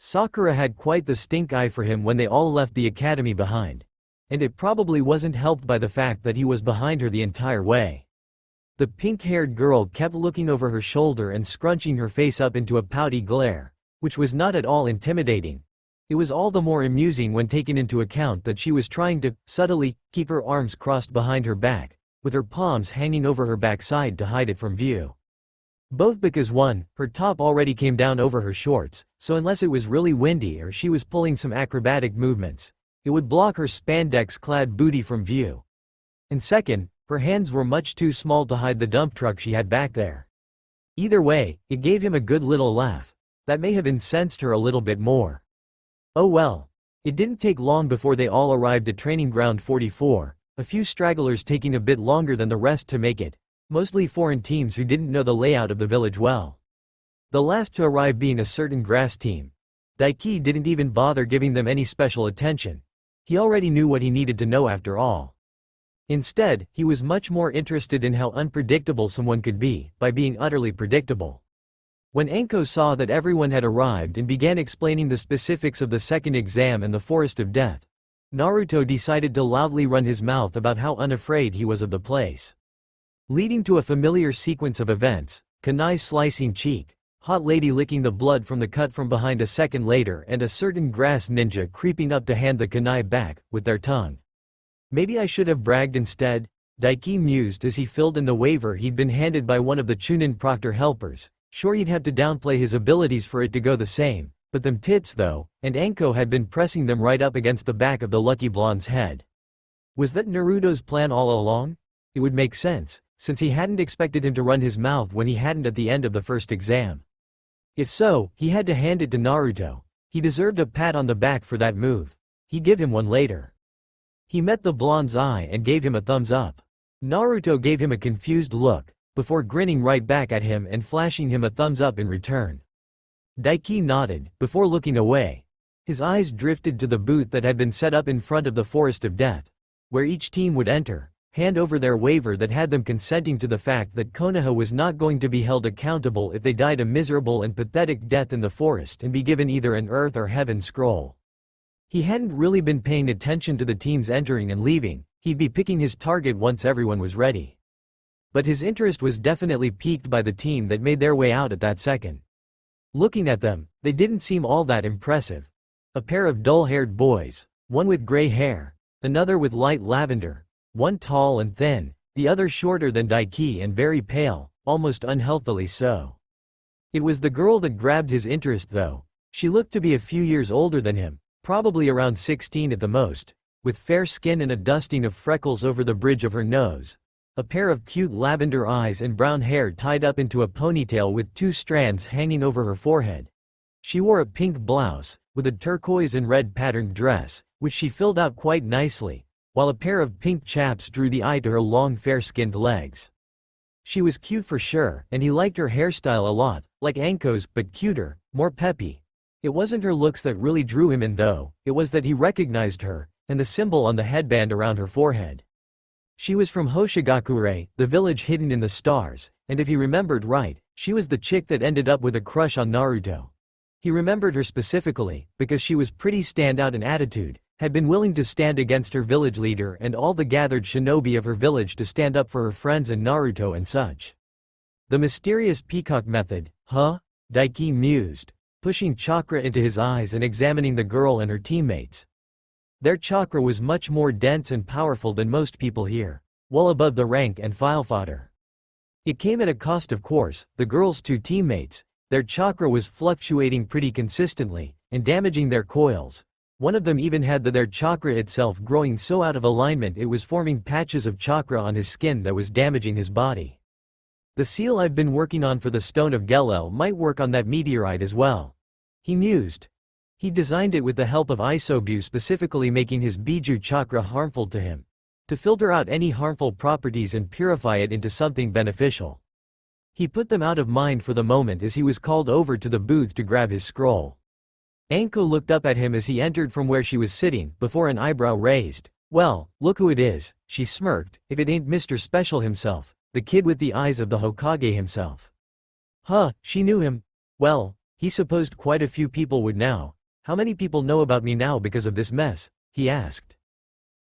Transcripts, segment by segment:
Sakura had quite the stink eye for him when they all left the academy behind. And it probably wasn't helped by the fact that he was behind her the entire way. The pink-haired girl kept looking over her shoulder and scrunching her face up into a pouty glare, which was not at all intimidating. It was all the more amusing when taken into account that she was trying to, subtly, keep her arms crossed behind her back, with her palms hanging over her backside to hide it from view. Both because one, her top already came down over her shorts, so unless it was really windy or she was pulling some acrobatic movements, it would block her spandex-clad booty from view. And second, her hands were much too small to hide the dump truck she had back there. Either way, it gave him a good little laugh. That may have incensed her a little bit more. Oh well. It didn't take long before they all arrived at Training Ground 44, a few stragglers taking a bit longer than the rest to make it, mostly foreign teams who didn't know the layout of the village well. The last to arrive being a certain grass team. Daiki didn't even bother giving them any special attention. He already knew what he needed to know after all. Instead, he was much more interested in how unpredictable someone could be, by being utterly predictable. When Anko saw that everyone had arrived and began explaining the specifics of the second exam and the Forest of Death, Naruto decided to loudly run his mouth about how unafraid he was of the place. Leading to a familiar sequence of events, kunai slicing cheek, hot lady licking the blood from the cut from behind a second later, and a certain grass ninja creeping up to hand the kunai back, with their tongue. Maybe I should have bragged instead, Daiki mused as he filled in the waiver he'd been handed by one of the Chunin proctor helpers. Sure, he'd have to downplay his abilities for it to go the same, but them tits though, and Anko had been pressing them right up against the back of the lucky blonde's head. Was that Naruto's plan all along? It would make sense, since he hadn't expected him to run his mouth when he hadn't at the end of the first exam. If so, he had to hand it to Naruto. He deserved a pat on the back for that move. He'd give him one later. He met the blonde's eye and gave him a thumbs up. Naruto gave him a confused look, before grinning right back at him and flashing him a thumbs up in return. Daiki nodded, before looking away. His eyes drifted to the booth that had been set up in front of the Forest of Death, where each team would enter, hand over their waiver that had them consenting to the fact that Konoha was not going to be held accountable if they died a miserable and pathetic death in the forest and be given either an earth or heaven scroll. He hadn't really been paying attention to the teams entering and leaving. He'd be picking his target once everyone was ready. But his interest was definitely piqued by the team that made their way out at that second. Looking at them, they didn't seem all that impressive. A pair of dull-haired boys, one with gray hair, another with light lavender, one tall and thin, the other shorter than Daiki and very pale, almost unhealthily so. It was the girl that grabbed his interest though. She looked to be a few years older than him, probably around 16 at the most, with fair skin and a dusting of freckles over the bridge of her nose, a pair of cute lavender eyes and brown hair tied up into a ponytail with 2 strands hanging over her forehead. She wore a pink blouse, with a turquoise and red patterned dress, which she filled out quite nicely, while a pair of pink chaps drew the eye to her long fair-skinned legs. She was cute for sure, and he liked her hairstyle a lot, like Anko's, but cuter, more peppy. It wasn't her looks that really drew him in though, it was that he recognized her, and the symbol on the headband around her forehead. She was from Hoshigakure, the village hidden in the stars, and if he remembered right, she was the chick that ended up with a crush on Naruto. He remembered her specifically, because she was pretty standout in attitude, had been willing to stand against her village leader and all the gathered shinobi of her village to stand up for her friends and Naruto and such. The mysterious peacock method, huh? Daiki mused, pushing chakra into his eyes and examining the girl and her teammates. Their chakra was much more dense and powerful than most people here, well above the rank and file fodder. It came at a cost of course. The girls' 2 teammates, their chakra was fluctuating pretty consistently, and damaging their coils. One of them even had their chakra itself growing so out of alignment it was forming patches of chakra on his skin that was damaging his body. The seal I've been working on for the Stone of Gelel might work on that meteorite as well. He mused. He designed it with the help of Isobu, specifically making his Biju chakra harmful to him, to filter out any harmful properties and purify it into something beneficial. He put them out of mind for the moment as he was called over to the booth to grab his scroll. Anko looked up at him as he entered from where she was sitting, before an eyebrow raised. Well, look who it is, she smirked, if it ain't Mr. Special himself, the kid with the eyes of the Hokage himself. Huh, she knew him. Well, He supposed quite a few people would now. How many people know about me now because of this mess? He asked.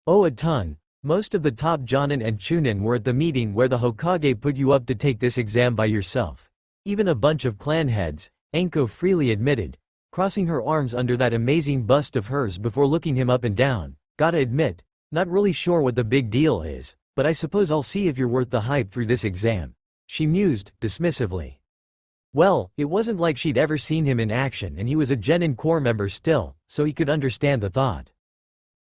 Oh, a ton. Most of the top Jonin and Chunin were at the meeting where the Hokage put you up to take this exam by yourself. Even a bunch of clan heads, Anko freely admitted, crossing her arms under that amazing bust of hers before looking him up and down. Gotta admit, not really sure what the big deal is, but I suppose I'll see if you're worth the hype through this exam. She mused, dismissively. Well, it wasn't like she'd ever seen him in action and he was a Genin Corps member still, so he could understand the thought.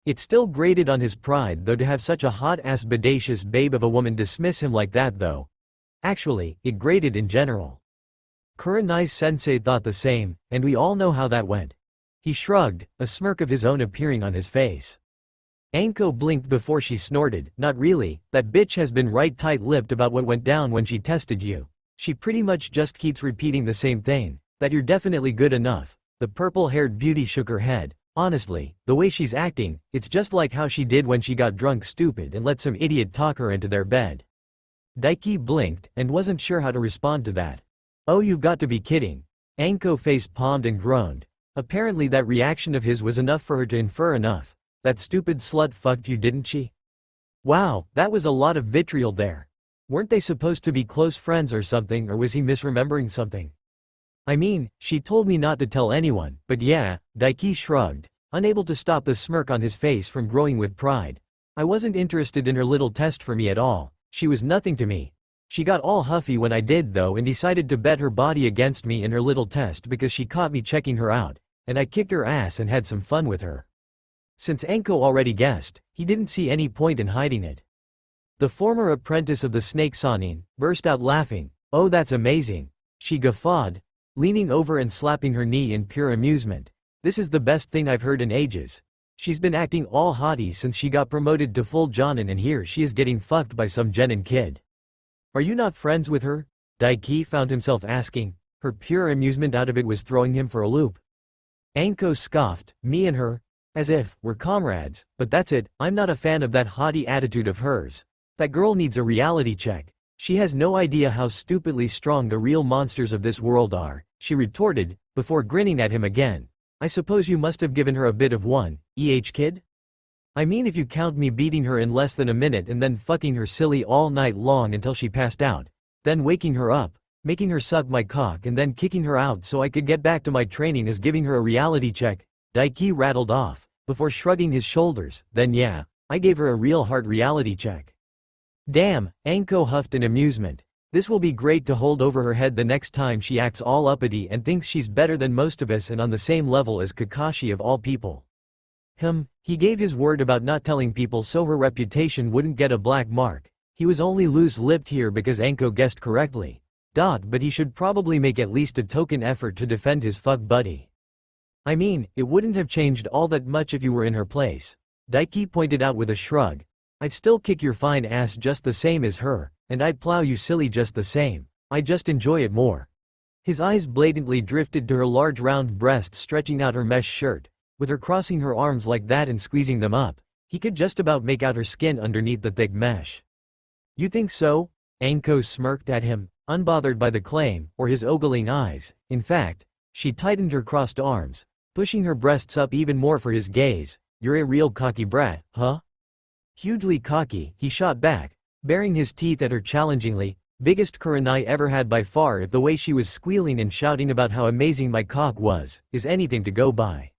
It still grated on his pride though to have such a hot-ass bodacious babe of a woman dismiss him like that though. Actually, it grated in general. Kurenai's sensei thought the same, and we all know how that went. He shrugged, a smirk of his own appearing on his face. Anko blinked before she snorted, not really, that bitch has been right tight-lipped about what went down when she tested you. She pretty much just keeps repeating the same thing, that you're definitely good enough. The purple-haired beauty shook her head. Honestly, the way she's acting, it's just like how she did when she got drunk stupid and let some idiot talk her into their bed. Daiki blinked, and wasn't sure how to respond to that. Oh, you've got to be kidding. Anko face-palmed and groaned. Apparently that reaction of his was enough for her to infer enough. That stupid slut fucked you, didn't she? Wow, that was a lot of vitriol there. Weren't they supposed to be close friends or something, or was he misremembering something? I mean, she told me not to tell anyone, but yeah, Daiki shrugged, unable to stop the smirk on his face from growing with pride. I wasn't interested in her little test for me at all. She was nothing to me. She got all huffy when I did though and decided to bet her body against me in her little test because she caught me checking her out, and I kicked her ass and had some fun with her. Since Anko already guessed, he didn't see any point in hiding it. The former apprentice of the snake Sanin burst out laughing. Oh, that's amazing. She guffawed, leaning over and slapping her knee in pure amusement. This is the best thing I've heard in ages. She's been acting all haughty since she got promoted to full Jonin and here she is getting fucked by some Genin kid. Are you not friends with her? Daiki found himself asking. Her pure amusement out of it was throwing him for a loop. Anko scoffed, me and her? As if, we're comrades, but that's it, I'm not a fan of that haughty attitude of hers. That girl needs a reality check. She has no idea how stupidly strong the real monsters of this world are, she retorted, before grinning at him again. I suppose you must have given her a bit of one, kid? I mean if you count me beating her in less than a minute and then fucking her silly all night long until she passed out, then waking her up, making her suck my cock and then kicking her out so I could get back to my training as giving her a reality check, Daiki rattled off, before shrugging his shoulders, then yeah, I gave her a real hard reality check. Damn, Anko huffed in amusement. This will be great to hold over her head the next time she acts all uppity and thinks she's better than most of us and on the same level as Kakashi of all people. He gave his word about not telling people so her reputation wouldn't get a black mark. He was only loose-lipped here because Anko guessed correctly. But he should probably make at least a token effort to defend his fuck buddy. I mean, it wouldn't have changed all that much if you were in her place. Daiki pointed out with a shrug. I'd still kick your fine ass just the same as her, and I'd plow you silly just the same. I just enjoy it more. His eyes blatantly drifted to her large round breasts stretching out her mesh shirt. With her crossing her arms like that and squeezing them up, he could just about make out her skin underneath the thick mesh. You think so? Anko smirked at him, unbothered by the claim, or his ogling eyes. In fact, she tightened her crossed arms, pushing her breasts up even more for his gaze. You're a real cocky brat, huh? Hugely cocky, he shot back, baring his teeth at her challengingly, biggest Kurenai ever had by far if the way she was squealing and shouting about how amazing my cock was, is anything to go by.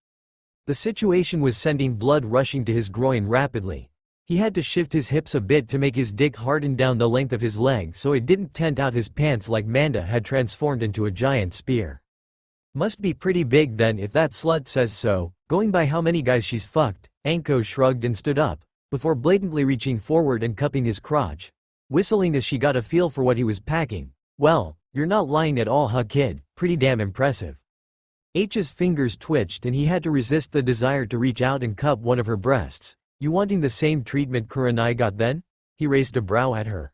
The situation was sending blood rushing to his groin rapidly. He had to shift his hips a bit to make his dick harden down the length of his leg so it didn't tent out his pants like Manda had transformed into a giant spear. Must be pretty big then if that slut says so, going by how many guys she's fucked. Anko shrugged and stood up, before blatantly reaching forward and cupping his crotch, whistling as she got a feel for what he was packing. Well, you're not lying at all, huh kid, pretty damn impressive. H's fingers twitched and he had to resist the desire to reach out and cup one of her breasts. You wanting the same treatment Kurenai got then? He raised a brow at her.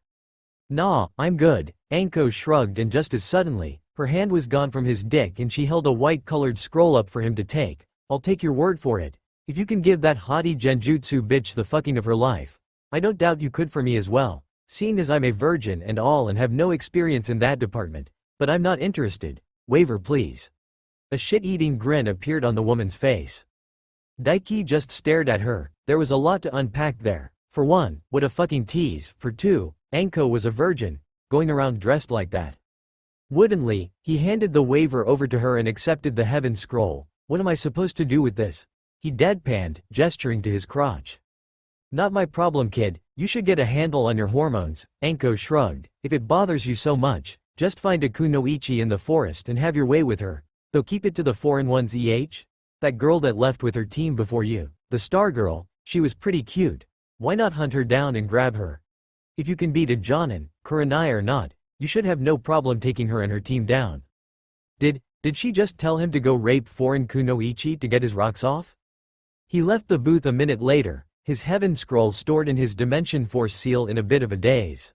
Nah, I'm good. Anko shrugged and just as suddenly, her hand was gone from his dick and she held a white-colored scroll up for him to take. I'll take your word for it. If you can give that haughty genjutsu bitch the fucking of her life, I don't doubt you could for me as well, seeing as I'm a virgin and all and have no experience in that department, but I'm not interested. Waiver please. A shit-eating grin appeared on the woman's face. Daiki just stared at her. There was a lot to unpack there. For one, what a fucking tease. For two, Anko was a virgin, going around dressed like that. Woodenly, he handed the waiver over to her and accepted the heaven scroll. What am I supposed to do with this? He deadpanned, gesturing to his crotch. Not my problem, kid. You should get a handle on your hormones. Anko shrugged. If it bothers you so much, just find a kunoichi in the forest and have your way with her. Though keep it to the 4-in-1's That girl that left with her team before you. The star girl, she was pretty cute. Why not hunt her down and grab her? If you can beat a Jonin, Kurenai or not, you should have no problem taking her and her team down. Did she just tell him to go rape foreign kunoichi to get his rocks off? He left the booth a minute later, his heaven scroll stored in his dimension force seal in a bit of a daze.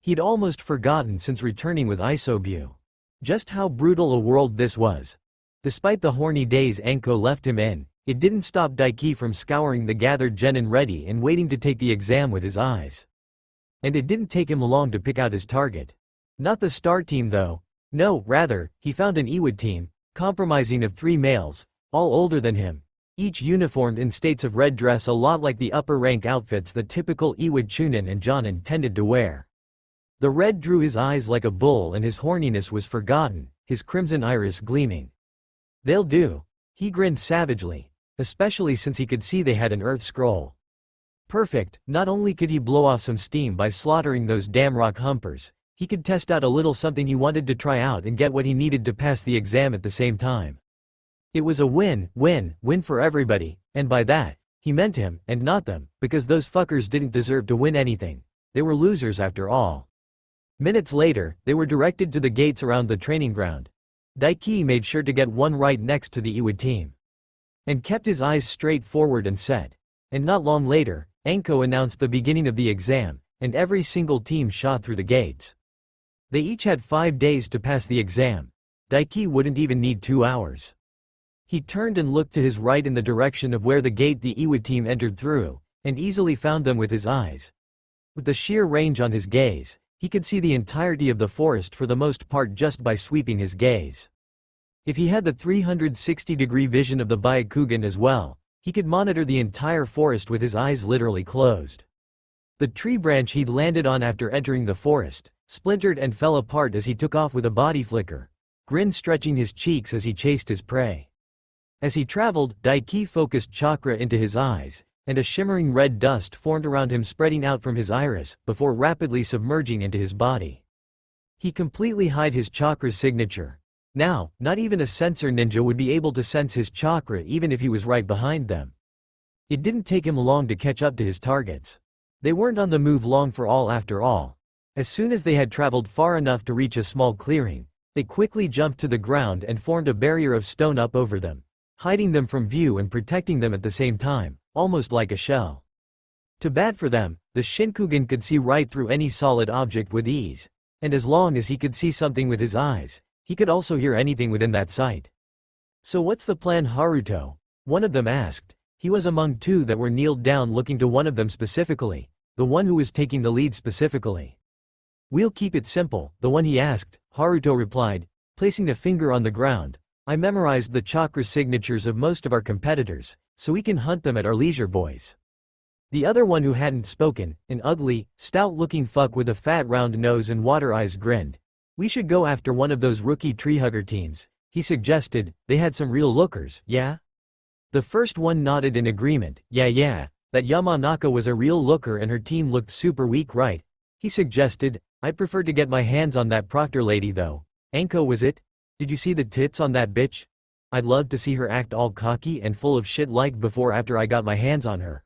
He'd almost forgotten since returning with Isobu. Just how brutal a world this was. Despite the horny days Anko left him in, it didn't stop Daiki from scouring the gathered genin ready and waiting to take the exam with his eyes. And it didn't take him long to pick out his target. Not the star team though. No, rather, he found an Iwid team, comprising of 3 males, all older than him, each uniformed in states of red dress a lot like the upper-rank outfits the typical Iwid chunin and jonin tended to wear. The red drew his eyes like a bull and his horniness was forgotten, his crimson iris gleaming. They'll do. He grinned savagely, especially since he could see they had an earth scroll. Perfect, not only could he blow off some steam by slaughtering those damn rock humpers, he could test out a little something he wanted to try out and get what he needed to pass the exam at the same time. It was a win-win-win for everybody, and by that, he meant him, and not them, because those fuckers didn't deserve to win anything. They were losers after all. Minutes later, they were directed to the gates around the training ground. Daiki made sure to get one right next to the Iwid team. And kept his eyes straight forward and set. And not long later, Anko announced the beginning of the exam, and every single team shot through the gates. They each had 5 days to pass the exam. Daiki wouldn't even need 2 hours. He turned and looked to his right in the direction of where the gate the Iwid team entered through, and easily found them with his eyes. With the sheer range on his gaze, he could see the entirety of the forest for the most part just by sweeping his gaze. If he had the 360-degree vision of the Byakugan as well, he could monitor the entire forest with his eyes literally closed. The tree branch he'd landed on after entering the forest, splintered and fell apart as he took off with a body flicker, grin stretching his cheeks as he chased his prey. As he traveled, Daiki focused chakra into his eyes, and a shimmering red dust formed around him spreading out from his iris, before rapidly submerging into his body. He completely hid his chakra's signature. Now, not even a sensor ninja would be able to sense his chakra even if he was right behind them. It didn't take him long to catch up to his targets. They weren't on the move long for all after all. As soon as they had traveled far enough to reach a small clearing, they quickly jumped to the ground and formed a barrier of stone up over them, hiding them from view and protecting them at the same time, almost like a shell. Too bad for them, the Shinkugan could see right through any solid object with ease, and as long as he could see something with his eyes, he could also hear anything within that sight. So what's the plan, Haruto? One of them asked. He was among 2 that were kneeled down looking to one of them specifically, the one who was taking the lead specifically. We'll keep it simple, the one he asked, Haruto replied, placing a finger on the ground. I memorized the chakra signatures of most of our competitors, so we can hunt them at our leisure, boys. The other one who hadn't spoken, an ugly, stout-looking fuck with a fat round nose and water eyes grinned. We should go after one of those rookie treehugger teams, he suggested. They had some real lookers, yeah? The first one nodded in agreement. Yeah, that Yamanaka was a real looker and her team looked super weak, right? He suggested. I'd prefer to get my hands on that proctor lady though. Anko, was it? Did you see the tits on that bitch? I'd love to see her act all cocky and full of shit like before after I got my hands on her.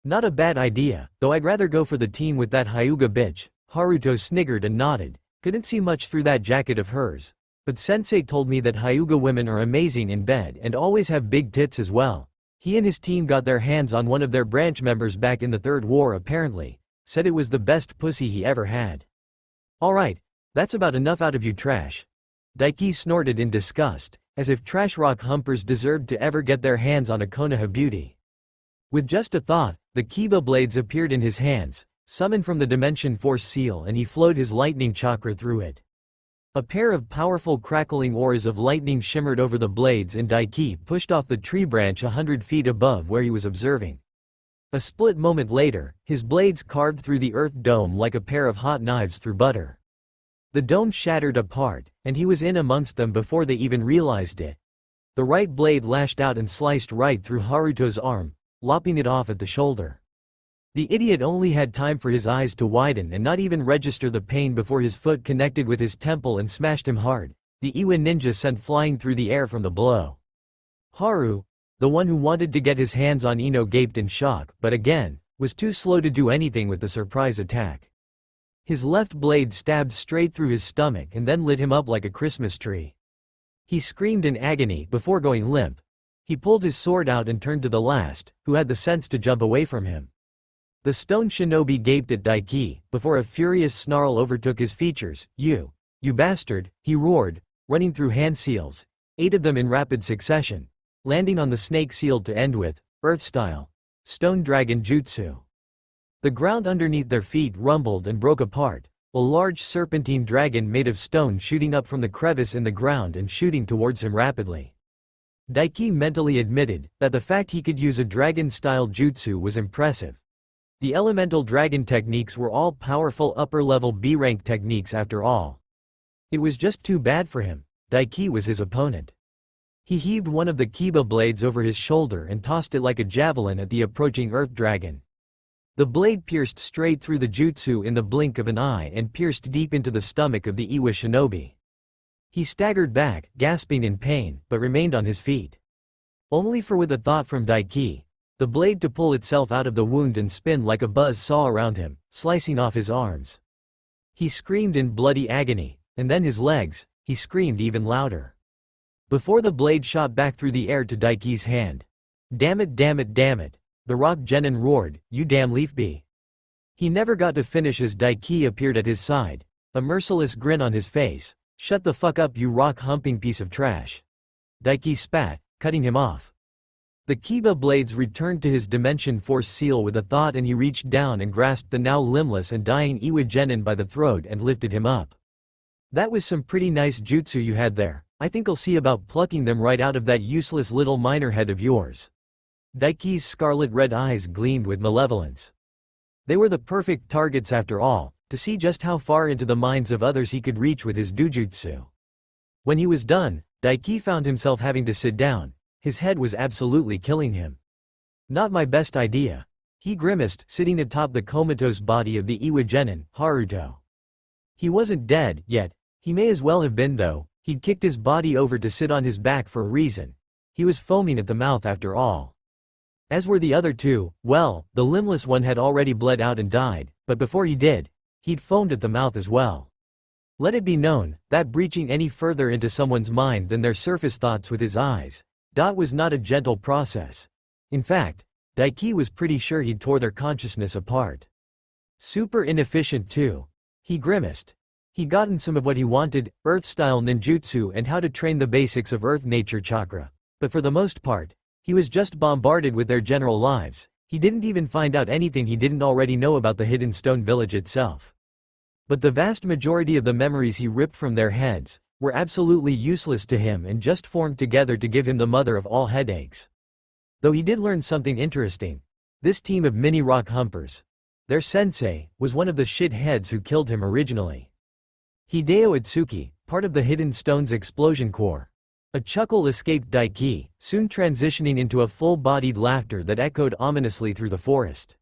Not a bad idea, though I'd rather go for the team with that Hyuga bitch. Haruto sniggered and nodded. Couldn't see much through that jacket of hers. But sensei told me that Hyuga women are amazing in bed and always have big tits as well. He and his team got their hands on one of their branch members back in the Third War apparently. Said it was the best pussy he ever had. Alright, that's about enough out of you, trash. Daiki snorted in disgust, as if trash rock humpers deserved to ever get their hands on a Konoha beauty. With just a thought, the Kiba blades appeared in his hands, summoned from the Dimension Force seal, and he flowed his lightning chakra through it. A pair of powerful crackling oars of lightning shimmered over the blades and Daiki pushed off the tree branch 100 feet above where he was observing. A split moment later, his blades carved through the earth dome like a pair of hot knives through butter. The dome shattered apart, and he was in amongst them before they even realized it. The right blade lashed out and sliced right through Haruto's arm, lopping it off at the shoulder. The idiot only had time for his eyes to widen and not even register the pain before his foot connected with his temple and smashed him hard, the Iwa ninja sent flying through the air from the blow. Haru, the one who wanted to get his hands on Ino, gaped in shock, but again, was too slow to do anything with the surprise attack. His left blade stabbed straight through his stomach and then lit him up like a Christmas tree. He screamed in agony before going limp. He pulled his sword out and turned to the last, who had the sense to jump away from him. The stone shinobi gaped at Daiki, before a furious snarl overtook his features. You bastard, he roared, running through hand seals, 8 of them in rapid succession, landing on the snake sealed to end with, Earth-style, Stone Dragon Jutsu. The ground underneath their feet rumbled and broke apart, a large serpentine dragon made of stone shooting up from the crevice in the ground and shooting towards him rapidly. Daiki mentally admitted that the fact he could use a dragon-style jutsu was impressive. The elemental dragon techniques were all powerful upper-level B-rank techniques after all. It was just too bad for him. Daiki was his opponent. He heaved one of the kiba blades over his shoulder and tossed it like a javelin at the approaching earth dragon. The blade pierced straight through the jutsu in the blink of an eye and pierced deep into the stomach of the Iwa shinobi. He staggered back, gasping in pain, but remained on his feet. Only for with a thought from Daiki, the blade to pull itself out of the wound and spin like a buzz saw around him, slicing off his arms. He screamed in bloody agony, and then his legs, he screamed even louder. Before the blade shot back through the air to Daiki's hand. Damn it, damn it, damn it, the rock genin roared, you damn leaf bee. He never got to finish as Daiki appeared at his side, a merciless grin on his face. Shut the fuck up, you rock-humping piece of trash. Daiki spat, cutting him off. The kiba blades returned to his dimension force seal with a thought, and he reached down and grasped the now limbless and dying Iwa genin by the throat and lifted him up. That was some pretty nice jutsu you had there. I think I'll see about plucking them right out of that useless little miner head of yours. Daiki's scarlet-red eyes gleamed with malevolence. They were the perfect targets after all, to see just how far into the minds of others he could reach with his dujutsu. When he was done, Daiki found himself having to sit down. His head was absolutely killing him. Not my best idea. He grimaced, sitting atop the comatose body of the Iwa genin, Haruto. He wasn't dead yet. He may as well have been though. He'd kicked his body over to sit on his back for a reason. He was foaming at the mouth after all. As were the other two, well, the limbless one had already bled out and died, but before he did, he'd foamed at the mouth as well. Let it be known, that breaching any further into someone's mind than their surface thoughts with his eyes, was not a gentle process. In fact, Daiki was pretty sure he'd tore their consciousness apart. Super inefficient too. He grimaced. He'd gotten some of what he wanted, Earth-style ninjutsu and how to train the basics of Earth-nature chakra, but for the most part, he was just bombarded with their general lives. He didn't even find out anything he didn't already know about the hidden stone village itself. But the vast majority of the memories he ripped from their heads were absolutely useless to him and just formed together to give him the mother of all headaches. Though he did learn something interesting. This team of mini rock humpers, their sensei, was one of the shitheads who killed him originally. Hideo Itsuki, part of the Hidden Stone's explosion core. A chuckle escaped Daiki, soon transitioning into a full-bodied laughter that echoed ominously through the forest.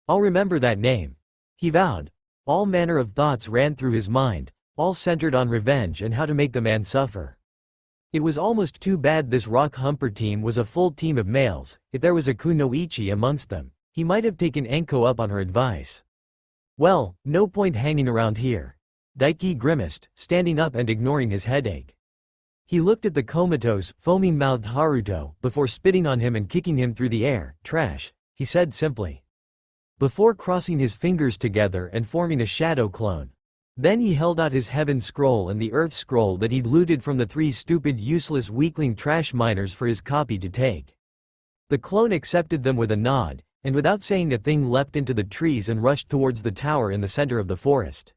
I'll remember that name, he vowed. All manner of thoughts ran through his mind, all centered on revenge and how to make the man suffer. It was almost too bad this rock humper team was a full team of males. If there was a kunoichi amongst them, he might have taken Enko up on her advice. Well, no point hanging around here. Daiki grimaced, standing up and ignoring his headache. He looked at the comatose, foaming-mouthed Haruto, before spitting on him and kicking him through the air. Trash, he said simply. Before crossing his fingers together and forming a shadow clone. Then he held out his heaven scroll and the earth scroll that he'd looted from the 3 stupid useless weakling trash miners for his copy to take. The clone accepted them with a nod, and without saying a thing leapt into the trees and rushed towards the tower in the center of the forest.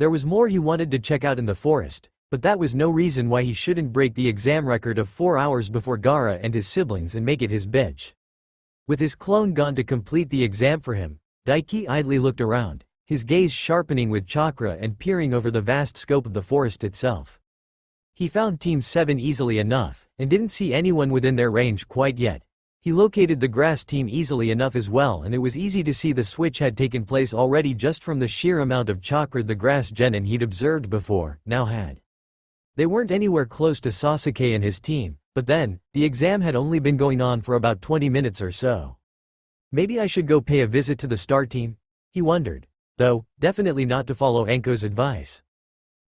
There was more he wanted to check out in the forest, but that was no reason why he shouldn't break the exam record of 4 hours before Gaara and his siblings and make it his bitch. With his clone gone to complete the exam for him, Daiki idly looked around, his gaze sharpening with chakra and peering over the vast scope of the forest itself. He found Team 7 easily enough, and didn't see anyone within their range quite yet. He located the grass team easily enough as well, and it was easy to see the switch had taken place already just from the sheer amount of chakra the grass genin he'd observed before now had. They weren't anywhere close to Sasuke and his team, but then, the exam had only been going on for about 20 minutes or so. Maybe I should go pay a visit to the star team? He wondered. Though, definitely not to follow Anko's advice.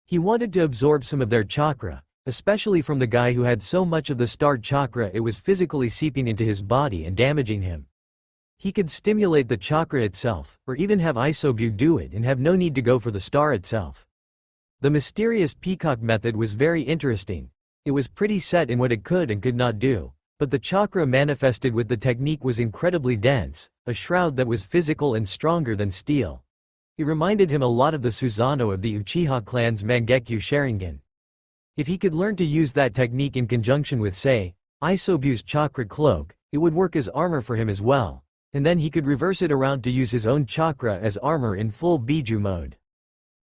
He wanted to absorb some of their chakra, especially from the guy who had so much of the star chakra it was physically seeping into his body and damaging him. He could stimulate the chakra itself, or even have Isobu do it and have no need to go for the star itself. The mysterious peacock method was very interesting. It was pretty set in what it could and could not do, but the chakra manifested with the technique was incredibly dense, a shroud that was physical and stronger than steel. It reminded him a lot of the Susanoo of the Uchiha clan's Mangekyo Sharingan. If he could learn to use that technique in conjunction with, say, Isobu's chakra cloak, it would work as armor for him as well, and then he could reverse it around to use his own chakra as armor in full Biju mode.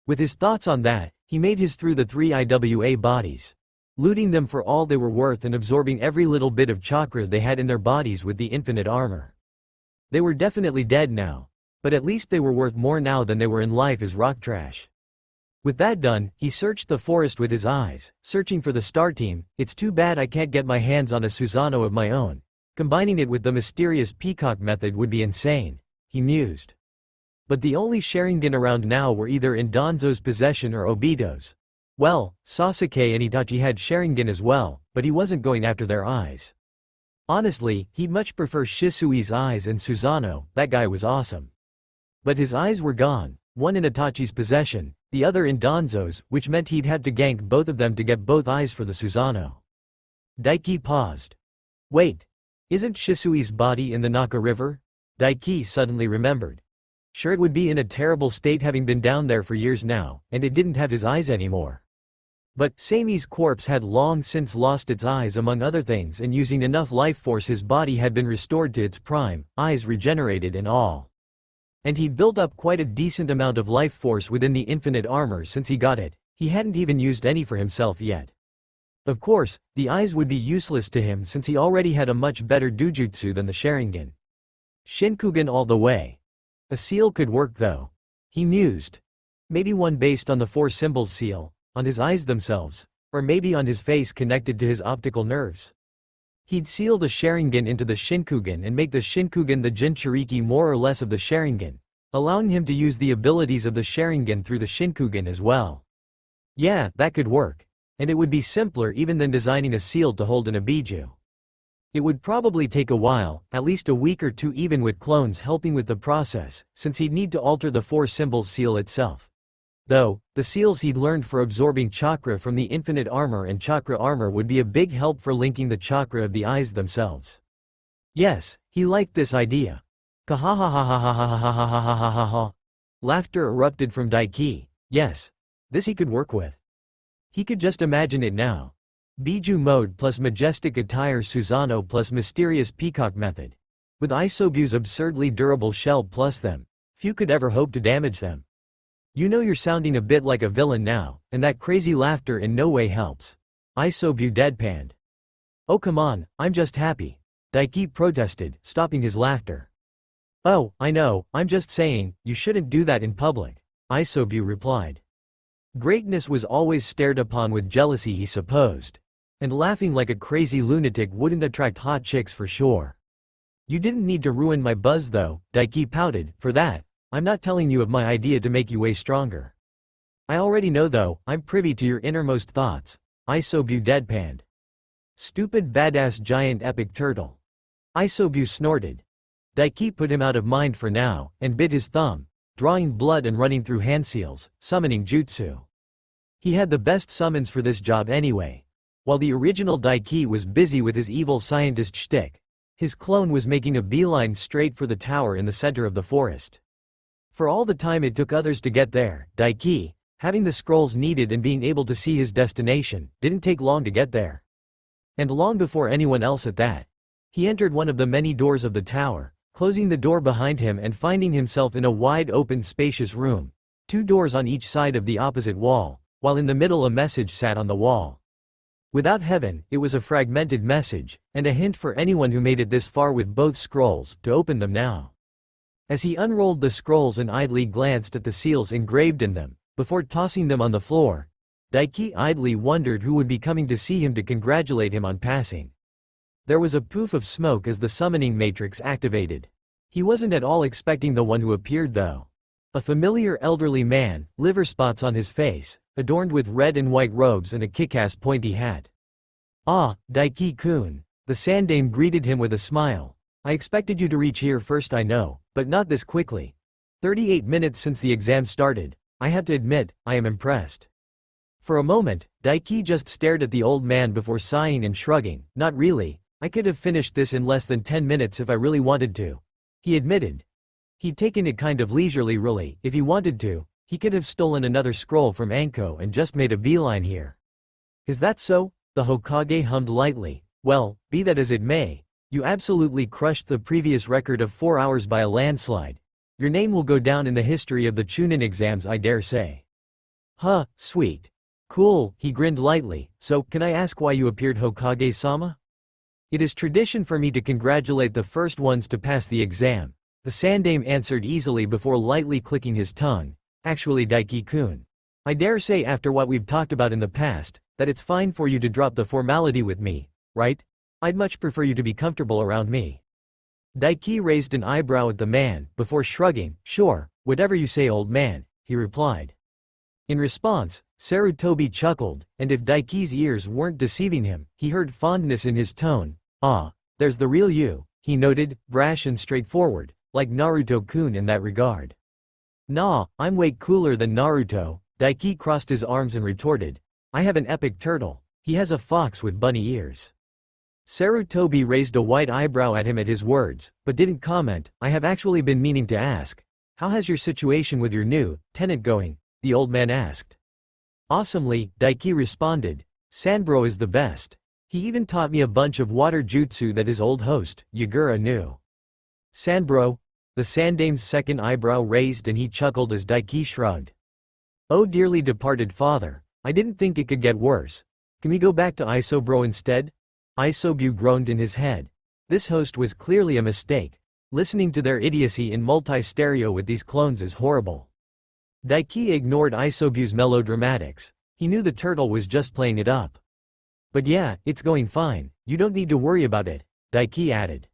With his thoughts on that, he made his through the 3 IWA bodies, looting them for all they were worth and absorbing every little bit of chakra they had in their bodies with the infinite armor. They were definitely dead now, but at least they were worth more now than they were in life as rock trash. With that done, he searched the forest with his eyes, searching for the star team. It's too bad I can't get my hands on a Susanoo of my own. Combining it with the mysterious peacock method would be insane, he mused. But the only Sharingan around now were either in Danzo's possession or Obito's. Well, Sasuke and Itachi had Sharingan as well, but he wasn't going after their eyes. Honestly, he'd much prefer Shisui's eyes and Susanoo. That guy was awesome. But his eyes were gone, one in Itachi's possession, the other in Danzo's, which meant he'd have to gank both of them to get both eyes for the Susanoo. Daiki paused. Wait. Isn't Shisui's body in the Naka River? Daiki suddenly remembered. Sure, it would be in a terrible state having been down there for years now, and it didn't have his eyes anymore. But Sami's corpse had long since lost its eyes among other things, and using enough life force his body had been restored to its prime, eyes regenerated and all. And he'd built up quite a decent amount of life force within the infinite armor since he got it. He hadn't even used any for himself yet. Of course, the eyes would be useless to him since he already had a much better dujutsu than the Sharingan. Shinkugan all the way. A seal could work though. He mused. Maybe one based on the 4 symbols seal, on his eyes themselves, or maybe on his face connected to his optical nerves. He'd seal the Sharingan into the Shinkugan and make the Shinkugan the Jinchuriki more or less of the Sharingan, allowing him to use the abilities of the Sharingan through the Shinkugan as well. Yeah, that could work. And it would be simpler even than designing a seal to hold in a Biju. It would probably take a while, at least a week or two even with clones helping with the process, since he'd need to alter the 4 symbols seal itself. Though, the seals he'd learned for absorbing chakra from the infinite armor and chakra armor would be a big help for linking the chakra of the eyes themselves. Yes, he liked this idea. Kahahahahahahahahahahahaha. Laughter erupted from Daiki. Yes. This he could work with. He could just imagine it now. Biju mode plus majestic attire Susanoo plus mysterious peacock method. With Isobu's absurdly durable shell plus them. Few could ever hope to damage them. You know, you're sounding a bit like a villain now, and that crazy laughter in no way helps. Isobu deadpanned. Oh come on, I'm just happy. Daiki protested, stopping his laughter. Oh, I know, I'm just saying, you shouldn't do that in public. Isobu replied. Greatness was always stared upon with jealousy, he supposed. And laughing like a crazy lunatic wouldn't attract hot chicks for sure. You didn't need to ruin my buzz though, Daiki pouted. For that, I'm not telling you of my idea to make you way stronger. I already know though, I'm privy to your innermost thoughts. Isobu deadpanned. Stupid badass giant epic turtle. Isobu snorted. Daiki put him out of mind for now, and bit his thumb, drawing blood and running through hand seals, summoning jutsu. He had the best summons for this job anyway. While the original Daiki was busy with his evil scientist shtick, his clone was making a beeline straight for the tower in the center of the forest. For all the time it took others to get there, Daiki, Having the scrolls needed and being able to see his destination didn't take long to get there. And long before anyone else at that. He entered one of the many doors of the tower, closing the door behind him and finding himself in a wide open spacious room. 2 doors on each side of the opposite wall, while in the middle a message sat on the wall. Without heaven, it was a fragmented message, and a hint for anyone who made it this far with both scrolls, to open them now. As he unrolled the scrolls and idly glanced at the seals engraved in them, before tossing them on the floor, Daiki idly wondered who would be coming to see him to congratulate him on passing. There was a poof of smoke as the summoning matrix activated. He wasn't at all expecting the one who appeared though. A familiar elderly man, liver spots on his face, adorned with red and white robes and a kick-ass pointy hat. "Ah, Daiki-kun," the Sandame greeted him with a smile. "I expected you to reach here first, I know, but not this quickly. 38 minutes since the exam started. I have to admit, I am impressed." For a moment, Daiki just stared at the old man before sighing and shrugging. "Not really, I could have finished this in less than 10 minutes if I really wanted to," he admitted. He'd taken it kind of leisurely really. If he wanted to, he could have stolen another scroll from Anko and just made a beeline here. "Is that so?" the Hokage hummed lightly. "Well, be that as it may, you absolutely crushed the previous record of 4 hours by a landslide. Your name will go down in the history of the Chunin exams, I dare say." "Huh, sweet. Cool," he grinned lightly. "So, can I ask why you appeared, Hokage-sama?" "It is tradition for me to congratulate the first ones to pass the exam," the Sandame answered easily before lightly clicking his tongue. "Actually, Daiki-kun, I dare say after what we've talked about in the past, that it's fine for you to drop the formality with me, right? I'd much prefer you to be comfortable around me." Daiki raised an eyebrow at the man, before shrugging. "Sure, whatever you say, old man," he replied. In response, Sarutobi chuckled, and if Daiki's ears weren't deceiving him, he heard fondness in his tone. "Ah, there's the real you," he noted, brash and straightforward, like Naruto-kun in that regard. "Nah, I'm way cooler than Naruto," Daiki crossed his arms and retorted. "I have an epic turtle. He has a fox with bunny ears." Sarutobi raised a white eyebrow at him at his words, but didn't comment. "I have actually been meaning to ask, how has your situation with your new tenant going?" the old man asked. "Awesomely," Daiki responded. "Sanbro is the best. He even taught me a bunch of water jutsu that his old host, Yagura, knew." "Sanbro?" the Sandame's second eyebrow raised and he chuckled as Daiki shrugged. "Oh dearly departed father, I didn't think it could get worse. Can we go back to Isobro instead?" Isobu groaned in his head. This host was clearly a mistake. Listening to their idiocy in multi-stereo with these clones is horrible. Daiki ignored Isobu's melodramatics. He knew the turtle was just playing it up. "But yeah, it's going fine, you don't need to worry about it," Daiki added.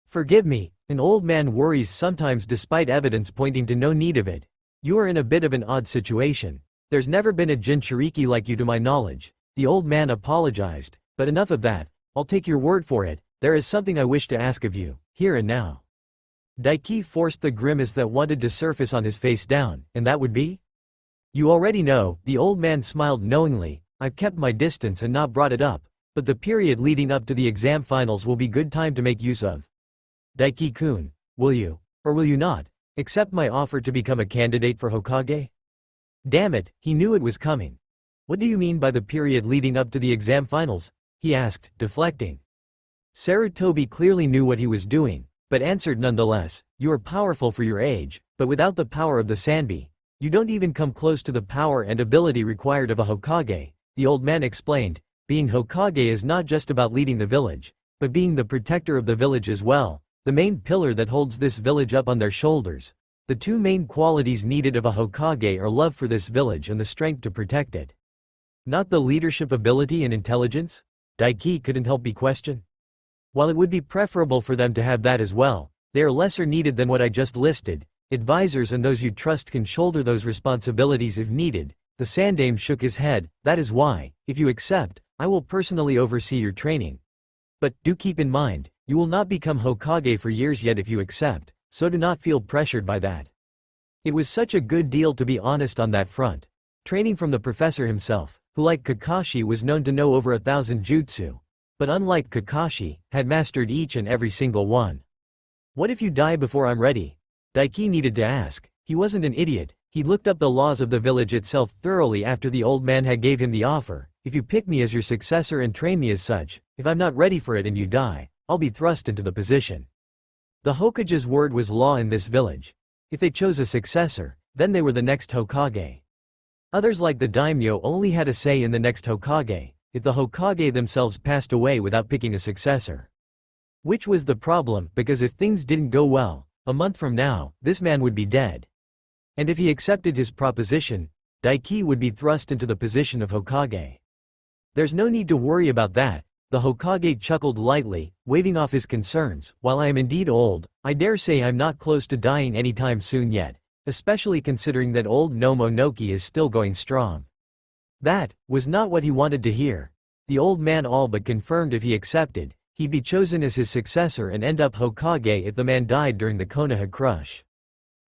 "Forgive me, an old man worries sometimes despite evidence pointing to no need of it. You are in a bit of an odd situation. There's never been a Jinchuriki like you to my knowledge." The old man apologized. "But enough of that, I'll take your word for it. There is something I wish to ask of you, here and now." Daiki forced the grimace that wanted to surface on his face down. "And that would be?" "You already know," the old man smiled knowingly. "I've kept my distance and not brought it up, but the period leading up to the exam finals will be good time to make use of. Daiki-kun, will you, or will you not, accept my offer to become a candidate for Hokage?" Damn it, he knew it was coming. "What do you mean by the period leading up to the exam finals?" he asked, deflecting. Sarutobi clearly knew what he was doing, but answered nonetheless. "You are powerful for your age, but without the power of the Sanbi, you don't even come close to the power and ability required of a Hokage," the old man explained. "Being Hokage is not just about leading the village, but being the protector of the village as well, the main pillar that holds this village up on their shoulders. The two main qualities needed of a Hokage are love for this village and the strength to protect it." "Not the leadership ability and intelligence?" Daiki couldn't help but question. "While it would be preferable for them to have that as well, they are lesser needed than what I just listed. Advisors and those you trust can shoulder those responsibilities if needed." The Sandame shook his head. "That is why, if you accept, I will personally oversee your training. But, do keep in mind, you will not become Hokage for years yet if you accept, so do not feel pressured by that." It was such a good deal to be honest on that front. Training from the professor himself, who like Kakashi was known to know over 1,000 jutsu, but unlike Kakashi, had mastered each and every single one. "What if you die before I'm ready?" Daiki needed to ask. He wasn't an idiot, He looked up the laws of the village itself thoroughly after the old man had gave him the offer. If you pick me as your successor and train me as such, if I'm not ready for it and you die, I'll be thrust into the position. The Hokage's word was law in this village. If they chose a successor, then they were the next Hokage. Others like the daimyo only had a say in the next Hokage, if the Hokage themselves passed away without picking a successor. Which was the problem, because if things didn't go well, a month from now, this man would be dead. And if he accepted his proposition, Daiki would be thrust into the position of Hokage. There's no need to worry about that, the Hokage chuckled lightly, waving off his concerns. While I am indeed old, I dare say I'm not close to dying anytime soon yet, especially considering that old Nomonoki is still going strong. That was not what he wanted to hear. The old man all but confirmed if he accepted, he'd be chosen as his successor and end up Hokage if the man died during the Konoha crush.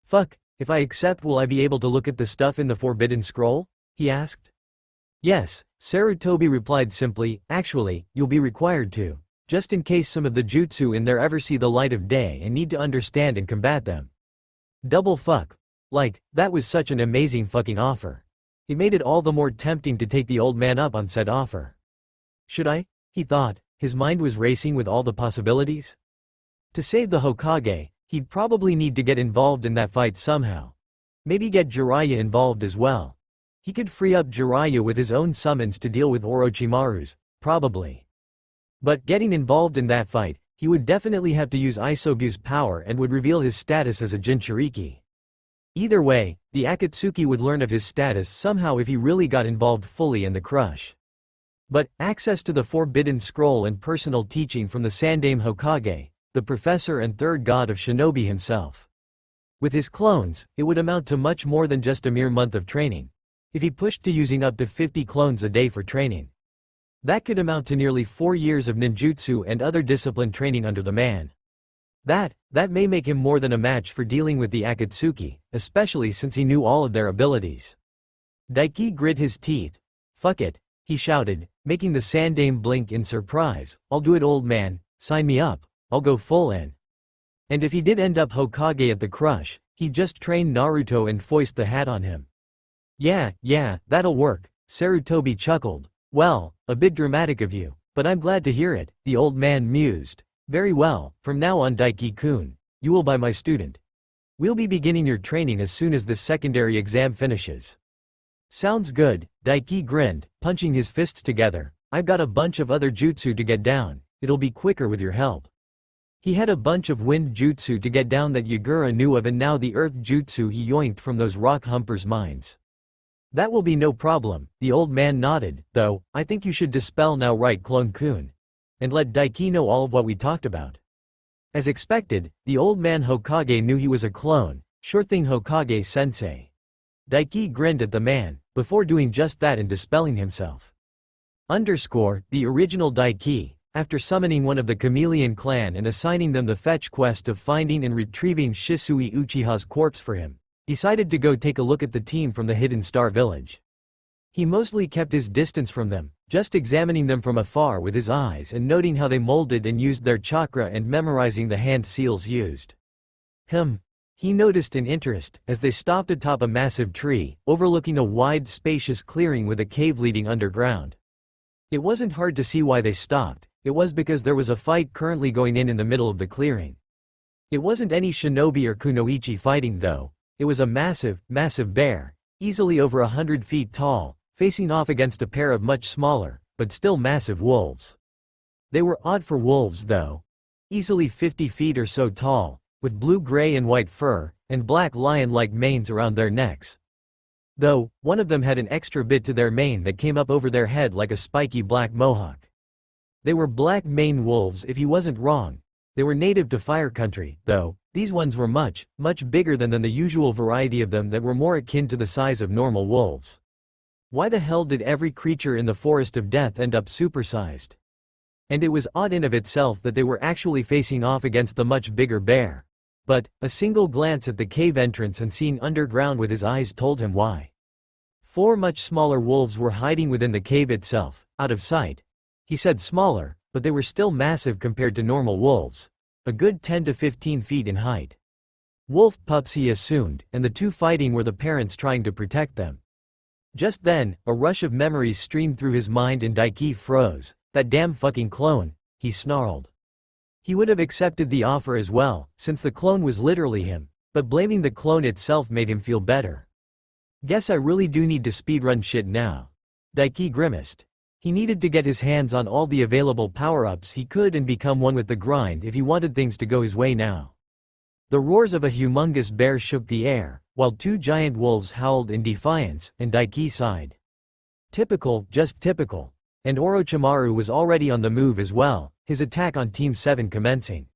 Fuck. If I accept, will I be able to look at the stuff in the Forbidden Scroll? He asked. Yes, Sarutobi replied simply, actually, you'll be required to, just in case some of the jutsu in there ever see the light of day and need to understand and combat them. Double fuck. Like, that was such an amazing fucking offer. It made it all the more tempting to take the old man up on said offer. Should I? He thought, his mind was racing with all the possibilities. To save the Hokage, he'd probably need to get involved in that fight somehow. Maybe get Jiraiya involved as well. He could free up Jiraiya with his own summons to deal with Orochimaru's, probably. But getting involved in that fight, he would definitely have to use Isobu's power and would reveal his status as a Jinchuriki. Either way, the Akatsuki would learn of his status somehow if he really got involved fully in the crush. But, access to the Forbidden Scroll and personal teaching from the Sandaime Hokage, the professor and third god of Shinobi himself. With his clones, it would amount to much more than just a mere month of training. If he pushed to using up to 50 clones a day for training, that could amount to nearly 4 years of ninjutsu and other discipline training under the man. That may make him more than a match for dealing with the Akatsuki, especially since he knew all of their abilities. Daiki grit his teeth. Fuck it, he shouted, making the Sandaime blink in surprise. I'll do it, old man, sign me up. I'll go full in. And if he did end up Hokage at the crush, he'd just train Naruto and foist the hat on him. Yeah, that'll work, Sarutobi chuckled. Well, a bit dramatic of you, but I'm glad to hear it, the old man mused. Very well, from now on Daiki-kun, you will be my student. We'll be beginning your training as soon as this secondary exam finishes. Sounds good, Daiki grinned, punching his fists together. I've got a bunch of other jutsu to get down, it'll be quicker with your help. He had a bunch of wind jutsu to get down that Yagura knew of, and now the earth jutsu he yoinked from those rock humpers' minds. That will be no problem, the old man nodded, though, I think you should dispel now, right, Clone-kun? And let Daiki know all of what we talked about. As expected, the old man Hokage knew he was a clone. Sure thing, Hokage-sensei. Daiki grinned at the man, before doing just that and dispelling himself. The original Daiki, after summoning one of the Chameleon clan and assigning them the fetch quest of finding and retrieving Shisui Uchiha's corpse for him, decided to go take a look at the team from the Hidden Star Village. He mostly kept his distance from them, just examining them from afar with his eyes and noting how they molded and used their chakra and memorizing the hand seals used. He noticed in interest, as they stopped atop a massive tree, overlooking a wide spacious clearing with a cave leading underground. It wasn't hard to see why they stopped. It was because there was a fight currently going in the middle of the clearing. It wasn't any shinobi or kunoichi fighting though, it was a massive bear, easily over 100 feet tall, facing off against a pair of much smaller, but still massive wolves. They were odd for wolves though. Easily 50 feet or so tall, with blue, gray and white fur, and black lion-like manes around their necks. Though, one of them had an extra bit to their mane that came up over their head like a spiky black mohawk. They were black mane wolves if he wasn't wrong. They were native to Fire Country, though. These ones were much bigger than the usual variety of them that were more akin to the size of normal wolves. Why the hell did every creature in the Forest of Death end up supersized? And it was odd in of itself that they were actually facing off against the much bigger bear. But, a single glance at the cave entrance and seeing underground with his eyes told him why. 4 much smaller wolves were hiding within the cave itself, out of sight. He said smaller, but they were still massive compared to normal wolves. A good 10 to 15 feet in height. Wolf pups, he assumed, and the two fighting were the parents trying to protect them. Just then, a rush of memories streamed through his mind and Daiki froze. That damn fucking clone, he snarled. He would have accepted the offer as well, since the clone was literally him, but blaming the clone itself made him feel better. Guess I really do need to speedrun shit now. Daiki grimaced. He needed to get his hands on all the available power-ups he could and become one with the grind if he wanted things to go his way now. The roars of a humongous bear shook the air, while two giant wolves howled in defiance, and Daiki sighed. Typical, just typical. And Orochimaru was already on the move as well, his attack on Team 7 commencing.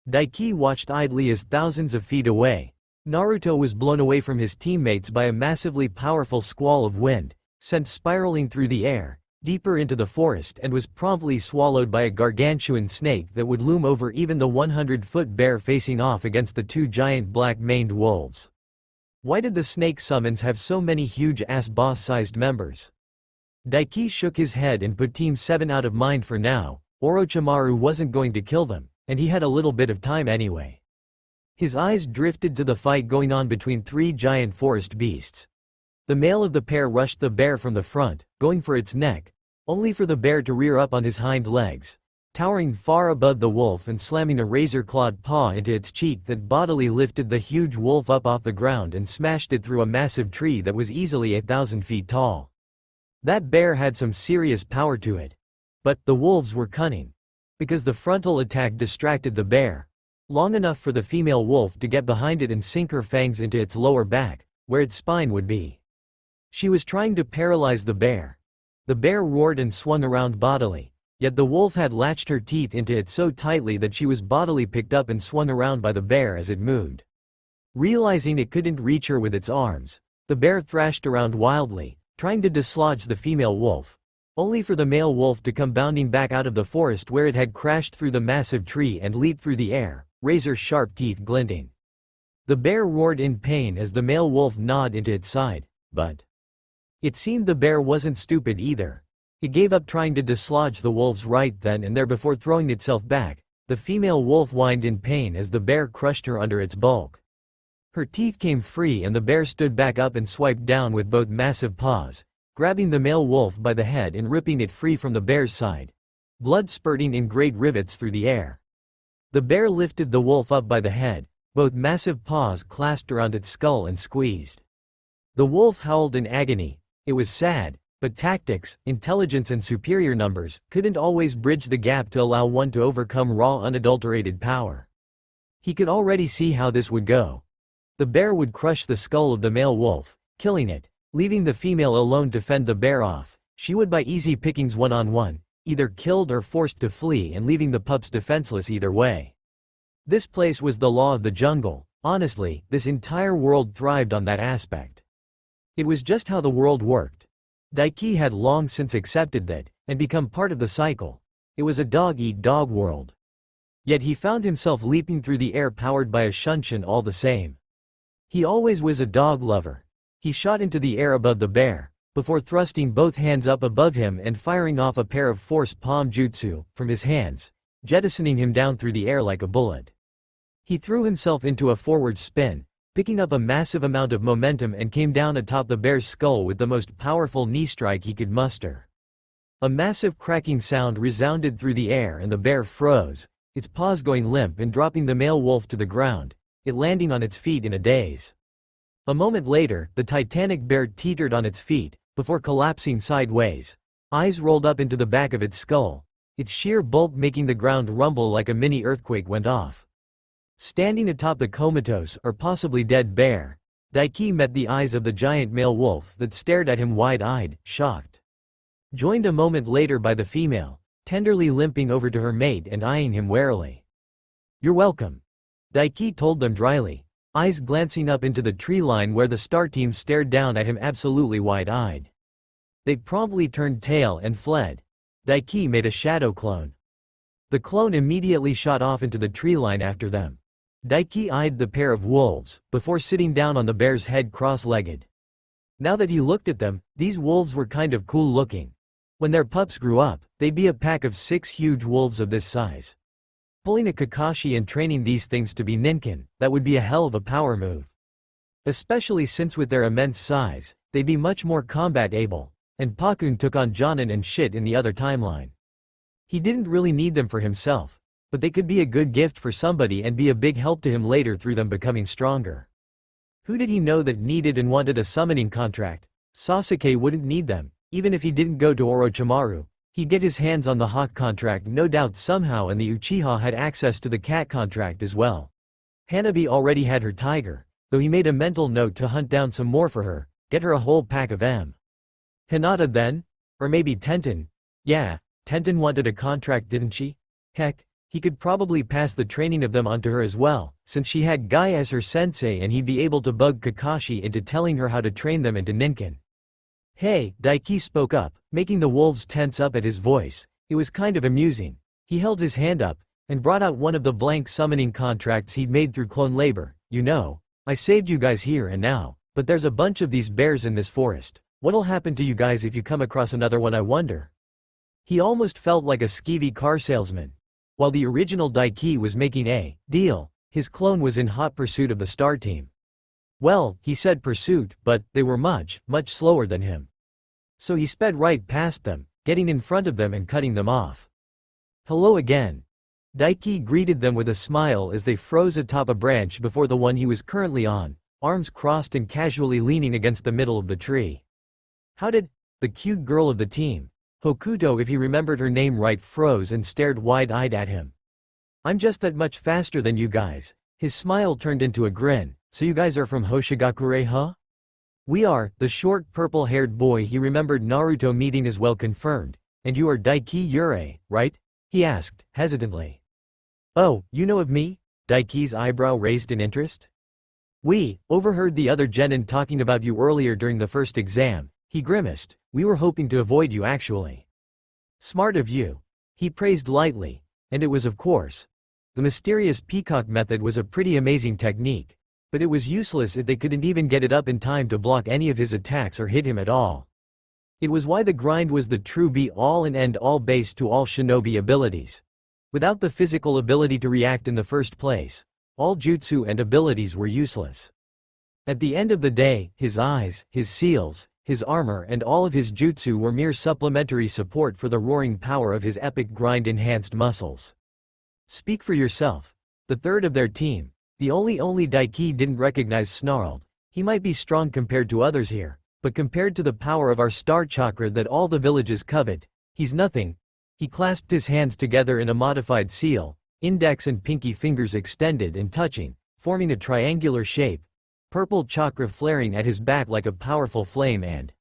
Daiki watched idly as thousands of feet away, Naruto was blown away from his teammates by a massively powerful squall of wind, sent spiraling through the air, deeper into the forest, and was promptly swallowed by a gargantuan snake that would loom over even the 100-foot bear facing off against the two giant black-maned wolves. Why did the snake summons have so many huge-ass boss-sized members? Daiki shook his head and put Team 7 out of mind for now. Orochimaru wasn't going to kill them, and he had a little bit of time anyway. His eyes drifted to the fight going on between three giant forest beasts. The male of the pair rushed the bear from the front, going for its neck, only for the bear to rear up on his hind legs, towering far above the wolf and slamming a razor-clawed paw into its cheek that bodily lifted the huge wolf up off the ground and smashed it through a massive tree that was easily 1,000 feet tall. That bear had some serious power to it. But the wolves were cunning. Because the frontal attack distracted the bear long enough for the female wolf to get behind it and sink her fangs into its lower back, where its spine would be. She was trying to paralyze the bear. The bear roared and swung around bodily, yet the wolf had latched her teeth into it so tightly that she was bodily picked up and swung around by the bear as it moved. Realizing it couldn't reach her with its arms, the bear thrashed around wildly, trying to dislodge the female wolf, only for the male wolf to come bounding back out of the forest where it had crashed through the massive tree and leaped through the air, razor-sharp teeth glinting. The bear roared in pain as the male wolf gnawed into its side, but it seemed the bear wasn't stupid either. It gave up trying to dislodge the wolves right then and there before throwing itself back. The female wolf whined in pain as the bear crushed her under its bulk. Her teeth came free and the bear stood back up and swiped down with both massive paws, grabbing the male wolf by the head and ripping it free from the bear's side, blood spurting in great rivets through the air. The bear lifted the wolf up by the head, both massive paws clasped around its skull and squeezed. The wolf howled in agony. It was sad, but tactics, intelligence and superior numbers couldn't always bridge the gap to allow one to overcome raw unadulterated power. He could already see how this would go. The bear would crush the skull of the male wolf, killing it, leaving the female alone to fend the bear off. She would by easy pickings one-on-one, either killed or forced to flee and leaving the pups defenseless either way. This place was the law of the jungle. Honestly, this entire world thrived on that aspect. It was just how the world worked. Daiki had long since accepted that, and become part of the cycle. It was a dog-eat-dog world. Yet he found himself leaping through the air powered by a shunshin all the same. He always was a dog lover. He shot into the air above the bear, before thrusting both hands up above him and firing off a pair of force palm jutsu from his hands, jettisoning him down through the air like a bullet. He threw himself into a forward spin, picking up a massive amount of momentum and came down atop the bear's skull with the most powerful knee strike he could muster. A massive cracking sound resounded through the air and the bear froze, its paws going limp and dropping the male wolf to the ground, it landing on its feet in a daze. A moment later, the titanic bear teetered on its feet, before collapsing sideways. Eyes rolled up into the back of its skull, its sheer bulk making the ground rumble like a mini earthquake went off. Standing atop the comatose or possibly dead bear, Daiki met the eyes of the giant male wolf that stared at him wide-eyed, shocked. Joined a moment later by the female, tenderly limping over to her mate and eyeing him warily. "You're welcome," Daiki told them dryly, eyes glancing up into the tree line where the star team stared down at him absolutely wide-eyed. They promptly turned tail and fled. Daiki made a shadow clone. The clone immediately shot off into the tree line after them. Daiki eyed the pair of wolves, before sitting down on the bear's head cross-legged. Now that he looked at them, these wolves were kind of cool looking. When their pups grew up, they'd be a pack of 6 huge wolves of this size. Pulling a Kakashi and training these things to be ninkin, that would be a hell of a power move. Especially since with their immense size, they'd be much more combat able, and Pakun took on Jonin and shit in the other timeline. He didn't really need them for himself, but they could be a good gift for somebody and be a big help to him later through them becoming stronger. Who did he know that needed and wanted a summoning contract? Sasuke wouldn't need them, even if he didn't go to Orochimaru. He'd get his hands on the Hawk contract no doubt somehow, and the Uchiha had access to the Cat contract as well. Hanabi already had her tiger, though he made a mental note to hunt down some more for her, get her a whole pack of M. Hinata then? Or maybe Tenten? Yeah, Tenten wanted a contract, didn't she? Heck, he could probably pass the training of them onto her as well, since she had Guy as her sensei, and he'd be able to bug Kakashi into telling her how to train them into ninkin. Hey, Daiki spoke up, making the wolves tense up at his voice. It was kind of amusing. He held his hand up, and brought out one of the blank summoning contracts he'd made through clone labor. You know, I saved you guys here and now, but there's a bunch of these bears in this forest. What'll happen to you guys if you come across another one, I wonder? He almost felt like a skeevy car salesman. While the original Daiki was making a deal, his clone was in hot pursuit of the star team. Well, he said pursuit, but they were much, much slower than him. So he sped right past them, getting in front of them and cutting them off. Hello again. Daiki greeted them with a smile as they froze atop a branch before the one he was currently on, arms crossed and casually leaning against the middle of the tree. How did the cute girl of the team, Hokuto, if he remembered her name right, froze and stared wide-eyed at him. I'm just that much faster than you guys. His smile turned into a grin. So you guys are from Hoshigakure, huh? We are. The short purple-haired boy he remembered Naruto meeting as well confirmed. And you are Daiki Yurei, right? He asked, hesitantly. Oh, you know of me? Daiki's eyebrow raised in interest. We overheard the other genin talking about you earlier during the first exam. He grimaced. We were hoping to avoid you actually. Smart of you. He praised lightly. And it was, of course. The mysterious peacock method was a pretty amazing technique. But it was useless if they couldn't even get it up in time to block any of his attacks or hit him at all. It was why the grind was the true be-all and end-all base to all shinobi abilities. Without the physical ability to react in the first place, all jutsu and abilities were useless. At the end of the day, his eyes, his seals, his armor and all of his jutsu were mere supplementary support for the roaring power of his epic grind-enhanced muscles. Speak for yourself. The third of their team, the only Daiki didn't recognize, snarled. He might be strong compared to others here, but compared to the power of our star chakra that all the villages covet, he's nothing. He clasped his hands together in a modified seal, index and pinky fingers extended and touching, forming a triangular shape, purple chakra flaring at his back like a powerful flame, and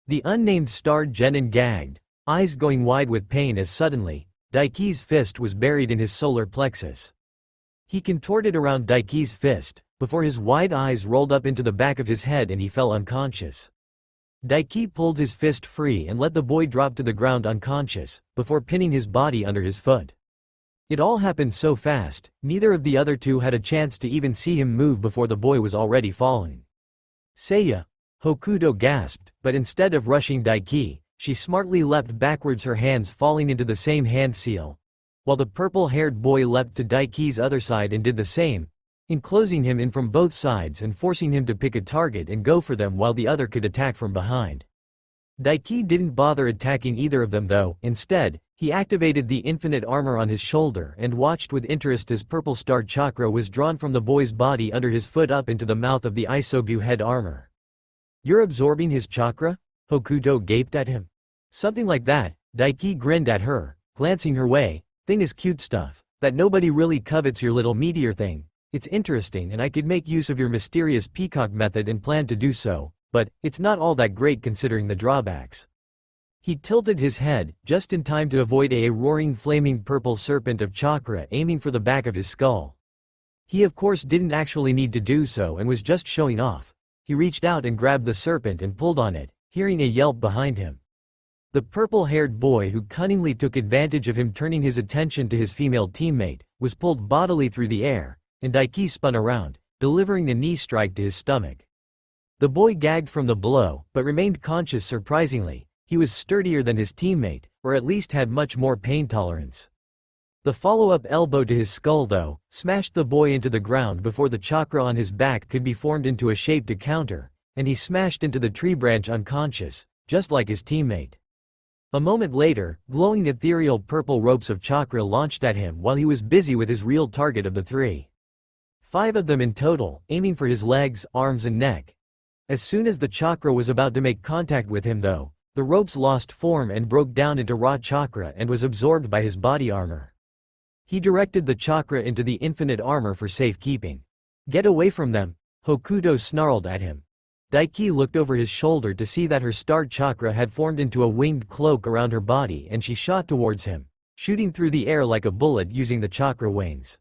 the unnamed star genin gagged, eyes going wide with pain as suddenly, Daiki's fist was buried in his solar plexus. He contorted around Daiki's fist, before his wide eyes rolled up into the back of his head and he fell unconscious. Daiki pulled his fist free and let the boy drop to the ground unconscious, before pinning his body under his foot. It all happened so fast, neither of the other two had a chance to even see him move before the boy was already falling. Seiya! Hokuto gasped, but instead of rushing Daiki, she smartly leapt backwards, her hands falling into the same hand seal, while the purple-haired boy leapt to Daiki's other side and did the same, enclosing him in from both sides and forcing him to pick a target and go for them while the other could attack from behind. Daiki didn't bother attacking either of them though. Instead, he activated the infinite armor on his shoulder and watched with interest as purple star chakra was drawn from the boy's body under his foot up into the mouth of the Isobu head armor. You're absorbing his chakra? Hokuto gaped at him. Something like that. Daiki grinned at her, glancing her way. Thing is cute stuff, that nobody really covets, your little meteor thing. It's interesting and I could make use of your mysterious peacock method and plan to do so, but it's not all that great considering the drawbacks. He tilted his head, just in time to avoid a roaring flaming purple serpent of chakra aiming for the back of his skull. He of course didn't actually need to do so and was just showing off. He reached out and grabbed the serpent and pulled on it, hearing a yelp behind him. The purple-haired boy, who cunningly took advantage of him turning his attention to his female teammate, was pulled bodily through the air, and Daiki spun around, delivering a knee strike to his stomach. The boy gagged from the blow, but remained conscious surprisingly. He was sturdier than his teammate, or at least had much more pain tolerance. The follow-up elbow to his skull though, smashed the boy into the ground before the chakra on his back could be formed into a shape to counter, and he smashed into the tree branch unconscious, just like his teammate. A moment later, glowing ethereal purple ropes of chakra launched at him while he was busy with his real target of the 3. 5 of them in total, aiming for his legs, arms and neck. As soon as the chakra was about to make contact with him though, the ropes lost form and broke down into raw chakra and was absorbed by his body armor. He directed the chakra into the infinite armor for safekeeping. "Get away from them," Hokuto snarled at him. Daiki looked over his shoulder to see that her star chakra had formed into a winged cloak around her body and she shot towards him, shooting through the air like a bullet using the chakra wings.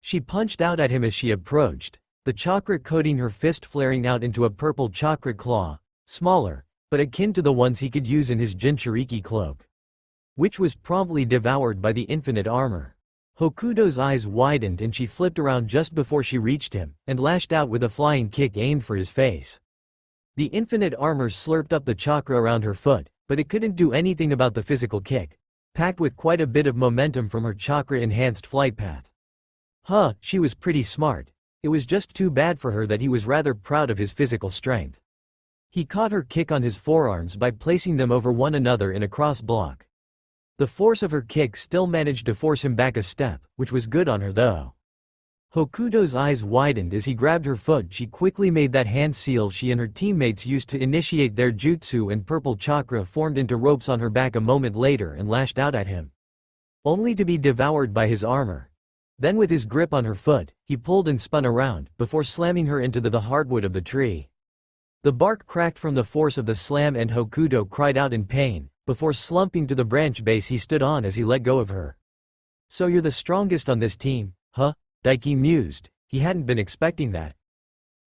She punched out at him as she approached, the chakra coating her fist flaring out into a purple chakra claw, smaller, but akin to the ones he could use in his Jinchuriki cloak, which was promptly devoured by the infinite armor. Hokuto's eyes widened and she flipped around just before she reached him, and lashed out with a flying kick aimed for his face. The infinite armor slurped up the chakra around her foot, but it couldn't do anything about the physical kick, packed with quite a bit of momentum from her chakra-enhanced flight path. She was pretty smart. It was just too bad for her that he was rather proud of his physical strength. He caught her kick on his forearms by placing them over one another in a cross block. The force of her kick still managed to force him back a step, which was good on her though. Hokuto's eyes widened as he grabbed her foot. She quickly made that hand seal she and her teammates used to initiate their jutsu, and purple chakra formed into ropes on her back a moment later and lashed out at him, only to be devoured by his armor. Then with his grip on her foot, he pulled and spun around, before slamming her into the hardwood of the tree. The bark cracked from the force of the slam and Hokuto cried out in pain, before slumping to the branch base he stood on as he let go of her. "So you're the strongest on this team, huh?" Daiki mused. He hadn't been expecting that.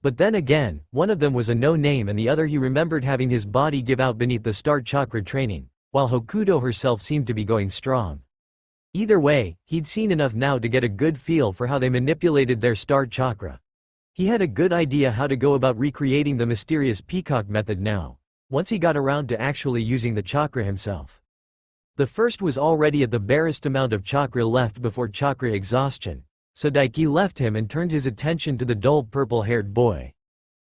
But then again, one of them was a no-name and the other he remembered having his body give out beneath the star chakra training, while Hokuto herself seemed to be going strong. Either way, he'd seen enough now to get a good feel for how they manipulated their star chakra. He had a good idea how to go about recreating the mysterious peacock method now, once he got around to actually using the chakra himself. The first was already at the barest amount of chakra left before chakra exhaustion, so Daiki left him and turned his attention to the dull purple-haired boy.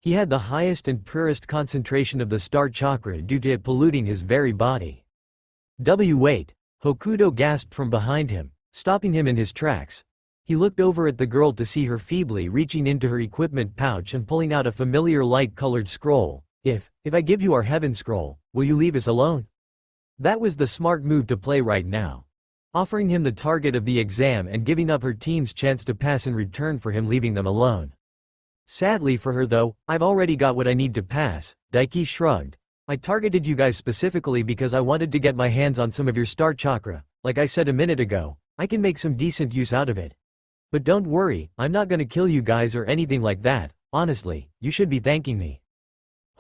He had the highest and purest concentration of the star chakra due to it polluting his very body. Wait! Hokuto gasped from behind him, stopping him in his tracks. He looked over at the girl to see her feebly reaching into her equipment pouch and pulling out a familiar light-colored scroll. If I give you our heaven scroll, will you leave us alone?" That was the smart move to play right now. Offering him the target of the exam and giving up her team's chance to pass in return for him leaving them alone. "Sadly for her though, I've already got what I need to pass," Daiki shrugged. "I targeted you guys specifically because I wanted to get my hands on some of your star chakra. Like I said a minute ago, I can make some decent use out of it. But don't worry, I'm not gonna kill you guys or anything like that. Honestly, you should be thanking me."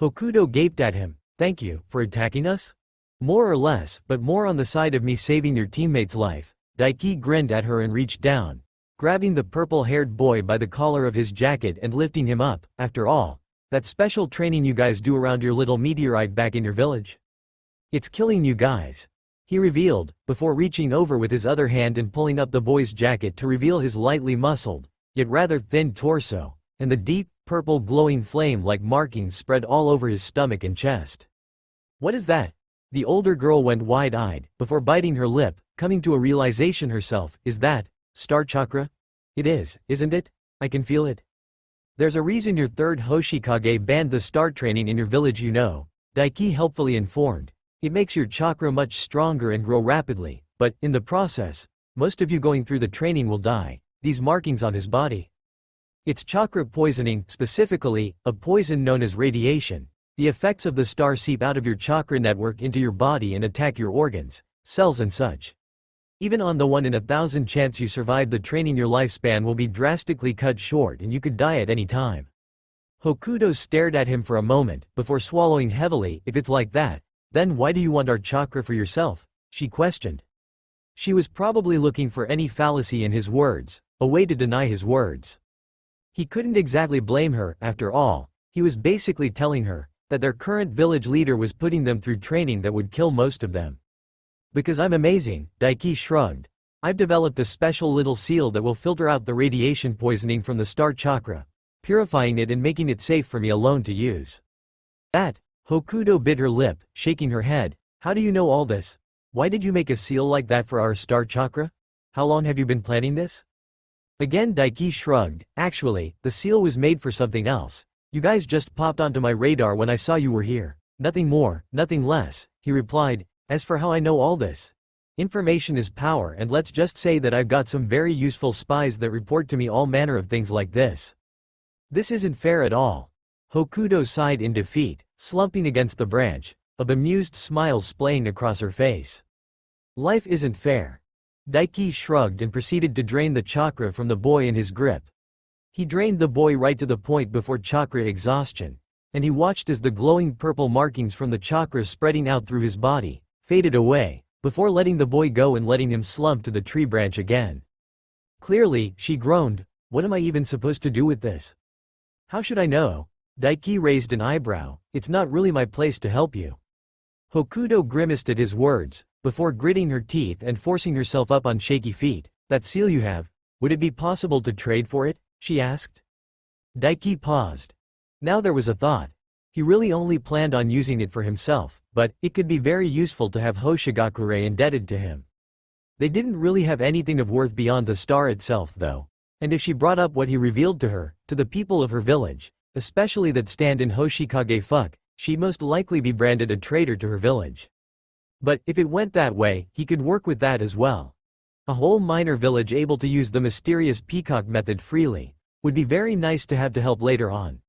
Hokuto gaped at him. "Thank you, for attacking us?" "More or less, but more on the side of me saving your teammate's life." Daiki grinned at her and reached down, grabbing the purple-haired boy by the collar of his jacket and lifting him up. "After all, that special training you guys do around your little meteorite back in your village, it's killing you guys," he revealed, before reaching over with his other hand and pulling up the boy's jacket to reveal his lightly muscled, yet rather thin torso, and the deep, purple glowing flame-like markings spread all over his stomach and chest. "What is that?" The older girl went wide-eyed, before biting her lip, coming to a realization herself. "Is that star chakra?" "It is, isn't it? I can feel it." "There's a reason your third Hoshikage banned the star training in your village, you know," Daiki helpfully informed. "It makes your chakra much stronger and grow rapidly, but, in the process, most of you going through the training will die." These markings on his body. "It's chakra poisoning, specifically, a poison known as radiation. The effects of the star seep out of your chakra network into your body and attack your organs, cells and such. Even on the 1 in 1,000 chance you survive the training, your lifespan will be drastically cut short and you could die at any time." Hokuto stared at him for a moment, before swallowing heavily. "If it's like that, then why do you want our chakra for yourself?" she questioned. She was probably looking for any fallacy in his words, a way to deny his words. He couldn't exactly blame her. After all, he was basically telling her that their current village leader was putting them through training that would kill most of them. "Because I'm amazing," Daiki shrugged. I've developed a special little seal that will filter out the radiation poisoning from the star chakra, purifying it and making it safe for me alone to use. That, Hokuto bit her lip, shaking her head. How do you know all this? Why did you make a seal like that for our star chakra? How long have you been planning this? Again Daiki shrugged. Actually, the seal was made for something else. You guys just popped onto my radar when I saw you were here. Nothing more, nothing less, he replied. As for how I know all this, information is power, and let's just say that I've got some very useful spies that report to me all manner of things like this. This isn't fair at all. Hokuto sighed in defeat, slumping against the branch, a bemused smile splaying across her face. Life isn't fair. Daiki shrugged and proceeded to drain the chakra from the boy in his grip. He drained the boy right to the point before chakra exhaustion, and he watched as the glowing purple markings from the chakra spreading out through his body faded away, before letting the boy go and letting him slump to the tree branch again. Clearly, she groaned, what am I even supposed to do with this? How should I know? Daiki raised an eyebrow. It's not really my place to help you. Hokuto grimaced at his words, before gritting her teeth and forcing herself up on shaky feet. That seal you have, would it be possible to trade for it? She asked. Daiki paused. Now there was a thought. He really only planned on using it for himself, but it could be very useful to have Hoshigakure indebted to him. They didn't really have anything of worth beyond the star itself though, and if she brought up what he revealed to her, to the people of her village, especially that stand in Hoshikage fuck, she'd most likely be branded a traitor to her village. But if it went that way, he could work with that as well. A whole minor village able to use the mysterious peacock method freely would be very nice to have to help later on.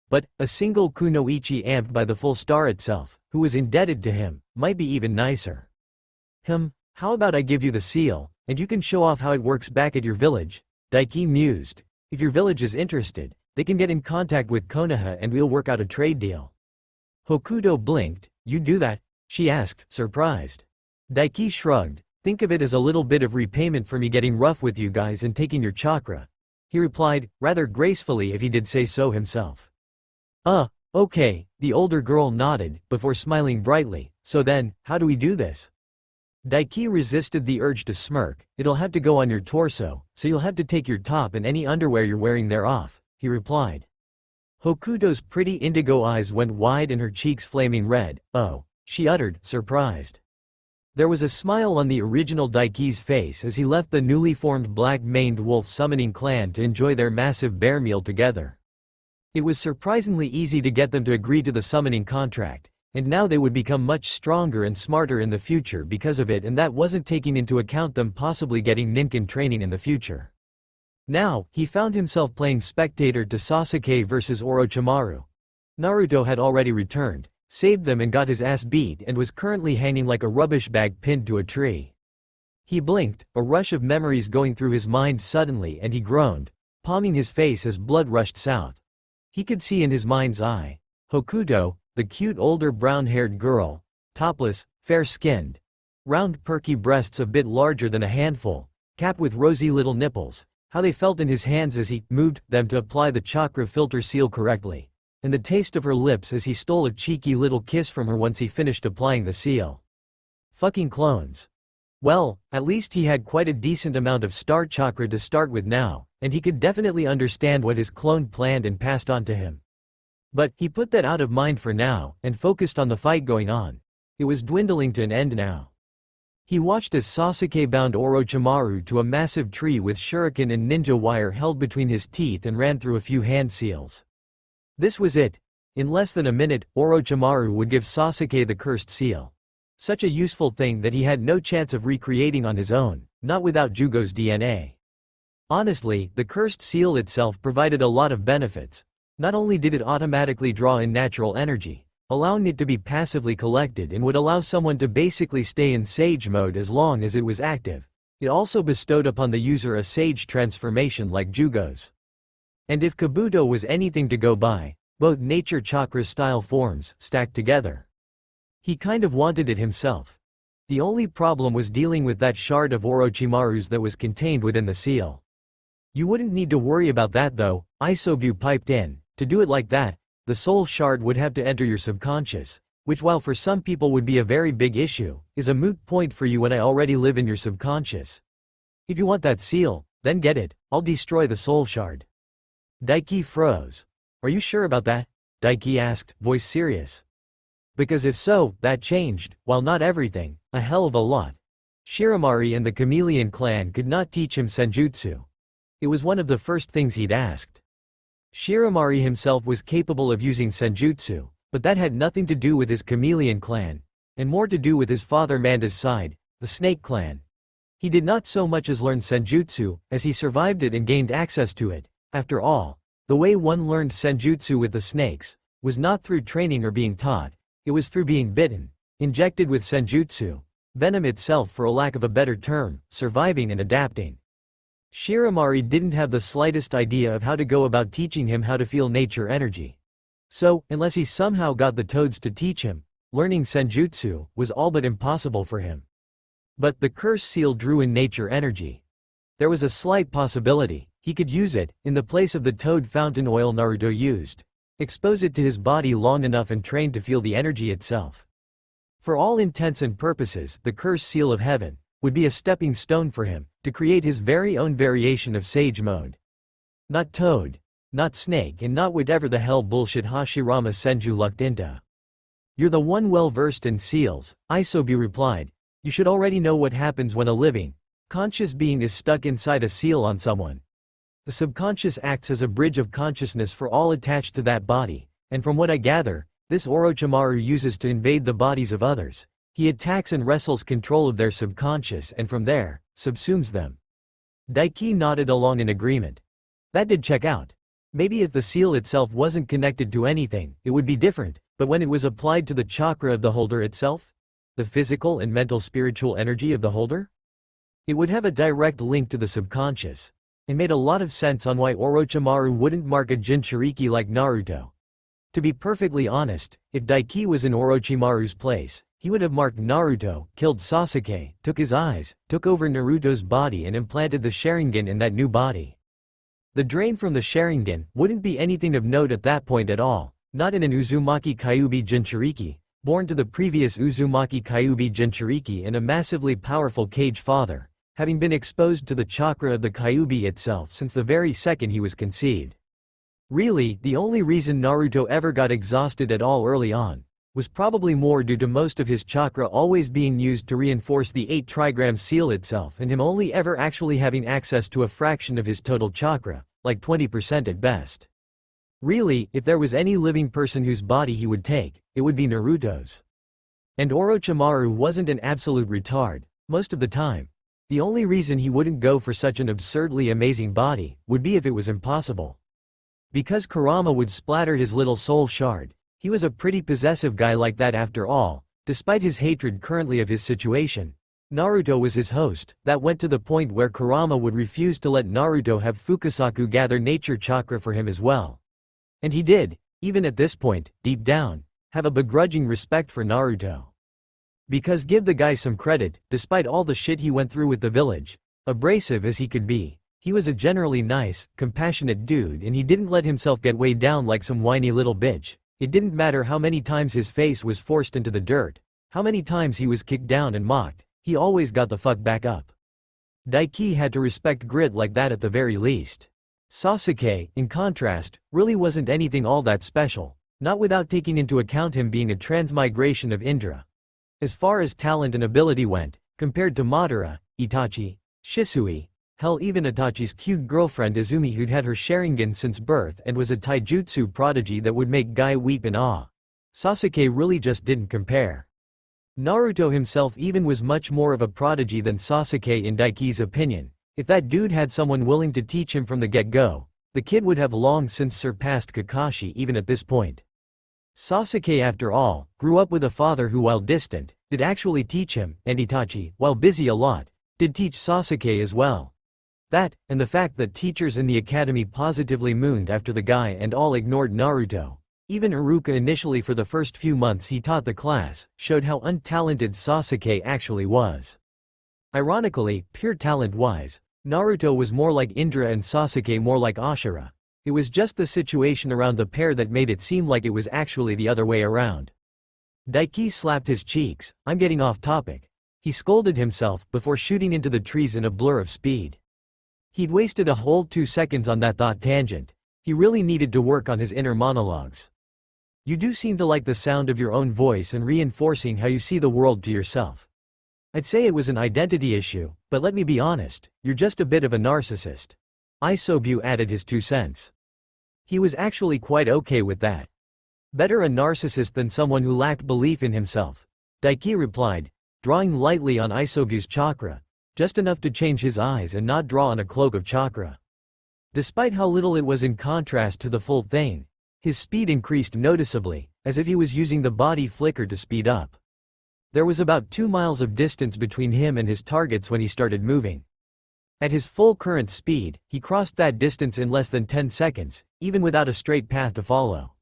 But a single kunoichi amped by the full star itself, who was indebted to him, might be even nicer. How about I give you the seal, and you can show off how it works back at your village? Daiki mused. If your village is interested, they can get in contact with Konoha and we'll work out a trade deal. Hokuto blinked. You'd do that? She asked, surprised. Daiki shrugged. Think of it as a little bit of repayment for me getting rough with you guys and taking your chakra. He replied, rather gracefully if he did say so himself. Okay, the older girl nodded, before smiling brightly. So then, how do we do this? Daiki resisted the urge to smirk. It'll have to go on your torso, so you'll have to take your top and any underwear you're wearing there off, he replied. Hokuto's pretty indigo eyes went wide and her cheeks flaming red. Oh, she uttered, surprised. There was a smile on the original Daiki's face as he left the newly formed black-maned wolf summoning clan to enjoy their massive bear meal together. It was surprisingly easy to get them to agree to the summoning contract, and now they would become much stronger and smarter in the future because of it, and that wasn't taking into account them possibly getting ninkin training in the future. Now, he found himself playing spectator to Sasuke versus Orochimaru. Naruto had already returned, saved them and got his ass beat and was currently hanging like a rubbish bag pinned to a tree. He blinked, a rush of memories going through his mind suddenly, and he groaned, palming his face as blood rushed south. He could see in his mind's eye Hokuto, the cute older brown-haired girl, topless, fair-skinned, round perky breasts a bit larger than a handful, capped with rosy little nipples, how they felt in his hands as he moved them to apply the chakra filter seal correctly, and the taste of her lips as he stole a cheeky little kiss from her once he finished applying the seal. Fucking clones. Well, at least he had quite a decent amount of star chakra to start with now, and he could definitely understand what his clone planned and passed on to him. But he put that out of mind for now, and focused on the fight going on. It was dwindling to an end now. He watched as Sasuke bound Orochimaru to a massive tree with shuriken and ninja wire held between his teeth and ran through a few hand seals. This was it. In less than a minute, Orochimaru would give Sasuke the cursed seal. Such a useful thing that he had no chance of recreating on his own, not without Jugo's DNA. Honestly, the cursed seal itself provided a lot of benefits. Not only did it automatically draw in natural energy, allowing it to be passively collected and would allow someone to basically stay in sage mode as long as it was active, it also bestowed upon the user a sage transformation like Jugo's. And if Kabuto was anything to go by, both nature chakra style forms stacked together. He kind of wanted it himself. The only problem was dealing with that shard of Orochimaru's that was contained within the seal. You wouldn't need to worry about that though, Isobu piped in. To do it like that, the soul shard would have to enter your subconscious, which while for some people would be a very big issue, is a moot point for you when I already live in your subconscious. If you want that seal, then get it, I'll destroy the soul shard. Daiki froze. Are you sure about that? Daiki asked, voice serious. Because if so, that changed, while not everything, a hell of a lot. Shiramari and the Chameleon clan could not teach him senjutsu. It was one of the first things he'd asked. Shiramari himself was capable of using senjutsu, but that had nothing to do with his Chameleon clan, and more to do with his father Manda's side, the Snake clan. He did not so much as learn senjutsu, as he survived it and gained access to it. After all, the way one learned senjutsu with the snakes was not through training or being taught, it was through being bitten, injected with senjutsu, venom itself for a lack of a better term, surviving and adapting. Shiramari didn't have the slightest idea of how to go about teaching him how to feel nature energy. So, unless he somehow got the toads to teach him, learning senjutsu was all but impossible for him. But the curse seal drew in nature energy. There was a slight possibility he could use it, in the place of the toad fountain oil Naruto used. Expose it to his body long enough and train to feel the energy itself. For all intents and purposes, the curse seal of heaven would be a stepping stone for him to create his very own variation of sage mode. Not toad, not snake, and not whatever the hell bullshit Hashirama Senju lucked into. You're the one well versed in seals, Isobu replied. You should already know what happens when a living, conscious being is stuck inside a seal on someone. The subconscious acts as a bridge of consciousness for all attached to that body, and from what I gather, this Orochimaru uses to invade the bodies of others. He attacks and wrestles control of their subconscious and from there, subsumes them. Daiki nodded along in agreement. That did check out. Maybe if the seal itself wasn't connected to anything, it would be different, but when it was applied to the chakra of the holder itself? The physical and mental spiritual energy of the holder? It would have a direct link to the subconscious. It made a lot of sense on why Orochimaru wouldn't mark a Jinchuriki like Naruto. To be perfectly honest, if Daiki was in Orochimaru's place, he would have marked Naruto, killed Sasuke, took his eyes, took over Naruto's body and implanted the Sharingan in that new body. The drain from the Sharingan wouldn't be anything of note at that point at all, not in an Uzumaki Kyuubi Jinchuriki, born to the previous Uzumaki Kyuubi Jinchuriki and a massively powerful Kage father, having been exposed to the chakra of the Kyuubi itself since the very second he was conceived. Really, the only reason Naruto ever got exhausted at all early on was probably more due to most of his chakra always being used to reinforce the 8 trigram seal itself and him only ever actually having access to a fraction of his total chakra, like 20% at best. Really, if there was any living person whose body he would take, it would be Naruto's. And Orochimaru wasn't an absolute retard, most of the time. The only reason he wouldn't go for such an absurdly amazing body would be if it was impossible. Because Kurama would splatter his little soul shard. He was a pretty possessive guy like that after all, despite his hatred currently of his situation. Naruto was his host, that went to the point where Kurama would refuse to let Naruto have Fukasaku gather nature chakra for him as well. And he did, even at this point, deep down, have a begrudging respect for Naruto. Because give the guy some credit, despite all the shit he went through with the village, abrasive as he could be, he was a generally nice, compassionate dude and he didn't let himself get weighed down like some whiny little bitch. It didn't matter how many times his face was forced into the dirt, how many times he was kicked down and mocked, he always got the fuck back up. Daiki had to respect grit like that at the very least. Sasuke, in contrast, really wasn't anything all that special, not without taking into account him being a transmigration of Indra. As far as talent and ability went, compared to Madara, Itachi, Shisui, hell even Itachi's cute girlfriend Izumi who'd had her Sharingan since birth and was a taijutsu prodigy that would make Guy weep in awe. Sasuke really just didn't compare. Naruto himself even was much more of a prodigy than Sasuke in Daiki's opinion. If that dude had someone willing to teach him from the get-go, the kid would have long since surpassed Kakashi even at this point. Sasuke after all, grew up with a father who while distant, did actually teach him, and Itachi, while busy a lot, did teach Sasuke as well. That, and the fact that teachers in the academy positively mooned after the guy and all ignored Naruto. Even Iruka initially for the first few months he taught the class, showed how untalented Sasuke actually was. Ironically, pure talent-wise, Naruto was more like Indra and Sasuke more like Ashura. It was just the situation around the pair that made it seem like it was actually the other way around. Daiki slapped his cheeks. I'm getting off topic. He scolded himself before shooting into the trees in a blur of speed. He'd wasted a whole 2 seconds on that thought tangent. He really needed to work on his inner monologues. You do seem to like the sound of your own voice and reinforcing how you see the world to yourself. I'd say it was an identity issue, but let me be honest, you're just a bit of a narcissist. Isobu added his 2 cents. He was actually quite okay with that. Better a narcissist than someone who lacked belief in himself, Daiki replied, drawing lightly on Isobu's chakra, just enough to change his eyes and not draw on a cloak of chakra. Despite how little it was in contrast to the full thing, his speed increased noticeably, as if he was using the body flicker to speed up. There was about 2 miles of distance between him and his targets when he started moving. At his full current speed, he crossed that distance in less than 10 seconds, even without a straight path to follow.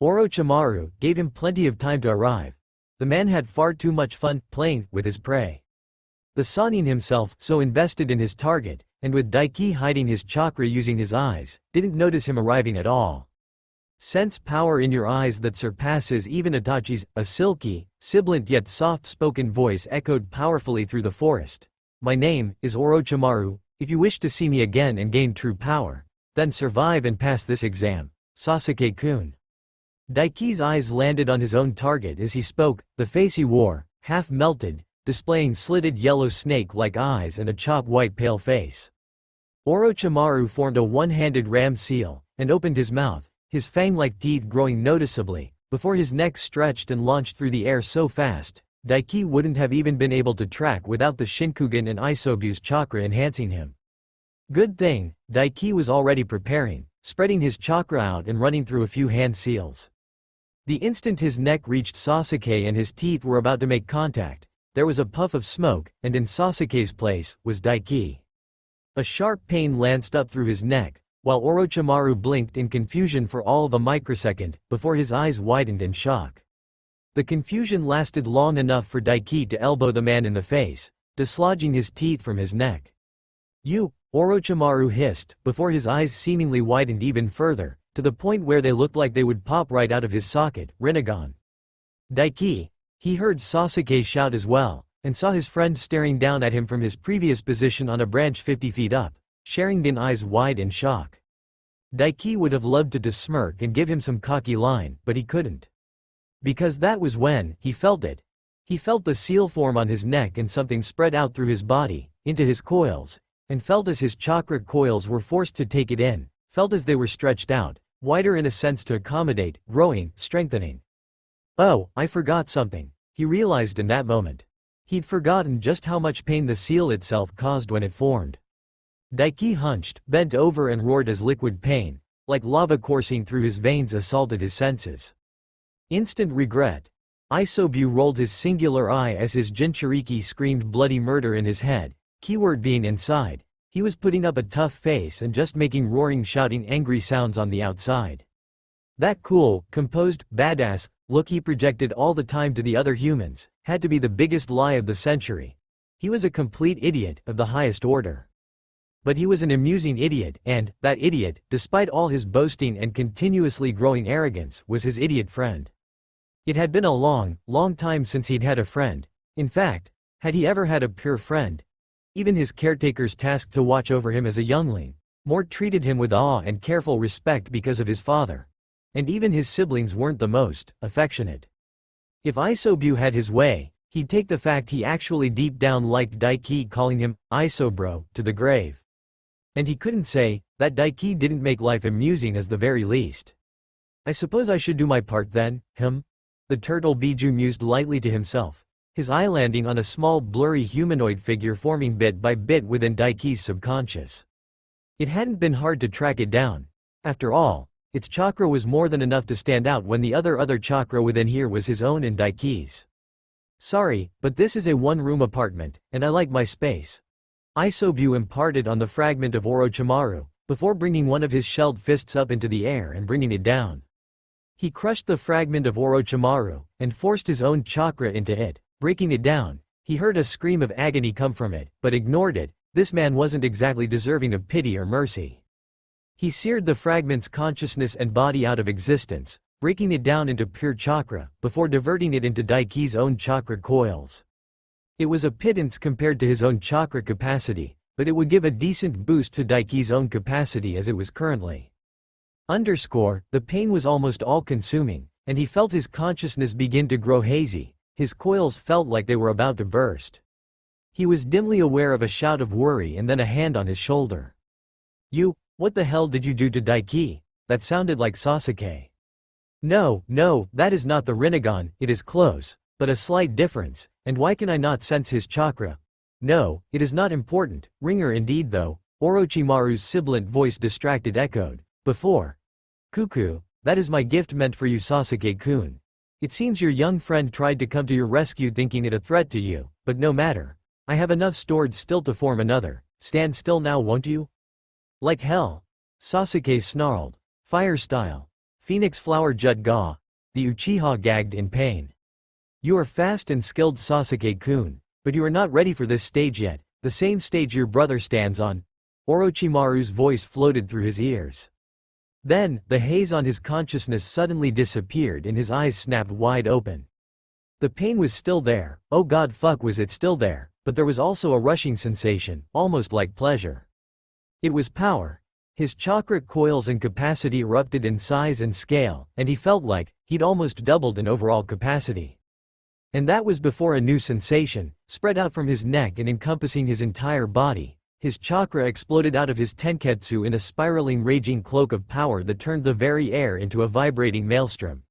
Orochimaru gave him plenty of time to arrive. The man had far too much fun playing with his prey. The Sannin himself, so invested in his target, and with Daiki hiding his chakra using his eyes, didn't notice him arriving at all. Sense power in your eyes that surpasses even Itachi's. A silky, sibilant yet soft-spoken voice echoed powerfully through the forest. My name is Orochimaru. If you wish to see me again and gain true power, then survive and pass this exam, Sasuke-kun. Daiki's eyes landed on his own target as he spoke. The face he wore, half melted, displaying slitted yellow snake-like eyes and a chalk-white pale face. Orochimaru formed a one-handed ram seal, and opened his mouth, his fang-like teeth growing noticeably, before his neck stretched and launched through the air so fast, Daiki wouldn't have even been able to track without the Shinkugan and Isobu's chakra enhancing him. Good thing, Daiki was already preparing, spreading his chakra out and running through a few hand seals. The instant his neck reached Sasuke and his teeth were about to make contact, there was a puff of smoke, and in Sasuke's place was Daiki. A sharp pain lanced up through his neck, while Orochimaru blinked in confusion for all of a microsecond, before his eyes widened in shock. The confusion lasted long enough for Daiki to elbow the man in the face, dislodging his teeth from his neck. You, Orochimaru hissed, before his eyes seemingly widened even further, to the point where they looked like they would pop right out of his socket. Rinnegan. Daiki. He heard Sasuke shout as well, and saw his friend staring down at him from his previous position on a branch 50 feet up, Sharingan eyes wide in shock. Daiki would have loved to smirk and give him some cocky line, but he couldn't. Because that was when he felt it. He felt the seal form on his neck and something spread out through his body, into his coils, and felt as his chakra coils were forced to take it in, felt as they were stretched out, wider in a sense to accommodate, growing, strengthening. Oh, I forgot something, he realized in that moment. He'd forgotten just how much pain the seal itself caused when it formed. Daiki hunched, bent over and roared as liquid pain, like lava coursing through his veins, assaulted his senses. Instant regret. Isobu rolled his singular eye as his Jinchuriki screamed bloody murder in his head, keyword being inside. He was putting up a tough face and just making roaring, shouting angry sounds on the outside. That cool, composed, badass look he projected all the time to the other humans had to be the biggest lie of the century. He was a complete idiot of the highest order. But he was an amusing idiot, and that idiot, despite all his boasting and continuously growing arrogance, was his idiot friend. It had been a long, long time since he'd had a friend. In fact, had he ever had a pure friend? Even his caretakers tasked to watch over him as a youngling, more treated him with awe and careful respect because of his father. And even his siblings weren't the most affectionate. If Isobu had his way, he'd take the fact he actually deep down liked Daiki calling him Isobro to the grave. And he couldn't say that Daiki didn't make life amusing as the very least. I suppose I should do my part then, The turtle Biju mused lightly to himself, his eye landing on a small blurry humanoid figure forming bit by bit within Daiki's subconscious. It hadn't been hard to track it down. After all, its chakra was more than enough to stand out when the other chakra within here was his own and Daiki's. Sorry, but this is a one-room apartment, and I like my space. Isobu imparted on the fragment of Orochimaru, before bringing one of his shelled fists up into the air and bringing it down. He crushed the fragment of Orochimaru, and forced his own chakra into it, breaking it down. He heard a scream of agony come from it, but ignored it. This man wasn't exactly deserving of pity or mercy. He seared the fragment's consciousness and body out of existence, breaking it down into pure chakra, before diverting it into Daiki's own chakra coils. It was a pittance compared to his own chakra capacity, but it would give a decent boost to Daiki's own capacity as it was currently. The pain was almost all-consuming, and he felt his consciousness begin to grow hazy. His coils felt like they were about to burst. He was dimly aware of a shout of worry and then a hand on his shoulder. What the hell did you do to Daiki? That sounded like Sasuke. No, that is not the Rinnegan, it is close, but a slight difference, and why can I not sense his chakra? No, it is not important, Ringer indeed though, Orochimaru's sibilant voice distracted echoed. Before. Cuckoo, that is my gift meant for you Sasuke-kun. It seems your young friend tried to come to your rescue thinking it a threat to you, but no matter. I have enough stored still to form another. Stand still now won't you? Like hell. Sasuke snarled. Fire style. Phoenix flower Jut Ga. The Uchiha gagged in pain. You are fast and skilled Sasuke-kun, but you are not ready for this stage yet, the same stage your brother stands on. Orochimaru's voice floated through his ears. Then, the haze on his consciousness suddenly disappeared and his eyes snapped wide open. The pain was still there, oh god fuck was it still there, but there was also a rushing sensation, almost like pleasure. It was power. His chakra coils and capacity erupted in size and scale, and he felt like he'd almost doubled in overall capacity. And that was before a new sensation, spread out from his neck and encompassing his entire body. His chakra exploded out of his tenketsu in a spiraling raging cloak of power that turned the very air into a vibrating maelstrom.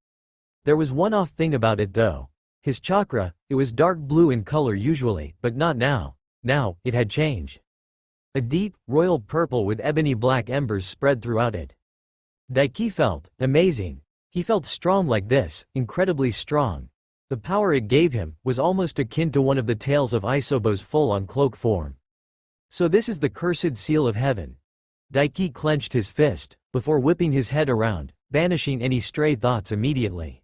There was one off thing about it though. His chakra, it was dark blue in color usually, but not now. Now, it had changed. A deep, royal purple with ebony black embers spread throughout it. Daiki felt amazing. He felt strong like this, incredibly strong. The power it gave him was almost akin to one of the tails of Isobo's full-on cloak form. So this is the cursed seal of heaven. Daiki clenched his fist, before whipping his head around, banishing any stray thoughts immediately.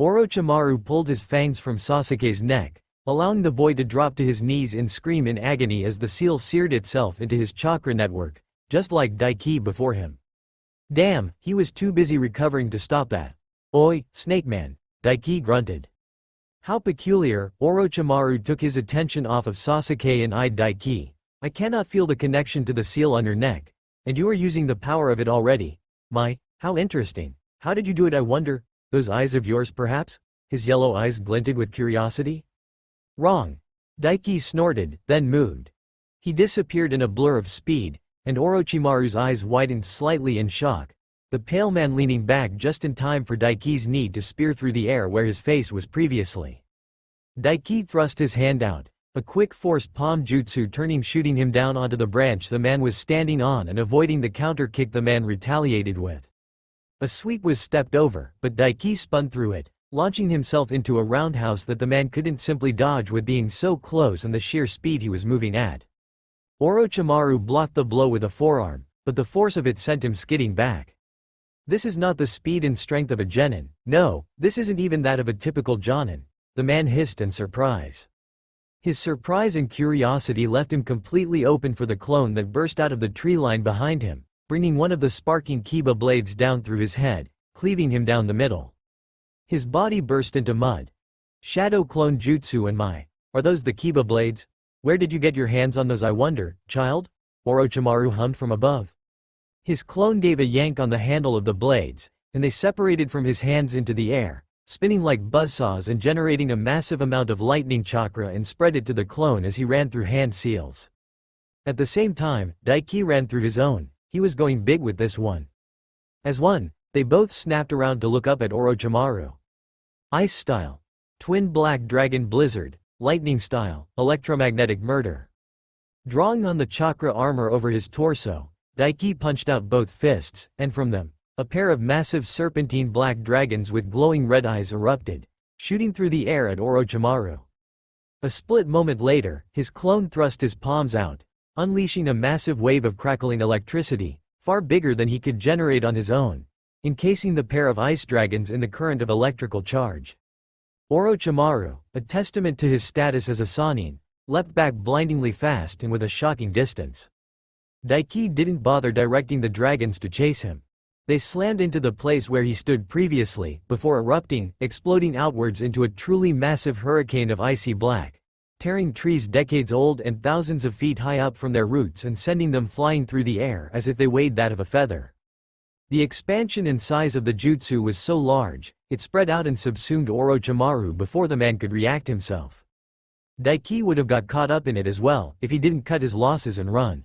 Orochimaru pulled his fangs from Sasuke's neck, allowing the boy to drop to his knees and scream in agony as the seal seared itself into his chakra network, just like Daiki before him. Damn, he was too busy recovering to stop that. Oi, Snake Man, Daiki grunted. How peculiar, Orochimaru took his attention off of Sasuke and eyed Daiki. I cannot feel the connection to the seal on your neck. And you are using the power of it already. How interesting. How did you do it I wonder? Those eyes of yours perhaps? His yellow eyes glinted with curiosity. Wrong. Daiki snorted, then moved. He disappeared in a blur of speed, and Orochimaru's eyes widened slightly in shock, the pale man leaning back just in time for Daiki's knee to spear through the air where his face was previously. Daiki thrust his hand out, a quick force palm jutsu shooting him down onto the branch the man was standing on and avoiding the counter kick the man retaliated with. A sweep was stepped over, but Daiki spun through it, launching himself into a roundhouse that the man couldn't simply dodge with being so close and the sheer speed he was moving at. Orochimaru blocked the blow with a forearm, but the force of it sent him skidding back. This is not the speed and strength of a genin, no, this isn't even that of a typical jonin, the man hissed in surprise. His surprise and curiosity left him completely open for the clone that burst out of the tree line behind him, bringing one of the sparking kiba blades down through his head, cleaving him down the middle. His body burst into mud. Shadow clone jutsu and are those the kiba blades? Where did you get your hands on those I wonder, child? Orochimaru hummed from above. His clone gave a yank on the handle of the blades, and they separated from his hands into the air, spinning like buzzsaws and generating a massive amount of lightning chakra and spread it to the clone as he ran through hand seals. At the same time, Daiki ran through his own. He was going big with this one. As one, they both snapped around to look up at Orochimaru. Ice style. Twin black dragon blizzard. Lightning style. Electromagnetic murder. Drawing on the chakra armor over his torso, Daiki punched out both fists, and from them, a pair of massive serpentine black dragons with glowing red eyes erupted, shooting through the air at Orochimaru. A split moment later, his clone thrust his palms out, unleashing a massive wave of crackling electricity, far bigger than he could generate on his own, encasing the pair of ice dragons in the current of electrical charge. Orochimaru, a testament to his status as a Sannin, leapt back blindingly fast and with a shocking distance. Daiki didn't bother directing the dragons to chase him. They slammed into the place where he stood previously, before erupting, exploding outwards into a truly massive hurricane of icy black. tearing trees decades old and thousands of feet high up from their roots and sending them flying through the air as if they weighed that of a feather. The expansion and size of the jutsu was so large, it spread out and subsumed Orochimaru before the man could react himself. Daiki would have got caught up in it as well, if he didn't cut his losses and run.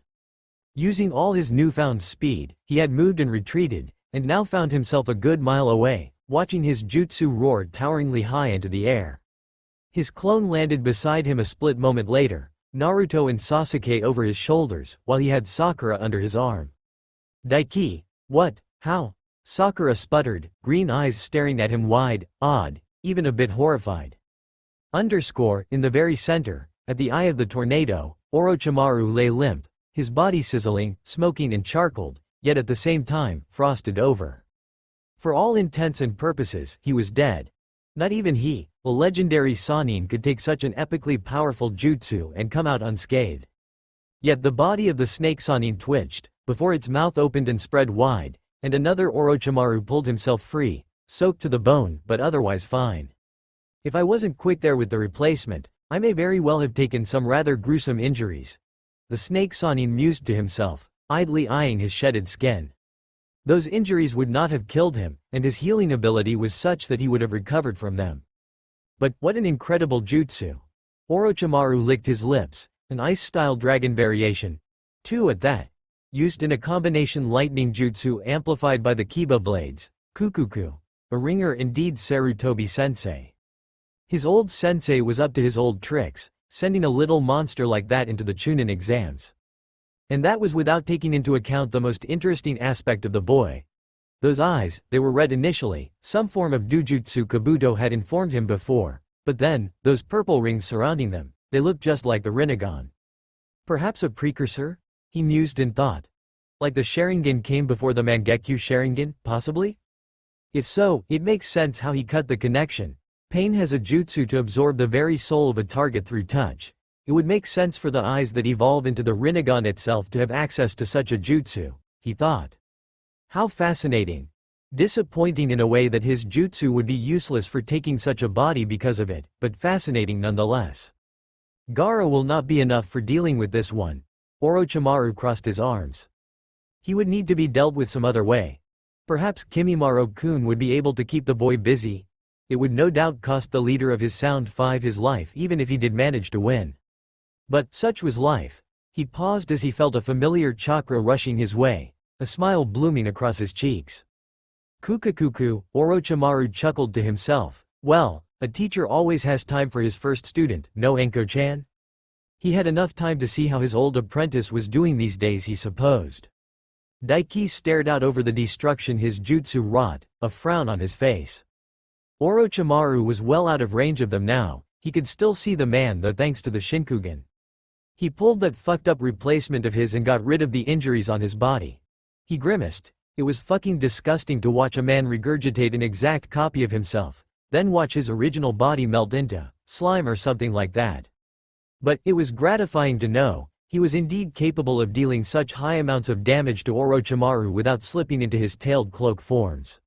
Using all his newfound speed, he had moved and retreated, and now found himself a good mile away, watching his jutsu roar toweringly high into the air. His clone landed beside him a split moment later, Naruto and Sasuke over his shoulders, while he had Sakura under his arm. Daiki, what? How? Sakura sputtered, green eyes staring at him wide, awed, even a bit horrified. In the very center, at the eye of the tornado, Orochimaru lay limp, his body sizzling, smoking and charcoaled, yet at the same time, frosted over. For all intents and purposes, he was dead. Not even he, a legendary Sannin, could take such an epically powerful jutsu and come out unscathed. Yet the body of the snake Sannin twitched, before its mouth opened and spread wide, and another Orochimaru pulled himself free, soaked to the bone, but otherwise fine. If I wasn't quick there with the replacement, I may very well have taken some rather gruesome injuries. The snake Sannin mused to himself, idly eyeing his shedded skin. Those injuries would not have killed him, and his healing ability was such that he would have recovered from them. But what an incredible jutsu! Orochimaru licked his lips, an ice-style dragon variation, too at that, used in a combination lightning jutsu amplified by the Kiba blades, Kukuku. A ringer indeed, Sarutobi-sensei. His old sensei was up to his old tricks, sending a little monster like that into the Chunin exams. And that was without taking into account the most interesting aspect of the boy. Those eyes, they were red initially, some form of Dujutsu Kabuto had informed him before, but then, those purple rings surrounding them, they looked just like the Rinnegan. Perhaps a precursor? He mused in thought. Like the Sharingan came before the Mangekyo Sharingan, possibly? If so, it makes sense how he cut the connection. Pain has a jutsu to absorb the very soul of a target through touch. It would make sense for the eyes that evolve into the Rinnegan itself to have access to such a jutsu, he thought. How fascinating. Disappointing in a way that his jutsu would be useless for taking such a body because of it, but fascinating nonetheless. Gaara will not be enough for dealing with this one. Orochimaru crossed his arms. He would need to be dealt with some other way. Perhaps Kimimaro-kun would be able to keep the boy busy. It would no doubt cost the leader of his Sound 5 his life even if he did manage to win. But such was life. He paused as he felt a familiar chakra rushing his way, a smile blooming across his cheeks. Kukakuku, Orochimaru chuckled to himself. Well, a teacher always has time for his first student, no Enko-chan? He had enough time to see how his old apprentice was doing these days, he supposed. Daiki stared out over the destruction his jutsu wrought, a frown on his face. Orochimaru was well out of range of them now. He could still see the man though thanks to the Shinkugan. He pulled that fucked up replacement of his and got rid of the injuries on his body. He grimaced. It was fucking disgusting to watch a man regurgitate an exact copy of himself, then watch his original body melt into slime or something like that. But it was gratifying to know he was indeed capable of dealing such high amounts of damage to Orochimaru without slipping into his tailed cloak forms.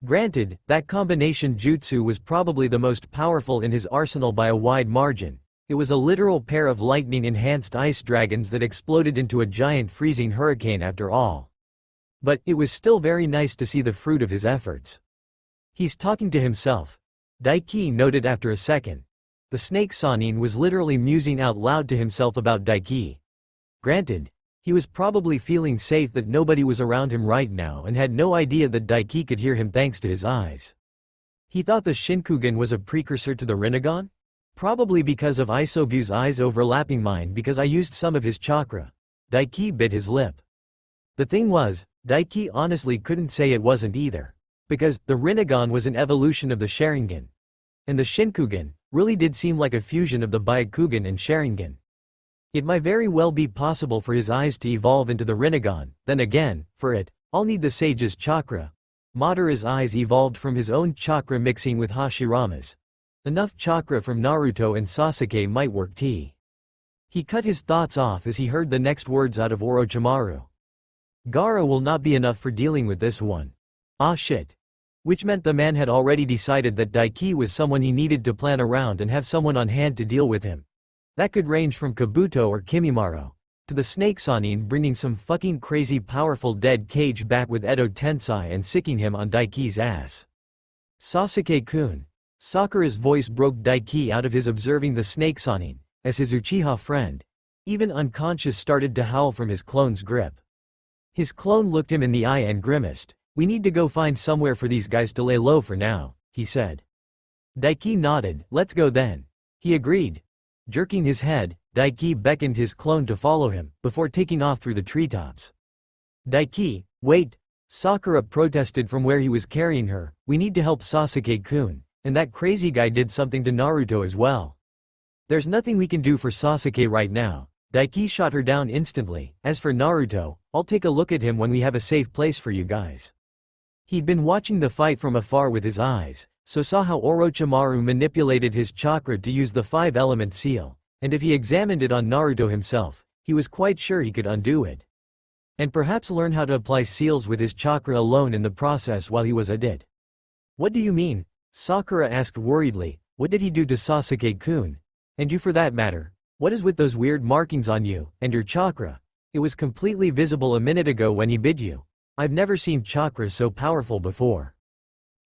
Granted, that combination jutsu was probably the most powerful in his arsenal by a wide margin. It was a literal pair of lightning-enhanced ice dragons that exploded into a giant freezing hurricane after all. But it was still very nice to see the fruit of his efforts. He's talking to himself. Daiki noted after a second. The snake Sannin was literally musing out loud to himself about Daiki. Granted, he was probably feeling safe that nobody was around him right now and had no idea that Daiki could hear him thanks to his eyes. He thought the Shinkugan was a precursor to the Rinnegan? Probably because of Isobu's eyes overlapping mine because I used some of his chakra. Daiki bit his lip. The thing was, Daiki honestly couldn't say it wasn't either. Because the Rinnegan was an evolution of the Sharingan. And the Shinkugan really did seem like a fusion of the Byakugan and Sharingan. It might very well be possible for his eyes to evolve into the Rinnegan, then again, for it, I'll need the sage's chakra. Madara's eyes evolved from his own chakra mixing with Hashirama's. Enough chakra from Naruto and Sasuke might work tea. He cut his thoughts off as he heard the next words out of Orochimaru. Gaara will not be enough for dealing with this one. Ah shit. Which meant the man had already decided that Daiki was someone he needed to plan around and have someone on hand to deal with him. That could range from Kabuto or Kimimaro to the snake Sanin bringing some fucking crazy powerful dead cage back with Edo Tensai and sicking him on Daiki's ass. Sasuke-kun. Sakura's voice broke Daiki out of his observing the snake Sanin, as his Uchiha friend, even unconscious, started to howl from his clone's grip. His clone looked him in the eye and grimaced. "We need to go find somewhere for these guys to lay low for now," he said. Daiki nodded. "Let's go then." He agreed. Jerking his head, Daiki beckoned his clone to follow him, before taking off through the treetops. "Daiki, wait!" Sakura protested from where he was carrying her. "We need to help Sasuke-kun, and that crazy guy did something to Naruto as well." "There's nothing we can do for Sasuke right now." Daiki shot her down instantly. "As for Naruto, I'll take a look at him when we have a safe place for you guys." He'd been watching the fight from afar with his eyes, so saw how Orochimaru manipulated his chakra to use the five-element seal, and if he examined it on Naruto himself, he was quite sure he could undo it. And perhaps learn how to apply seals with his chakra alone in the process while he was at it. "What do you mean?" Sakura asked worriedly. "What did he do to Sasuke-kun? And you for that matter? What is with those weird markings on you, and your chakra? It was completely visible a minute ago when he bit you. I've never seen chakra so powerful before."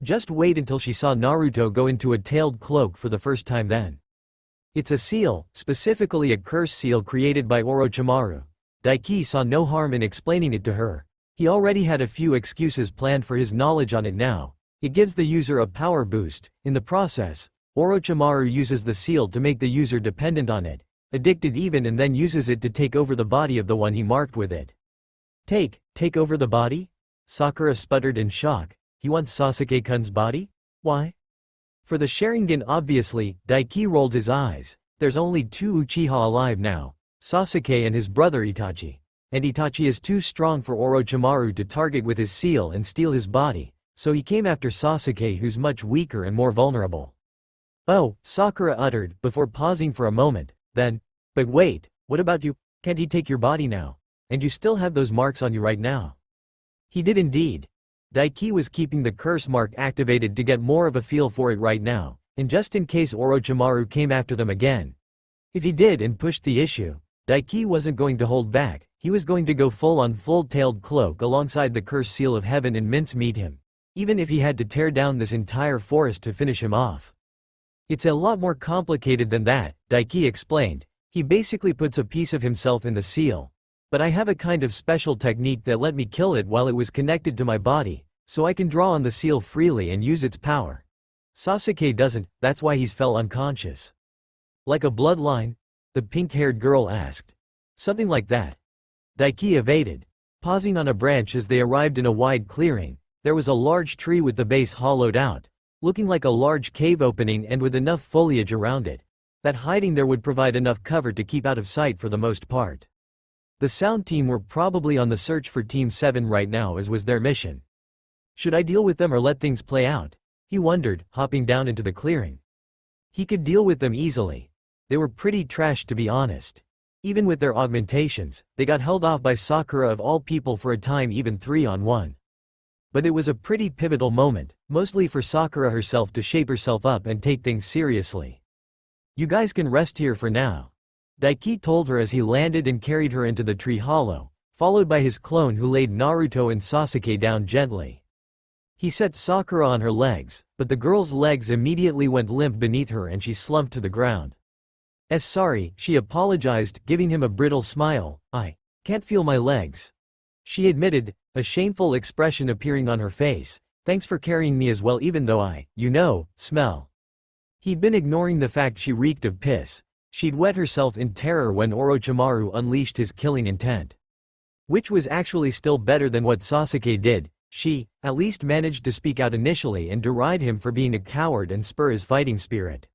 Just wait until she saw Naruto go into a tailed cloak for the first time then. "It's a seal, specifically a curse seal created by Orochimaru." Daiki saw no harm in explaining it to her. He already had a few excuses planned for his knowledge on it now. It gives the user a power boost. In the process, Orochimaru uses the seal to make the user dependent on it, addicted even, and then uses it to take over the body of the one he marked with it. Take over the body?" Sakura sputtered in shock. "He wants Sasuke-kun's body? Why?" "For the Sharingan obviously." Daiki rolled his eyes. "There's only two Uchiha alive now, Sasuke and his brother Itachi. And Itachi is too strong for Orochimaru to target with his seal and steal his body, so he came after Sasuke, who's much weaker and more vulnerable." "Oh," Sakura uttered, before pausing for a moment, then, "But wait, what about you? Can't he take your body now? And you still have those marks on you right now." He did indeed. Daiki was keeping the curse mark activated to get more of a feel for it right now, and just in case Orochimaru came after them again. If he did and pushed the issue, Daiki wasn't going to hold back. He was going to go full-on full-tailed cloak alongside the curse seal of heaven and mince-meat him, even if he had to tear down this entire forest to finish him off. "It's a lot more complicated than that," Daiki explained. "He basically puts a piece of himself in the seal. But I have a kind of special technique that let me kill it while it was connected to my body, so I can draw on the seal freely and use its power. Sasuke doesn't, that's why he's fell unconscious." "Like a bloodline?" the pink-haired girl asked. "Something like that." Daiki evaded. Pausing on a branch as they arrived in a wide clearing, there was a large tree with the base hollowed out, looking like a large cave opening and with enough foliage around it that hiding there would provide enough cover to keep out of sight for the most part. The sound team were probably on the search for Team 7 right now, as was their mission. Should I deal with them or let things play out? He wondered, hopping down into the clearing. He could deal with them easily. They were pretty trash, to be honest. Even with their augmentations, they got held off by Sakura of all people for a time, even 3-on-1. But it was a pretty pivotal moment, mostly for Sakura herself to shape herself up and take things seriously. "You guys can rest here for now," Daiki told her as he landed and carried her into the tree hollow, followed by his clone who laid Naruto and Sasuke down gently. He set Sakura on her legs, but the girl's legs immediately went limp beneath her and she slumped to the ground. Sorry," she apologized, giving him a brittle smile. "I can't feel my legs," she admitted, a shameful expression appearing on her face. "Thanks for carrying me as well, even though I, smell." He'd been ignoring the fact she reeked of piss. She'd wet herself in terror when Orochimaru unleashed his killing intent. Which was actually still better than what Sasuke did. She, at least, managed to speak out initially and deride him for being a coward and spur his fighting spirit.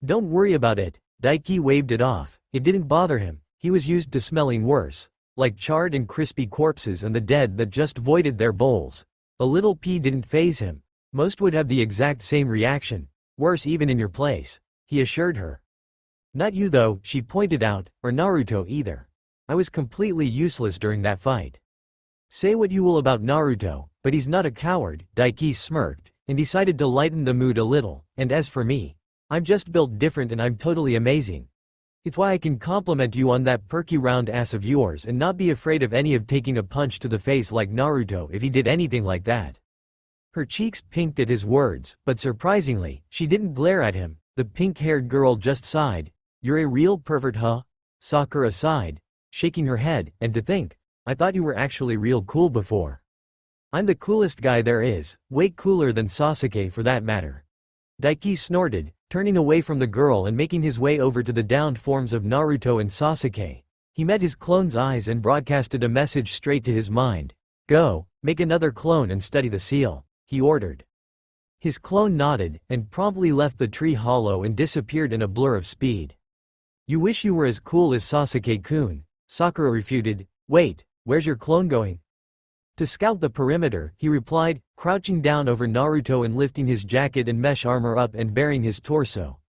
"Don't worry about it," Daiki waved it off. It didn't bother him. He was used to smelling worse, like charred and crispy corpses and the dead that just voided their bowls. A little pee didn't faze him. Most would have the exact same reaction. Worse even in your place, he assured her. "Not you though," she pointed out, "or Naruto either. I was completely useless during that fight." "Say what you will about Naruto, but he's not a coward," Daiki smirked, and decided to lighten the mood a little. "And as for me, I'm just built different and I'm totally amazing." It's why I can compliment you on that perky round ass of yours and not be afraid of any of taking a punch to the face like Naruto if he did anything like that. Her cheeks pinked at his words, but surprisingly, she didn't glare at him. The pink-haired girl just sighed. You're a real pervert, huh? Sakura sighed, shaking her head, and to think, I thought you were actually real cool before. I'm the coolest guy there is, way cooler than Sasuke for that matter. Daiki snorted, turning away from the girl and making his way over to the downed forms of Naruto and Sasuke. He met his clone's eyes and broadcasted a message straight to his mind. Go, make another clone and study the seal, he ordered. His clone nodded, and promptly left the tree hollow and disappeared in a blur of speed. You wish you were as cool as Sasuke-kun, Sakura refuted. Wait, where's your clone going? To scout the perimeter, he replied, crouching down over Naruto and lifting his jacket and mesh armor up and baring his torso.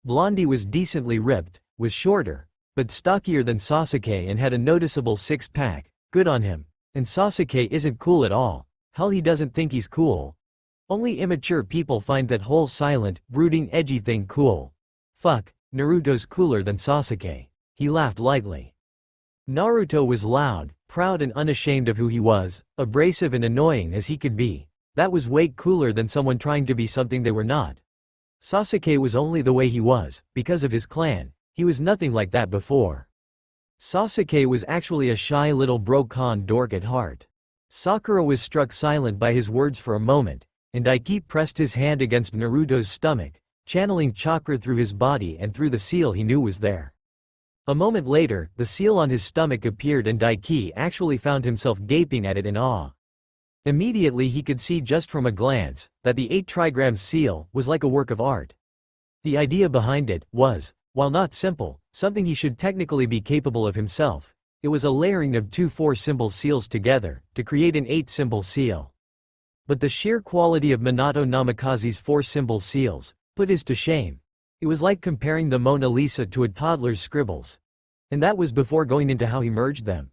Blondie was decently ripped, was shorter, but stockier than Sasuke and had a noticeable six-pack. Good on him. And Sasuke isn't cool at all. Hell, he doesn't think he's cool. Only immature people find that whole silent, brooding edgy thing cool. Fuck, Naruto's cooler than Sasuke. He laughed lightly. Naruto was loud, proud and unashamed of who he was, abrasive and annoying as he could be. That was way cooler than someone trying to be something they were not. Sasuke was only the way he was, because of his clan. He was nothing like that before. Sasuke was actually a shy little bro-con dork at heart. Sakura was struck silent by his words for a moment, and Daiki pressed his hand against Naruto's stomach, channeling chakra through his body and through the seal he knew was there. A moment later, the seal on his stomach appeared and Daiki actually found himself gaping at it in awe. Immediately he could see just from a glance, that the 8-trigram seal was like a work of art. The idea behind it was, while not simple, something he should technically be capable of himself. It was a layering of 2 4-symbol seals together, to create an 8-symbol seal. But the sheer quality of Minato Namikaze's 4-symbol seals put his to shame. It was like comparing the Mona Lisa to a toddler's scribbles. And that was before going into how he merged them.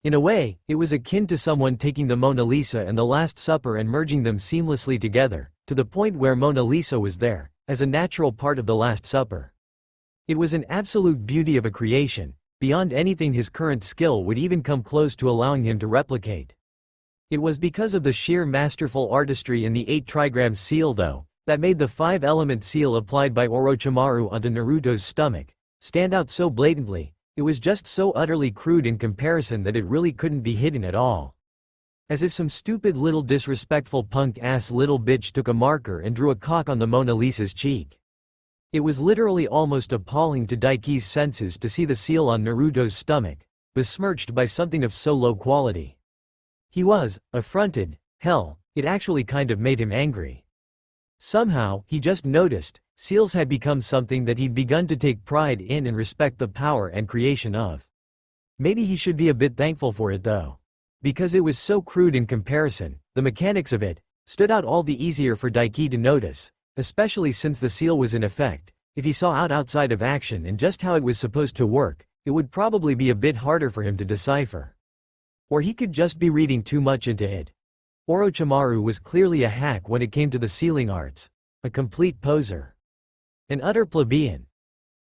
In a way, it was akin to someone taking the Mona Lisa and the Last Supper and merging them seamlessly together, to the point where Mona Lisa was there, as a natural part of the Last Supper. It was an absolute beauty of a creation, beyond anything his current skill would even come close to allowing him to replicate. It was because of the sheer masterful artistry in the 8-trigram seal though, that made the 5-element seal applied by Orochimaru onto Naruto's stomach stand out so blatantly. It was just so utterly crude in comparison that it really couldn't be hidden at all. As if some stupid little disrespectful punk-ass little bitch took a marker and drew a cock on the Mona Lisa's cheek. It was literally almost appalling to Daiki's senses to see the seal on Naruto's stomach, besmirched by something of so low quality. He was affronted. Hell, it actually kind of made him angry. Somehow, he just noticed, seals had become something that he'd begun to take pride in and respect the power and creation of. Maybe he should be a bit thankful for it though. Because it was so crude in comparison, the mechanics of it stood out all the easier for Daiki to notice, especially since the seal was in effect. If he saw outside of action and just how it was supposed to work, it would probably be a bit harder for him to decipher. Or he could just be reading too much into it. Orochimaru was clearly a hack when it came to the sealing arts. A complete poser. An utter plebeian.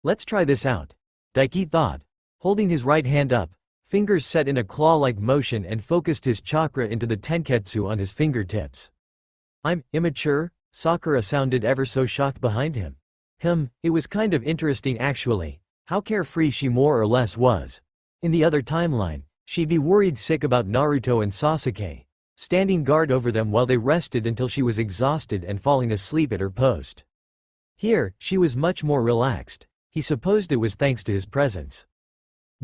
Let's try this out, Daiki thought, holding his right hand up, fingers set in a claw-like motion and focused his chakra into the tenketsu on his fingertips. I'm immature? Sakura sounded ever so shocked behind him. It was kind of interesting actually, how carefree she more or less was. In the other timeline, she'd be worried sick about Naruto and Sasuke, standing guard over them while they rested until she was exhausted and falling asleep at her post. Here, she was much more relaxed. He supposed it was thanks to his presence.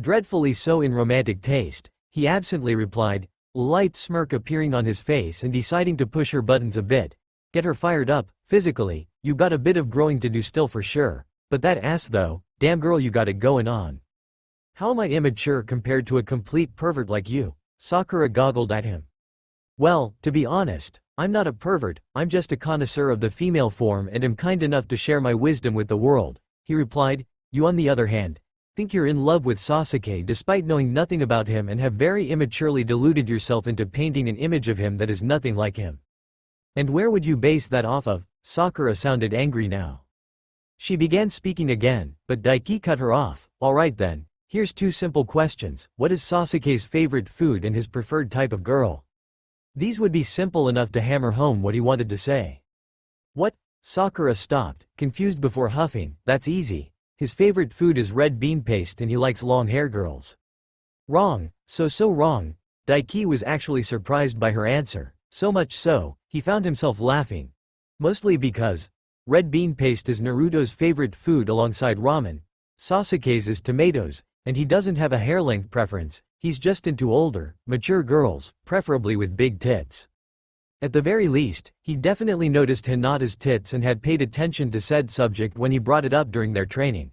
Dreadfully so in romantic taste, he absently replied, a light smirk appearing on his face and deciding to push her buttons a bit. Get her fired up, physically, you got a bit of growing to do still for sure. But that ass though, damn girl you got it going on. How am I immature compared to a complete pervert like you? Sakura goggled at him. Well, to be honest, I'm not a pervert, I'm just a connoisseur of the female form and am kind enough to share my wisdom with the world, he replied. You on the other hand, think you're in love with Sasuke despite knowing nothing about him and have very immaturely deluded yourself into painting an image of him that is nothing like him. And where would you base that off of? Sakura sounded angry now. She began speaking again, but Daiki cut her off. Alright then, here's two simple questions. What is Sasuke's favorite food and his preferred type of girl? These would be simple enough to hammer home what he wanted to say. What? Sakura stopped, confused before huffing. That's easy. His favorite food is red bean paste and he likes long hair girls. Wrong. So wrong. Daiki was actually surprised by her answer. So much so, he found himself laughing. Mostly because red bean paste is Naruto's favorite food alongside ramen. Sasuke's is tomatoes, and he doesn't have a hair length preference, he's just into older, mature girls, preferably with big tits. At the very least, he definitely noticed Hinata's tits and had paid attention to said subject when he brought it up during their training.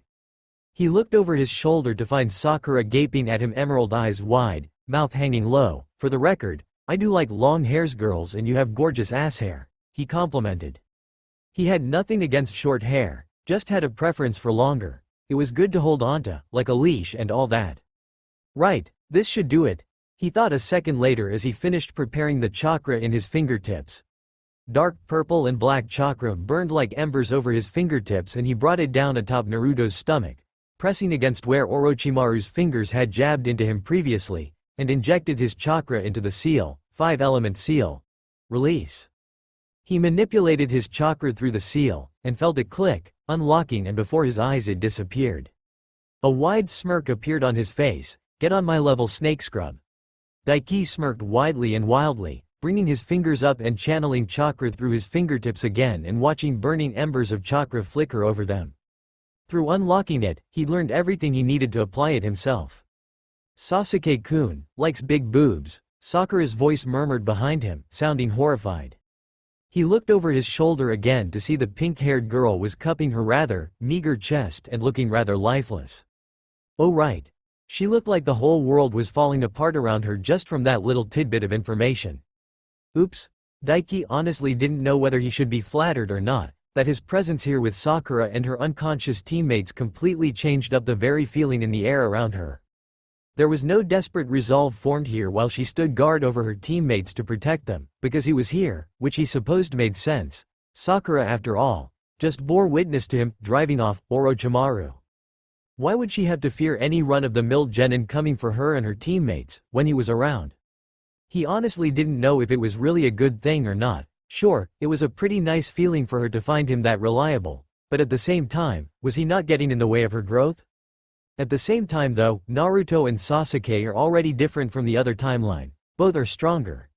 He looked over his shoulder to find Sakura gaping at him, emerald eyes wide, mouth hanging low. For the record, I do like long hairs girls and you have gorgeous ass hair, he complimented. He had nothing against short hair, just had a preference for longer. It was good to hold onto, like a leash and all that. Right, this should do it, he thought a second later as he finished preparing the chakra in his fingertips. Dark purple and black chakra burned like embers over his fingertips and he brought it down atop Naruto's stomach, pressing against where Orochimaru's fingers had jabbed into him previously, and injected his chakra into the seal, 5-element seal. Release. He manipulated his chakra through the seal, and felt it click, unlocking, and before his eyes it disappeared. A wide smirk appeared on his face. Get on my level, snake scrub. Daiki smirked widely and wildly, bringing his fingers up and channeling chakra through his fingertips again and watching burning embers of chakra flicker over them. Through unlocking it, he'd learned everything he needed to apply it himself. Sasuke-kun likes big boobs, Sakura's voice murmured behind him, sounding horrified. He looked over his shoulder again to see the pink-haired girl was cupping her rather meager chest and looking rather lifeless. Oh right. She looked like the whole world was falling apart around her just from that little tidbit of information. Oops. Daiki honestly didn't know whether he should be flattered or not, that his presence here with Sakura and her unconscious teammates completely changed up the very feeling in the air around her. There was no desperate resolve formed here while she stood guard over her teammates to protect them, because he was here, which he supposed made sense. Sakura, after all, just bore witness to him driving off Orochimaru. Why would she have to fear any run-of-the-mill genin coming for her and her teammates, when he was around? He honestly didn't know if it was really a good thing or not. Sure, it was a pretty nice feeling for her to find him that reliable, but at the same time, was he not getting in the way of her growth? At the same time though, Naruto and Sasuke are already different from the other timeline. Both are stronger.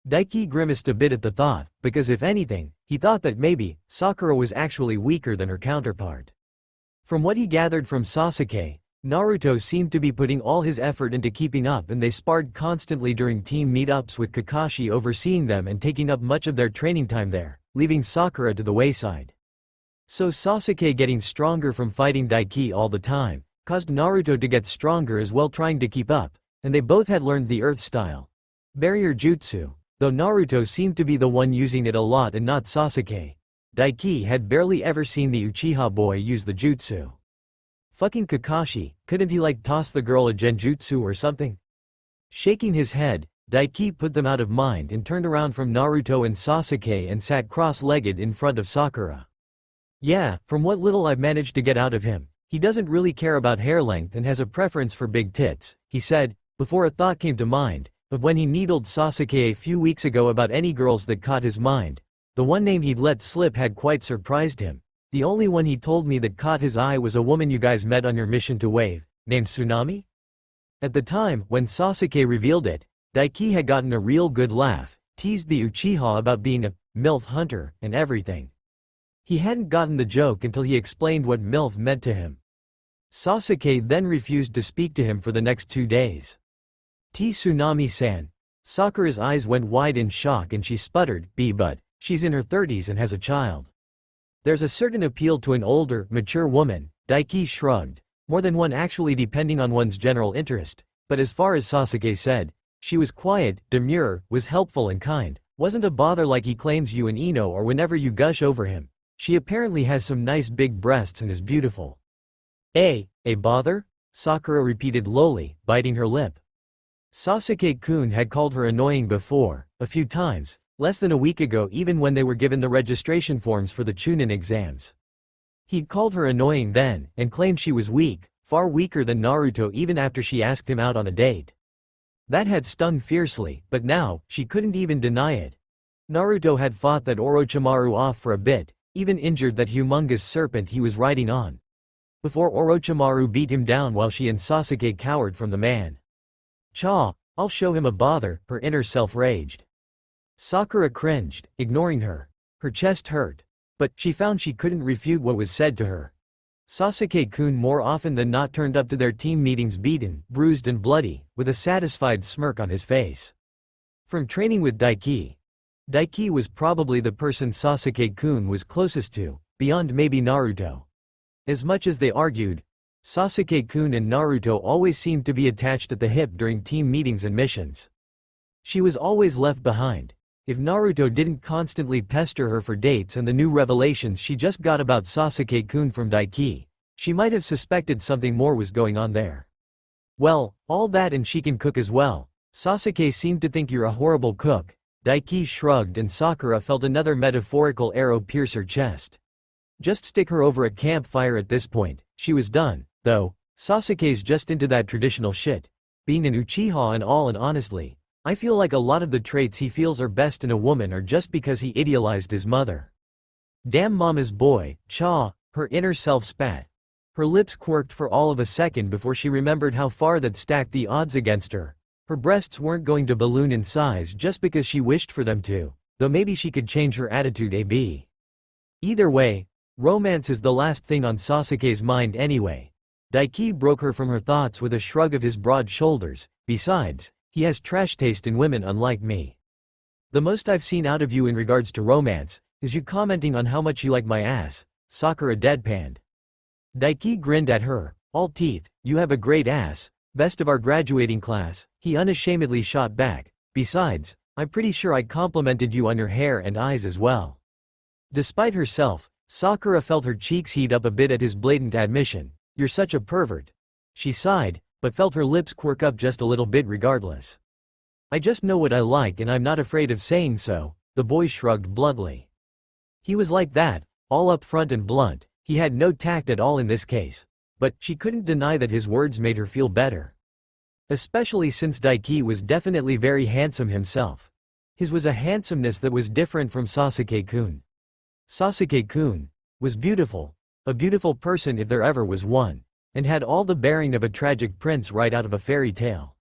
Daiki grimaced a bit at the thought, because if anything, he thought that maybe, Sakura was actually weaker than her counterpart. From what he gathered from Sasuke, Naruto seemed to be putting all his effort into keeping up, and they sparred constantly during team meetups with Kakashi overseeing them and taking up much of their training time there, leaving Sakura to the wayside. So Sasuke getting stronger from fighting Daiki all the time caused Naruto to get stronger as well, trying to keep up, and they both had learned the earth style barrier jutsu, though Naruto seemed to be the one using it a lot and not Sasuke. Daiki had barely ever seen the Uchiha boy use the jutsu. Fucking Kakashi, couldn't he like toss the girl a genjutsu or something? Shaking his head, Daiki put them out of mind and turned around from Naruto and Sasuke and sat cross-legged in front of Sakura. Yeah, from what little I've managed to get out of him, he doesn't really care about hair length and has a preference for big tits, he said, before a thought came to mind, of when he needled Sasuke a few weeks ago about any girls that caught his mind. The one name he'd let slip had quite surprised him. The only one he told me that caught his eye was a woman you guys met on your mission to Wave, named Tsunami? At the time, when Sasuke revealed it, Daiki had gotten a real good laugh, teased the Uchiha about being a MILF hunter, and everything. He hadn't gotten the joke until he explained what MILF meant to him. Sasuke then refused to speak to him for the next 2 days. Tsunami-san. Sakura's eyes went wide in shock and she sputtered, but she's in her 30s and has a child. There's a certain appeal to an older, mature woman, Daiki shrugged, more than one actually depending on one's general interest, but as far as Sasuke said, she was quiet, demure, was helpful and kind, wasn't a bother like he claims you and Ino or whenever you gush over him. She apparently has some nice big breasts and is beautiful. A bother? Sakura repeated lowly, biting her lip. Sasuke-kun had called her annoying before, a few times, less than a week ago, even when they were given the registration forms for the Chunin exams. He'd called her annoying then, and claimed she was weak, far weaker than Naruto even after she asked him out on a date. That had stung fiercely, but now, she couldn't even deny it. Naruto had fought that Orochimaru off for a bit, even injured that humongous serpent he was riding on. Before Orochimaru beat him down while she and Sasuke cowered from the man. "Cha, I'll show him a bother," her inner self raged. Sakura cringed, ignoring her. Her chest hurt. But she found she couldn't refute what was said to her. Sasuke-kun more often than not turned up to their team meetings beaten, bruised and bloody, with a satisfied smirk on his face. From training with Daiki was probably the person Sasuke-kun was closest to, beyond maybe Naruto. As much as they argued, Sasuke-kun and Naruto always seemed to be attached at the hip during team meetings and missions. She was always left behind. If Naruto didn't constantly pester her for dates and the new revelations she just got about Sasuke-kun from Daiki, she might have suspected something more was going on there. "Well, all that and she can cook as well. Sasuke seemed to think you're a horrible cook." Daiki shrugged and Sakura felt another metaphorical arrow pierce her chest. Just stick her over a campfire at this point. She was done, though. Sasuke's just into that traditional shit. Being an Uchiha and all, and honestly, I feel like a lot of the traits he feels are best in a woman are just because he idealized his mother. Damn mama's boy, Cha, her inner self spat. Her lips quirked for all of a second before she remembered how far that stacked the odds against her. Her breasts weren't going to balloon in size just because she wished for them to, though maybe she could change her attitude a bit. Either way, romance is the last thing on Sasuke's mind anyway. Daiki broke her from her thoughts with a shrug of his broad shoulders. Besides, he has trash taste in women unlike me. The most I've seen out of you in regards to romance is you commenting on how much you like my ass, Sakura deadpanned. Daiki grinned at her, all teeth. "You have a great ass, best of our graduating class," he unashamedly shot back. "Besides, I'm pretty sure I complimented you on your hair and eyes as well." Despite herself, Sakura felt her cheeks heat up a bit at his blatant admission. "You're such a pervert." She sighed, but felt her lips quirk up just a little bit regardless. "I just know what I like and I'm not afraid of saying so," the boy shrugged bluntly. He was like that, all upfront and blunt. He had no tact at all in this case. But she couldn't deny that his words made her feel better. Especially since Daiki was definitely very handsome himself. His was a handsomeness that was different from Sasuke-kun. Sasuke-kun was beautiful, a beautiful person if there ever was one, and had all the bearing of a tragic prince right out of a fairy tale.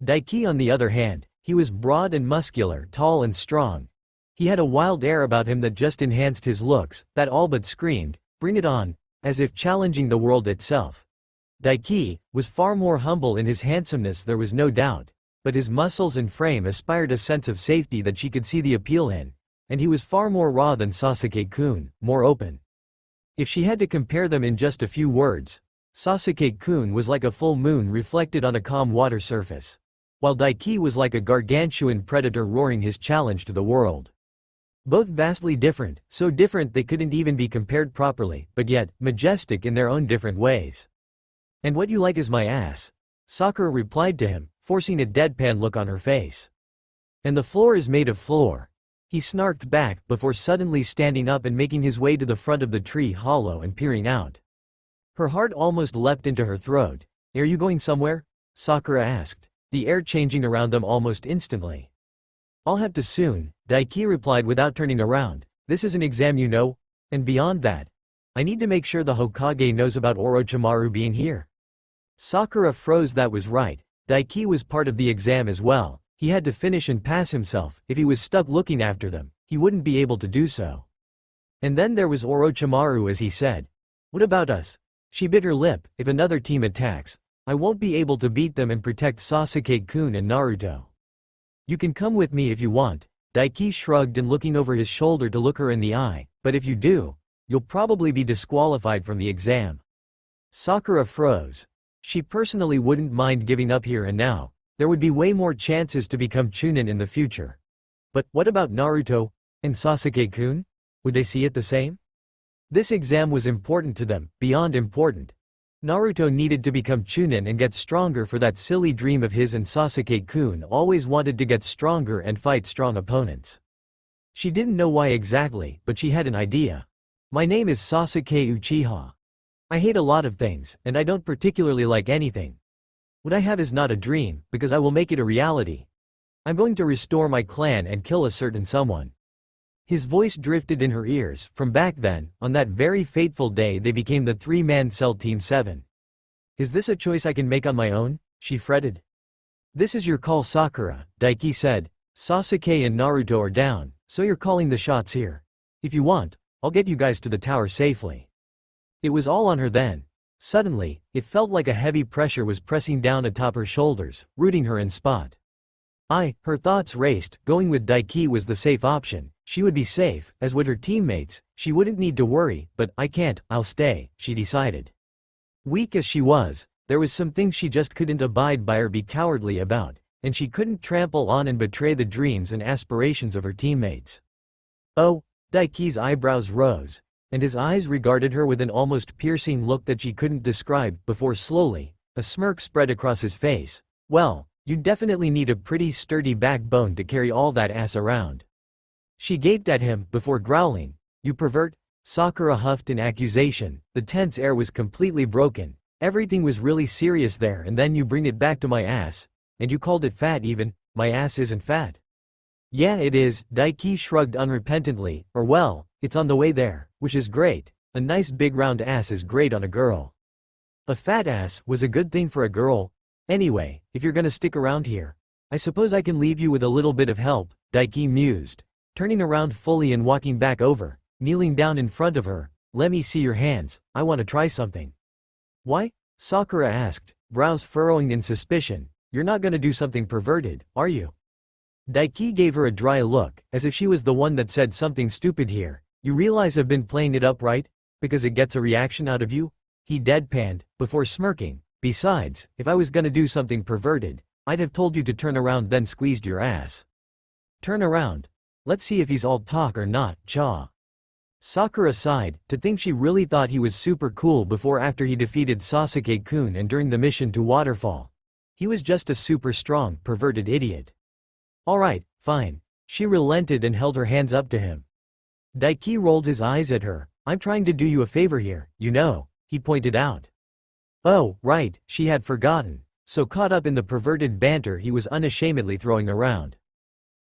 Daiki, on the other hand, he was broad and muscular, tall and strong. He had a wild air about him that just enhanced his looks, that all but screamed, "Bring it on," as if challenging the world itself. Daiki was far more humble in his handsomeness, there was no doubt, but his muscles and frame aspired a sense of safety that she could see the appeal in, and he was far more raw than Sasuke-kun, more open. If she had to compare them in just a few words, Sasuke-kun was like a full moon reflected on a calm water surface, while Daiki was like a gargantuan predator roaring his challenge to the world. Both vastly different, so different they couldn't even be compared properly, but yet, majestic in their own different ways. "And what you like is my ass," Sakura replied to him, forcing a deadpan look on her face. "And the floor is made of floor," he snarked back, before suddenly standing up and making his way to the front of the tree hollow and peering out. Her heart almost leapt into her throat. "Are you going somewhere?" Sakura asked, the air changing around them almost instantly. "I'll have to soon," Daiki replied without turning around. "This is an exam, you know, and beyond that, I need to make sure the Hokage knows about Orochimaru being here." Sakura froze. That was right. Daiki was part of the exam as well. He had to finish and pass himself. If he was stuck looking after them, he wouldn't be able to do so. And then there was Orochimaru, as he said. "What about us?" She bit her lip. "If another team attacks, I won't be able to beat them and protect Sasuke-kun and Naruto. You can come with me if you want." Daiki shrugged and looking over his shoulder to look her in the eye. "But if you do, you'll probably be disqualified from the exam." Sakura froze. She personally wouldn't mind giving up here and now. There would be way more chances to become Chunin in the future. But what about Naruto and Sasuke-kun? Would they see it the same? This exam was important to them, beyond important. Naruto needed to become Chunin and get stronger for that silly dream of his, and Sasuke-kun always wanted to get stronger and fight strong opponents. She didn't know why exactly, but she had an idea. My name is Sasuke Uchiha. I hate a lot of things, and I don't particularly like anything. What I have is not a dream, because I will make it a reality. I'm going to restore my clan and kill a certain someone. His voice drifted in her ears. From back then, on that very fateful day they became the three-man cell Team 7. Is this a choice I can make on my own? She fretted. This is your call, Sakura, Daiki said. Sasuke and Naruto are down, so you're calling the shots here. If you want, I'll get you guys to the tower safely. It was all on her then. Suddenly, it felt like a heavy pressure was pressing down atop her shoulders, rooting her in spot. Her thoughts raced. Going with Daiki was the safe option. She would be safe, as would her teammates. She wouldn't need to worry, but I can't, I'll stay, she decided. Weak as she was, there was some things she just couldn't abide by or be cowardly about, and she couldn't trample on and betray the dreams and aspirations of her teammates. Oh, Daiki's eyebrows rose, and his eyes regarded her with an almost piercing look that she couldn't describe, before slowly, a smirk spread across his face. Well, you definitely need a pretty sturdy backbone to carry all that ass around. She gaped at him, before growling, you pervert. Sakura huffed in accusation. The tense air was completely broken. Everything was really serious there, and then you bring it back to my ass. And you called it fat even. My ass isn't fat. Yeah, it is, Daiki shrugged unrepentantly, or well, it's on the way there, which is great. A nice big round ass is great on a girl. A fat ass was a good thing for a girl. Anyway, if you're gonna stick around here, I suppose I can leave you with a little bit of help, Daiki mused. Turning around fully and walking back over, kneeling down in front of her. Let me see your hands, I want to try something. Why? Sakura asked, brows furrowing in suspicion. You're not gonna do something perverted, are you? Daiki gave her a dry look, as if she was the one that said something stupid here. You realize I've been playing it up, right? Because it gets a reaction out of you? He deadpanned, before smirking. Besides, if I was gonna do something perverted, I'd have told you to turn around then squeezed your ass. Turn around. Let's see if he's all talk or not, cha. Sakura sighed, to think she really thought he was super cool before after he defeated Sasuke-kun and during the mission to Waterfall. He was just a super strong, perverted idiot. Alright, fine. She relented and held her hands up to him. Daiki rolled his eyes at her. I'm trying to do you a favor here, you know, he pointed out. Oh, right, she had forgotten, so caught up in the perverted banter he was unashamedly throwing around.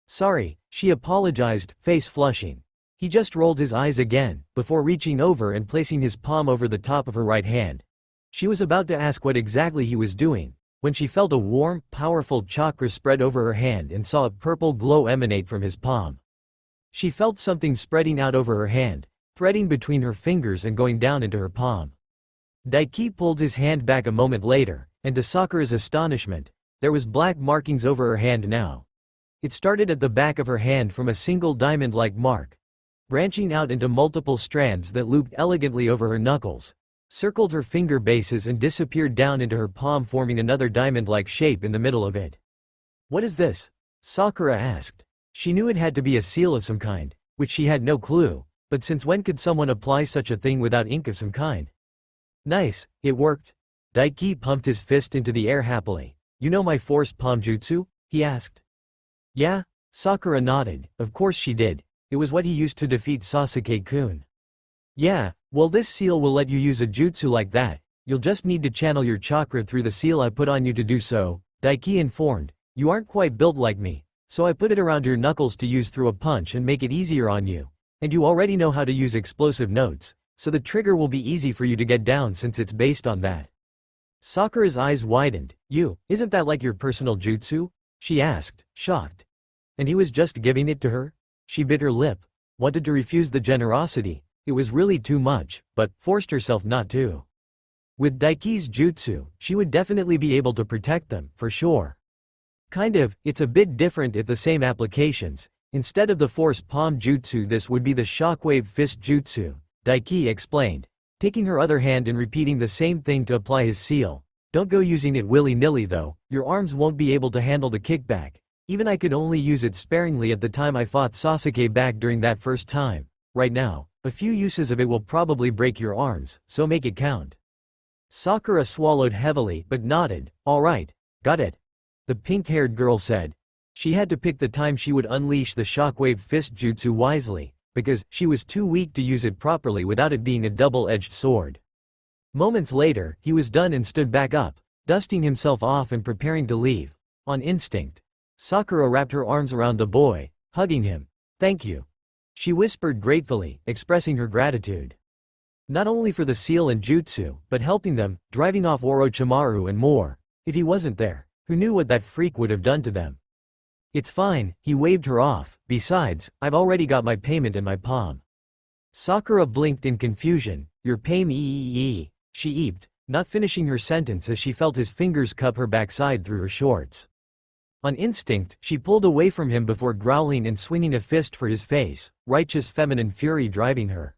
Sorry, she apologized, face flushing. He just rolled his eyes again, before reaching over and placing his palm over the top of her right hand. She was about to ask what exactly he was doing, when she felt a warm, powerful chakra spread over her hand and saw a purple glow emanate from his palm. She felt something spreading out over her hand, threading between her fingers and going down into her palm. Daiki pulled his hand back a moment later, and to Sakura's astonishment, there was black markings over her hand now. It started at the back of her hand from a single diamond-like mark, branching out into multiple strands that looped elegantly over her knuckles, circled her finger bases and disappeared down into her palm, forming another diamond-like shape in the middle of it. What is this? Sakura asked. She knew it had to be a seal of some kind, which she had no clue, but since when could someone apply such a thing without ink of some kind? Nice, it worked. Daiki pumped his fist into the air happily. You know my force palm jutsu? He asked. Yeah? Sakura nodded. Of course she did. It was what he used to defeat Sasuke-kun. Yeah, well this seal will let you use a jutsu like that. You'll just need to channel your chakra through the seal I put on you to do so, Daiki informed. You aren't quite built like me, so I put it around your knuckles to use through a punch and make it easier on you. And you already know how to use explosive notes, so the trigger will be easy for you to get down since it's based on that. Sakura's eyes widened. Isn't that like your personal jutsu? She asked, shocked. And he was just giving it to her? She bit her lip, wanted to refuse the generosity, it was really too much, but forced herself not to. With Daiki's jutsu, she would definitely be able to protect them, for sure. Kind of, it's a bit different if the same applications. Instead of the force palm jutsu this would be the shockwave fist jutsu, Daiki explained, taking her other hand and repeating the same thing to apply his seal. Don't go using it willy-nilly though, your arms won't be able to handle the kickback. Even I could only use it sparingly at the time I fought Sasuke back during that first time. Right now, a few uses of it will probably break your arms, so make it count. Sakura swallowed heavily but nodded. Alright, got it. The pink-haired girl said. She had to pick the time she would unleash the shockwave fist jutsu wisely, because she was too weak to use it properly without it being a double-edged sword. Moments later, he was done and stood back up, dusting himself off and preparing to leave. On instinct, Sakura wrapped her arms around the boy, hugging him. "Thank you," she whispered gratefully, expressing her gratitude. Not only for the seal and jutsu, but helping them, driving off Orochimaru and more. If he wasn't there, who knew what that freak would have done to them? "It's fine," he waved her off. "Besides, I've already got my payment in my palm." Sakura blinked in confusion. "Your payment?" she eeped, not finishing her sentence as she felt his fingers cup her backside through her shorts. On instinct, she pulled away from him before growling and swinging a fist for his face, righteous feminine fury driving her.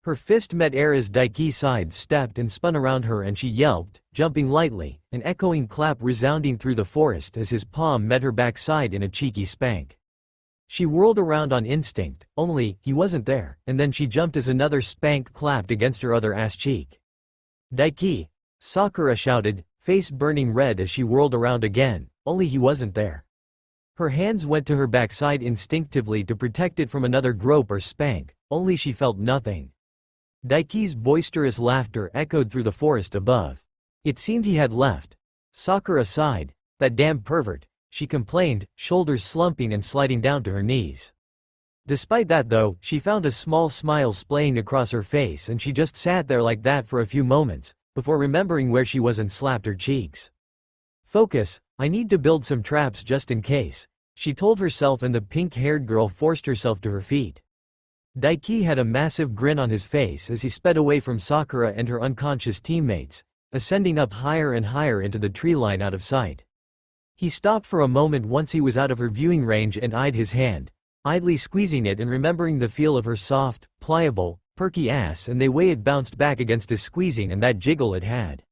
Her fist met air as Daiki side-stepped and spun around her and she yelped, jumping lightly, an echoing clap resounding through the forest as his palm met her backside in a cheeky spank. She whirled around on instinct, only, he wasn't there, and then she jumped as another spank clapped against her other ass cheek. "Daiki!" Sakura shouted, face burning red as she whirled around again, only he wasn't there. Her hands went to her backside instinctively to protect it from another grope or spank, only she felt nothing. Daiki's boisterous laughter echoed through the forest above. It seemed he had left. Sakura sighed. "That damn pervert," she complained, shoulders slumping and sliding down to her knees. Despite that though, she found a small smile splaying across her face and she just sat there like that for a few moments, before remembering where she was and slapped her cheeks. "Focus, I need to build some traps just in case," she told herself, and the pink-haired girl forced herself to her feet. Daiki had a massive grin on his face as he sped away from Sakura and her unconscious teammates, ascending up higher and higher into the tree line out of sight. He stopped for a moment once he was out of her viewing range and eyed his hand, idly squeezing it and remembering the feel of her soft, pliable, perky ass and the way it bounced back against his squeezing and that jiggle it had.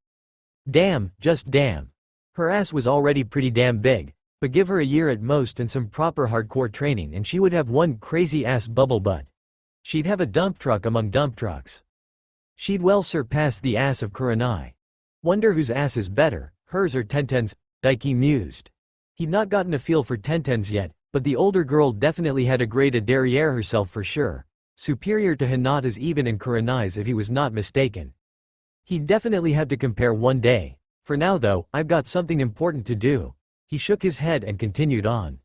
Damn, just damn. Her ass was already pretty damn big, but give her a year at most and some proper hardcore training and she would have one crazy ass bubble butt. She'd have a dump truck among dump trucks. She'd well surpass the ass of Kurenai. Wonder whose ass is better, hers or Tenten's, Daiki mused. He'd not gotten a feel for Tenten's yet, but the older girl definitely had a grade of derriere herself for sure. Superior to Hinata's even and Kurenai's if he was not mistaken. He'd definitely have to compare one day. For now though, I've got something important to do. He shook his head and continued on.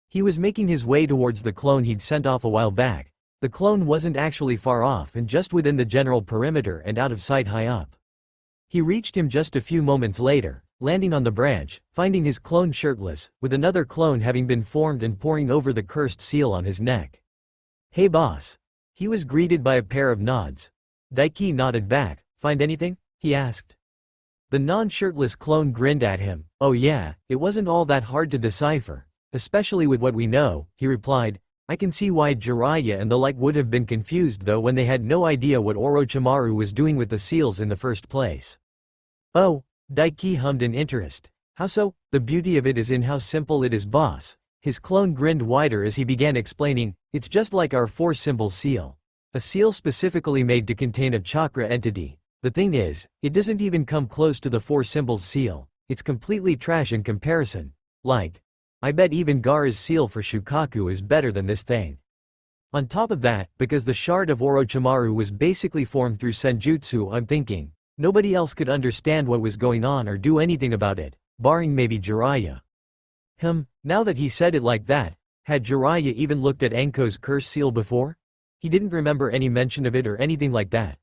He was making his way towards the clone he'd sent off a while back. The clone wasn't actually far off and just within the general perimeter and out of sight high up. He reached him just a few moments later, landing on the branch, finding his clone shirtless, with another clone having been formed and poring over the cursed seal on his neck. "Hey boss." He was greeted by a pair of nods. Daiki nodded back. "Find anything?" he asked. The non-shirtless clone grinned at him. "Oh yeah, it wasn't all that hard to decipher. Especially with what we know," he replied. "I can see why Jiraiya and the like would have been confused though when they had no idea what Orochimaru was doing with the seals in the first place." "Oh," Daiki hummed in interest. "How so?" "The beauty of it is in how simple it is, boss." His clone grinned wider as he began explaining, "It's just like our four-symbol seal. A seal specifically made to contain a chakra entity. The thing is, it doesn't even come close to the four symbols seal. It's completely trash in comparison. Like, I bet even Gaara's seal for Shukaku is better than this thing. On top of that, because the shard of Orochimaru was basically formed through senjutsu, I'm thinking, nobody else could understand what was going on or do anything about it, barring maybe Jiraiya." Now that he said it like that, had Jiraiya even looked at Enko's curse seal before? He didn't remember any mention of it or anything like that.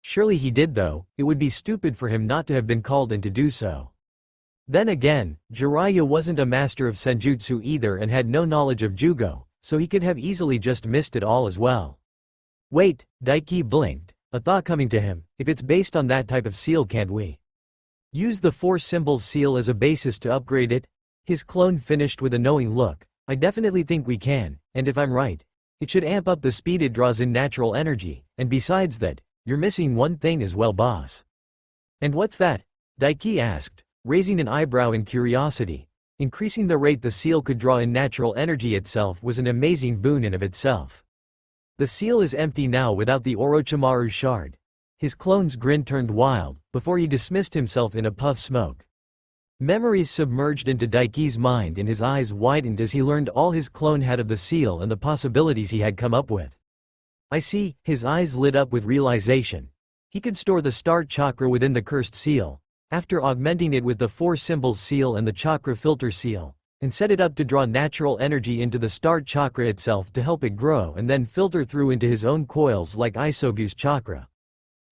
Surely he did though, it would be stupid for him not to have been called in to do so. Then again, Jiraiya wasn't a master of senjutsu either and had no knowledge of jugo, so he could have easily just missed it all as well. Wait, Daiki blinked, a thought coming to him, if it's based on that type of seal, can't we use the four symbols seal as a basis to upgrade it? His clone finished with a knowing look. I definitely think we can, and if I'm right, it should amp up the speed it draws in natural energy, and besides that, you're missing one thing as well, boss. And what's that? Daiki asked, raising an eyebrow in curiosity. Increasing the rate the seal could draw in natural energy itself was an amazing boon in of itself. The seal is empty now without the Orochimaru shard. His clone's grin turned wild, before he dismissed himself in a puff smoke. Memories submerged into Daiki's mind and his eyes widened as he learned all his clone had of the seal and the possibilities he had come up with. I see, his eyes lit up with realization. He could store the star chakra within the cursed seal, after augmenting it with the four symbols seal and the chakra filter seal, and set it up to draw natural energy into the star chakra itself to help it grow and then filter through into his own coils like Isobu's chakra.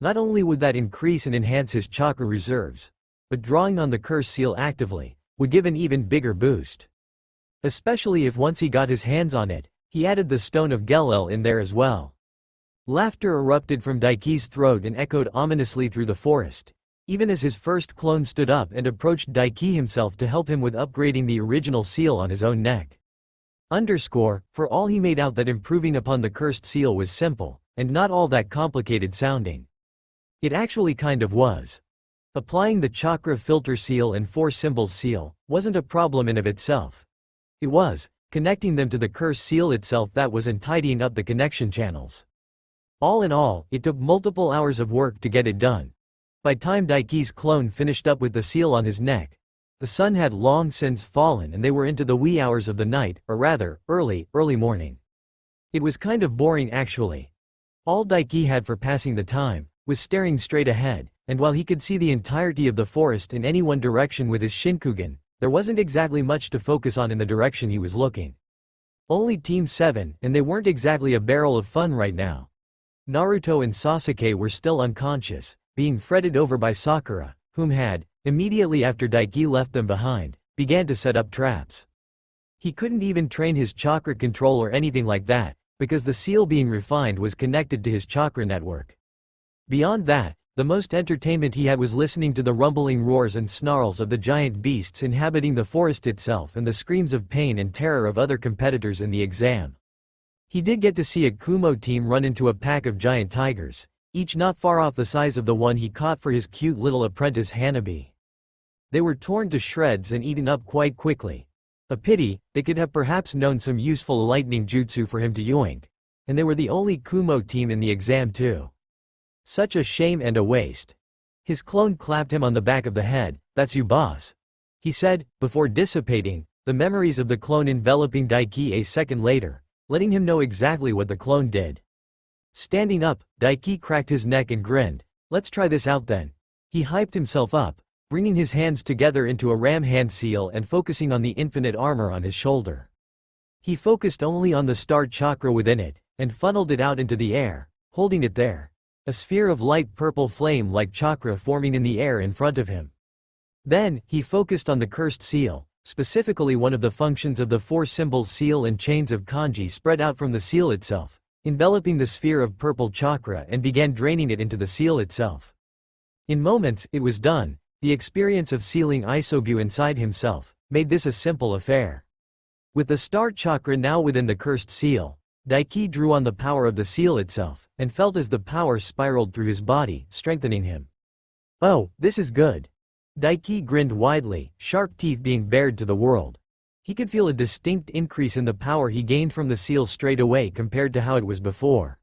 Not only would that increase and enhance his chakra reserves, but drawing on the curse seal actively would give an even bigger boost. Especially if once he got his hands on it, he added the stone of Gelel in there as well. Laughter erupted from Daiki's throat and echoed ominously through the forest, even as his first clone stood up and approached Daiki himself to help him with upgrading the original seal on his own neck. For all he made out that improving upon the cursed seal was simple, and not all that complicated sounding. It actually kind of was. Applying the chakra filter seal and four symbols seal wasn't a problem in of itself. It was connecting them to the curse seal itself that was, and tidying up the connection channels. All in all, it took multiple hours of work to get it done. By time Daiki's clone finished up with the seal on his neck, the sun had long since fallen and they were into the wee hours of the night, or rather, early morning. It was kind of boring actually. All Daiki had for passing the time was staring straight ahead, and while he could see the entirety of the forest in any one direction with his Shinkugan, there wasn't exactly much to focus on in the direction he was looking. Only Team 7, and they weren't exactly a barrel of fun right now. Naruto and Sasuke were still unconscious, being fretted over by Sakura, whom had, immediately after Daiki left them behind, began to set up traps. He couldn't even train his chakra control or anything like that, because the seal being refined was connected to his chakra network. Beyond that, the most entertainment he had was listening to the rumbling roars and snarls of the giant beasts inhabiting the forest itself and the screams of pain and terror of other competitors in the exam. He did get to see a Kumo team run into a pack of giant tigers, each not far off the size of the one he caught for his cute little apprentice Hanabi. They were torn to shreds and eaten up quite quickly. A pity, they could have perhaps known some useful lightning jutsu for him to yoink. And they were the only Kumo team in the exam too. Such a shame and a waste. His clone clapped him on the back of the head. "That's you, boss," he said, before dissipating, the memories of the clone enveloping Daiki a second later, letting him know exactly what the clone did. Standing up, Daiki cracked his neck and grinned. "Let's try this out then." He hyped himself up, bringing his hands together into a ram hand seal and focusing on the infinite armor on his shoulder. He focused only on the star chakra within it, and funneled it out into the air, holding it there. A sphere of light purple flame like chakra forming in the air in front of him. Then, he focused on the cursed seal, specifically one of the functions of the four symbols seal and chains of kanji spread out from the seal itself, enveloping the sphere of purple chakra, and began draining it into the seal itself. In moments, it was done. The experience of sealing Isobu inside himself made this a simple affair. With the star chakra now within the cursed seal, Daiki drew on the power of the seal itself, and felt as the power spiraled through his body, strengthening him. "Oh, this is good." Daiki grinned widely, sharp teeth being bared to the world. He could feel a distinct increase in the power he gained from the seal straight away compared to how it was before.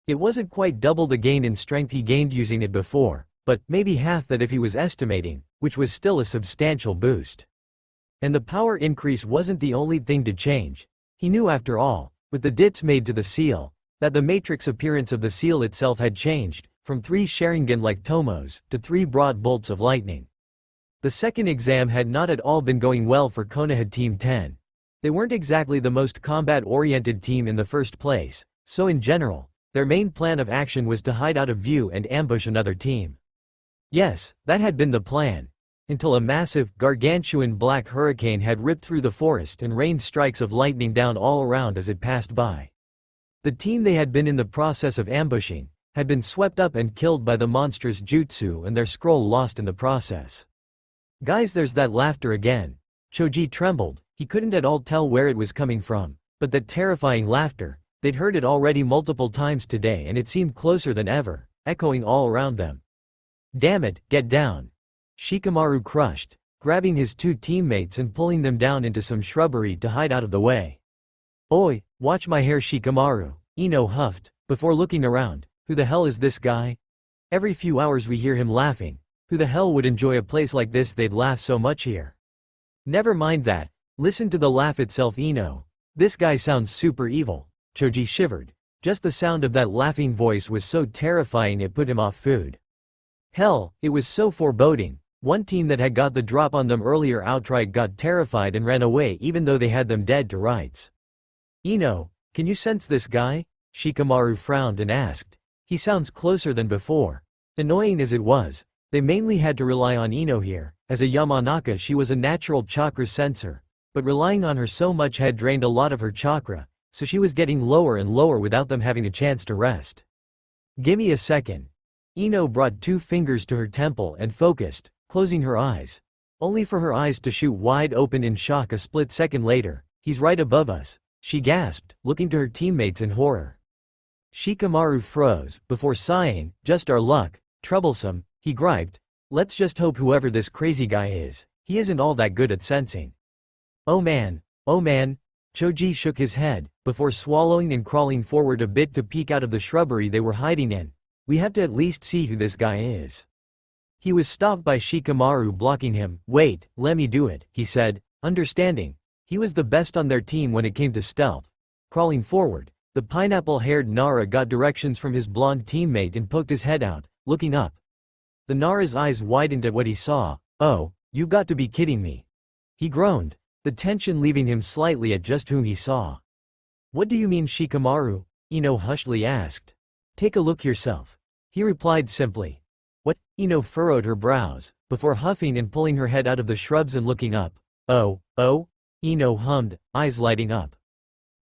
It wasn't quite double the gain in strength he gained using it before, but maybe half that if he was estimating, which was still a substantial boost. And the power increase wasn't the only thing to change. He knew after all, with the dits made to the seal, that the matrix appearance of the seal itself had changed, from 3 Sharingan-like tomos, to 3 broad bolts of lightning. The second exam had not at all been going well for Konoha Team 10. They weren't exactly the most combat-oriented team in the first place, so in general, their main plan of action was to hide out of view and ambush another team. Yes, that had been the plan. Until a massive, gargantuan black hurricane had ripped through the forest and rained strikes of lightning down all around as it passed by. The team they had been in the process of ambushing had been swept up and killed by the monstrous jutsu and their scroll lost in the process. "Guys, there's that laughter again." Choji trembled. He couldn't at all tell where it was coming from, but that terrifying laughter, they'd heard it already multiple times today and it seemed closer than ever, echoing all around them. "Damn it, get down." Shikamaru crushed, grabbing his 2 teammates and pulling them down into some shrubbery to hide out of the way. "Oi, watch my hair, Shikamaru," Ino huffed, before looking around. "Who the hell is this guy? Every few hours we hear him laughing. Who the hell would enjoy a place like this? They'd laugh so much here. Never mind that. Listen to the laugh itself, Ino. This guy sounds super evil. Choji shivered. Just the sound of that laughing voice was so terrifying it put him off food. Hell, it was so foreboding. One team that had got the drop on them earlier outright got terrified and ran away even though they had them dead to rights. Ino, can you sense this guy? Shikamaru frowned and asked. He sounds closer than before. Annoying as it was, they mainly had to rely on Ino here. As a Yamanaka she was a natural chakra sensor, but relying on her so much had drained a lot of her chakra, so she was getting lower and lower without them having a chance to rest. Gimme a second. Ino brought 2 fingers to her temple and focused, closing her eyes. Only for her eyes to shoot wide open in shock a split second later. He's right above us, she gasped, looking to her teammates in horror. Shikamaru froze, before sighing, just our luck, troublesome, he griped. Let's just hope whoever this crazy guy is, he isn't all that good at sensing. Oh man, Choji shook his head, before swallowing and crawling forward a bit to peek out of the shrubbery they were hiding in. We have to at least see who this guy is. He was stopped by Shikamaru blocking him. Wait, let me do it, he said, understanding. He was the best on their team when it came to stealth. Crawling forward, the pineapple-haired Nara got directions from his blonde teammate and poked his head out, looking up. The Nara's eyes widened at what he saw. Oh, you've got to be kidding me. He groaned, the tension leaving him slightly at just whom he saw. What do you mean, Shikamaru? Ino hushly asked. Take a look yourself. He replied simply. What? Ino furrowed her brows, before huffing and pulling her head out of the shrubs and looking up. Oh? Ino hummed, eyes lighting up.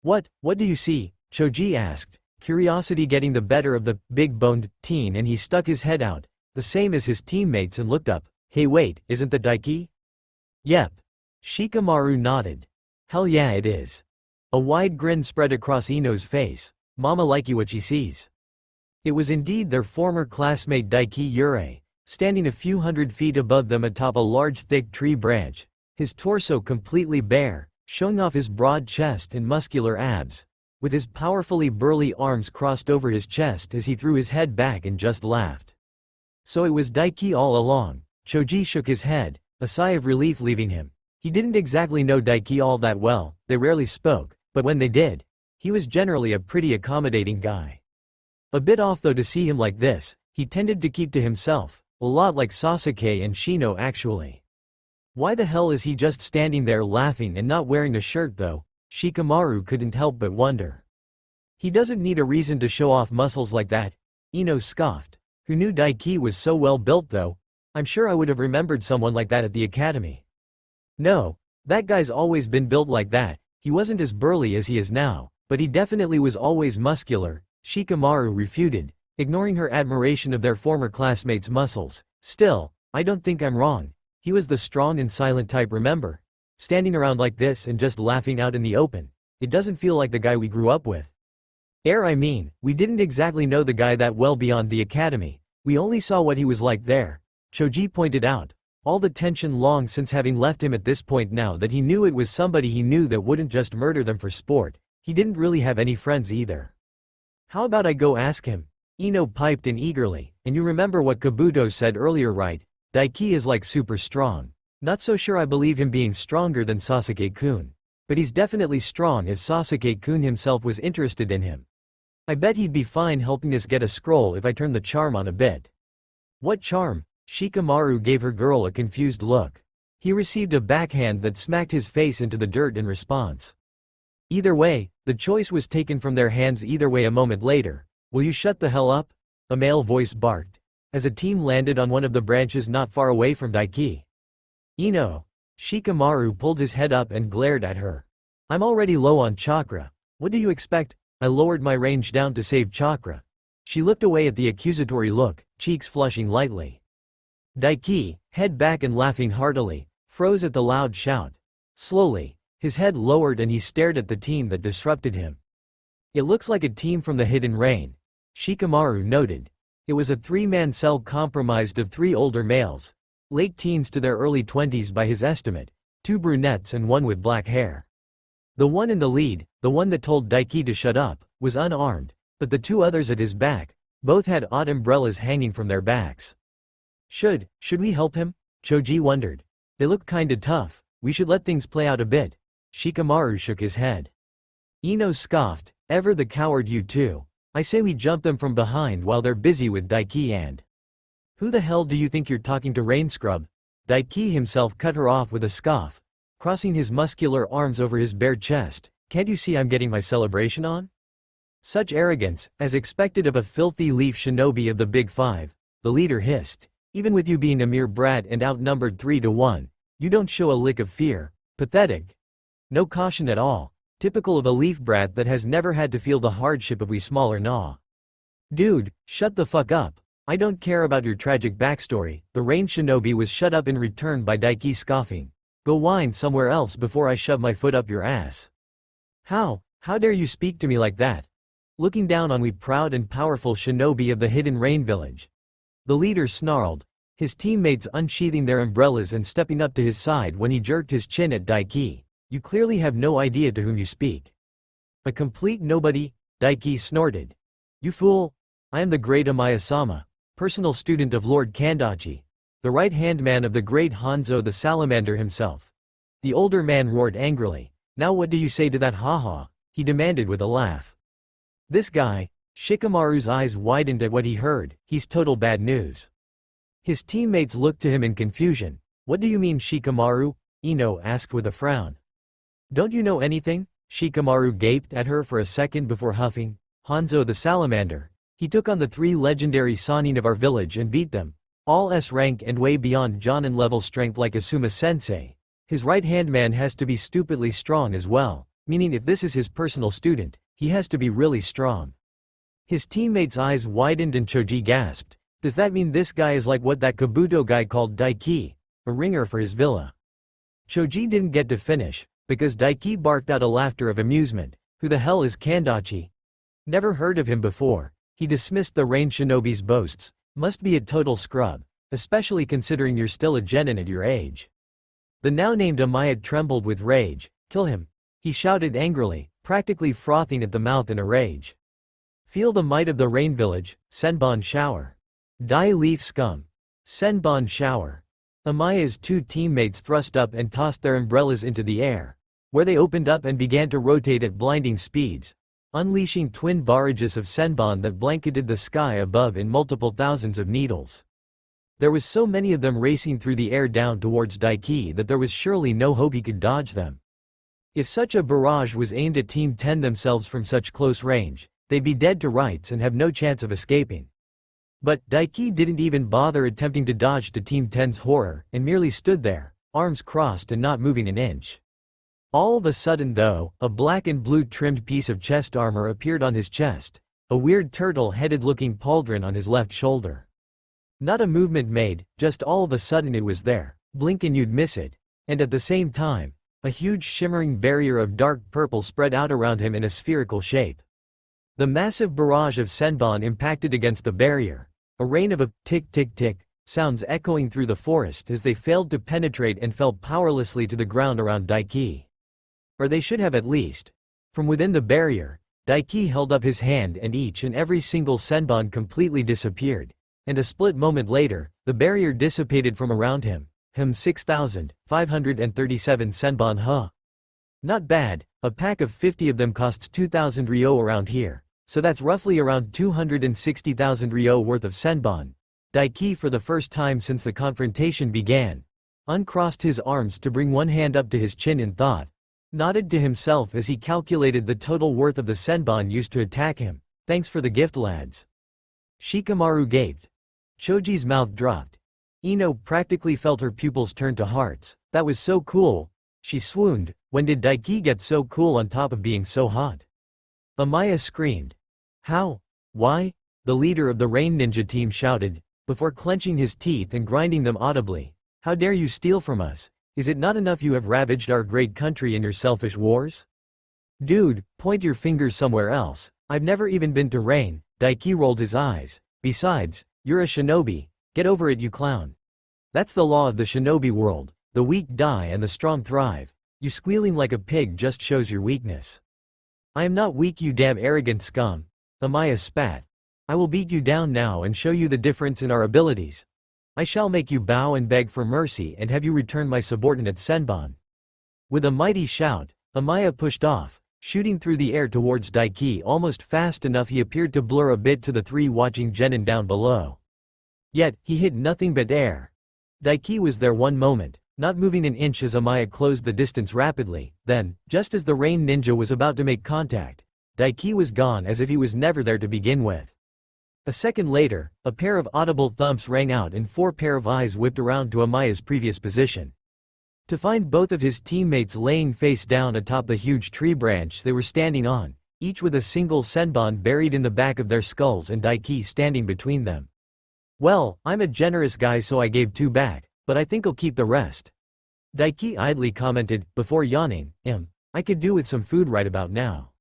What do you see? Choji asked, curiosity getting the better of the big-boned teen, and he stuck his head out, the same as his teammates, and looked up. Hey wait, isn't that Daiki? Yep. Shikamaru nodded. Hell yeah it is. A wide grin spread across Ino's face. Mama likey what she sees. It was indeed their former classmate Daiki Yurei, standing a few hundred feet above them atop a large thick tree branch, his torso completely bare, showing off his broad chest and muscular abs, with his powerfully burly arms crossed over his chest as he threw his head back and just laughed. So it was Daiki all along. Choji shook his head, a sigh of relief leaving him. He didn't exactly know Daiki all that well, they rarely spoke, but when they did, he was generally a pretty accommodating guy. A bit off though to see him like this, he tended to keep to himself, a lot like Sasuke and Shino actually. Why the hell is he just standing there laughing and not wearing a shirt though? Shikamaru couldn't help but wonder. He doesn't need a reason to show off muscles like that, Ino scoffed. Who knew Daiki was so well built though? I'm sure I would have remembered someone like that at the academy. No, that guy's always been built like that. He wasn't as burly as he is now, but he definitely was always muscular, Shikamaru refuted, ignoring her admiration of their former classmate's muscles. Still, I don't think I'm wrong. He was the strong and silent type, remember? Standing around like this and just laughing out in the open. It doesn't feel like the guy we grew up with. I mean, we didn't exactly know the guy that well beyond the academy. We only saw what he was like there, Choji pointed out. All the tension long since having left him at this point. Now that he knew it was somebody he knew that wouldn't just murder them for sport, he didn't really have any friends either. How about I go ask him? Ino piped in eagerly. And you remember what Kabuto said earlier, right? Daiki is like super strong. Not so sure I believe him being stronger than Sasuke-kun. But he's definitely strong if Sasuke-kun himself was interested in him. I bet he'd be fine helping us get a scroll if I turn the charm on a bit. What charm? Shikamaru gave her girl a confused look. He received a backhand that smacked his face into the dirt in response. Either way, the choice was taken from their hands either way. A moment later. Will you shut the hell up? A male voice barked, as a team landed on one of the branches not far away from Daiki. Ino. Shikamaru pulled his head up and glared at her. I'm already low on chakra. What do you expect? I lowered my range down to save chakra. She looked away at the accusatory look, cheeks flushing lightly. Daiki, head back and laughing heartily, froze at the loud shout. Slowly, his head lowered and he stared at the team that disrupted him. It looks like a team from the Hidden Rain, Shikamaru noted. It was a 3-man cell comprised of 3 older males, late teens to their early 20s by his estimate, 2 brunettes and 1 with black hair. The one in the lead, the one that told Daiki to shut up, was unarmed, but the 2 others at his back, both had odd umbrellas hanging from their backs. Should we help him? Choji wondered. They look kinda tough, we should let things play out a bit. Shikamaru shook his head. Ino scoffed, ever the coward you two. I say we jump them from behind while they're busy with Daiki and… Who the hell do you think you're talking to, Rain Scrub? Daiki himself cut her off with a scoff, crossing his muscular arms over his bare chest. Can't you see I'm getting my celebration on? Such arrogance, as expected of a filthy leaf shinobi of the Big Five, the leader hissed. Even with you being a mere brat and outnumbered 3-1, you don't show a lick of fear. Pathetic. No caution at all. Typical of a leaf brat that has never had to feel the hardship of we smaller gnaw. Dude, shut the fuck up. I don't care about your tragic backstory. The Rain Shinobi was shut up in return by Daiki scoffing. Go whine somewhere else before I shove my foot up your ass. How dare you speak to me like that? Looking down on we proud and powerful shinobi of the hidden rain village. The leader snarled, his teammates unsheathing their umbrellas and stepping up to his side when he jerked his chin at Daiki. You clearly have no idea to whom you speak. A complete nobody, Daiki snorted. You fool. I am the great Amaya-sama, personal student of Lord Kandachi, the right-hand man of the great Hanzo the Salamander himself. The older man roared angrily. Now what do you say to that, haha? He demanded with a laugh. This guy, Shikamaru's eyes widened at what he heard. He's total bad news. His teammates looked to him in confusion. What do you mean, Shikamaru? Ino asked with a frown. Don't you know anything? Shikamaru gaped at her for a second before huffing. Hanzo the Salamander. He took on the 3 legendary Sannin of our village and beat them. All S rank and way beyond Jonin level strength like Asuma-sensei. His right-hand man has to be stupidly strong as well, meaning if this is his personal student, he has to be really strong. His teammates' eyes widened and Choji gasped. Does that mean this guy is like what that Kabuto guy called Daiki, a ringer for his villa? Choji didn't get to finish, because Daiki barked out a laughter of amusement. Who the hell is Kandachi? Never heard of him before. He dismissed the Rain Shinobi's boasts. Must be a total scrub, especially considering you're still a genin at your age. The now-named Amaya trembled with rage. Kill him, he shouted angrily, practically frothing at the mouth in a rage. Feel the might of the rain village, Senbon shower. Dai leaf scum. Senbon shower. Amaya's 2 teammates thrust up and tossed their umbrellas into the air, where they opened up and began to rotate at blinding speeds, unleashing twin barrages of Senbon that blanketed the sky above in multiple thousands of needles. There was so many of them racing through the air down towards Daiki that there was surely no hope he could dodge them. If such a barrage was aimed at Team 10 themselves from such close range, they'd be dead to rights and have no chance of escaping. But Daiki didn't even bother attempting to dodge to Team 10's horror, and merely stood there, arms crossed and not moving an inch. All of a sudden though, a black and blue trimmed piece of chest armor appeared on his chest, a weird turtle-headed looking pauldron on his left shoulder. Not a movement made, just all of a sudden it was there, blink and you'd miss it, and at the same time, a huge shimmering barrier of dark purple spread out around him in a spherical shape. The massive barrage of Senbon impacted against the barrier, a rain of tick-tick-tick sounds echoing through the forest as they failed to penetrate and fell powerlessly to the ground around Daiki. Or they should have at least. From within the barrier, Daiki held up his hand and each and every single Senbon completely disappeared, and a split moment later, the barrier dissipated from around him. 6,537 Senbon, huh? Not bad, a pack of 50 of them costs 2,000 ryo around here, so that's roughly around 260,000 ryo worth of Senbon. Daiki, for the first time since the confrontation began, uncrossed his arms to bring one hand up to his chin in thought, nodded to himself as he calculated the total worth of the Senbon used to attack him. Thanks for the gift, lads. Shikamaru gaped. Choji's mouth dropped. Ino practically felt her pupils turn to hearts. That was so cool. She swooned. When did Daiki get so cool on top of being so hot? Amaya screamed. How? Why? The leader of the Rain Ninja team shouted, before clenching his teeth and grinding them audibly. How dare you steal from us? Is it not enough you have ravaged our great country in your selfish wars? Dude, point your fingers somewhere else. I've never even been to Rain. Daiki rolled his eyes. Besides, you're a shinobi. Get over it, you clown. That's the law of the shinobi world. The weak die and the strong thrive. You squealing like a pig just shows your weakness. I am not weak, you damn arrogant scum. Amaya spat. I will beat you down now and show you the difference in our abilities. I shall make you bow and beg for mercy and have you return my subordinate Senbon." With a mighty shout, Amaya pushed off, shooting through the air towards Daiki almost fast enough he appeared to blur a bit to the three watching genin down below. Yet, he hit nothing but air. Daiki was there one moment, not moving an inch as Amaya closed the distance rapidly, then, just as the rain ninja was about to make contact, Daiki was gone as if he was never there to begin with. A second later, a pair of audible thumps rang out and 4 pair of eyes whipped around to Amaya's previous position. To find both of his teammates laying face down atop the huge tree branch they were standing on, each with a single senbon buried in the back of their skulls and Daiki standing between them. "Well, I'm a generous guy so I gave 2 back, but I think I'll keep the rest," Daiki idly commented, before yawning, I could do with some food right about now."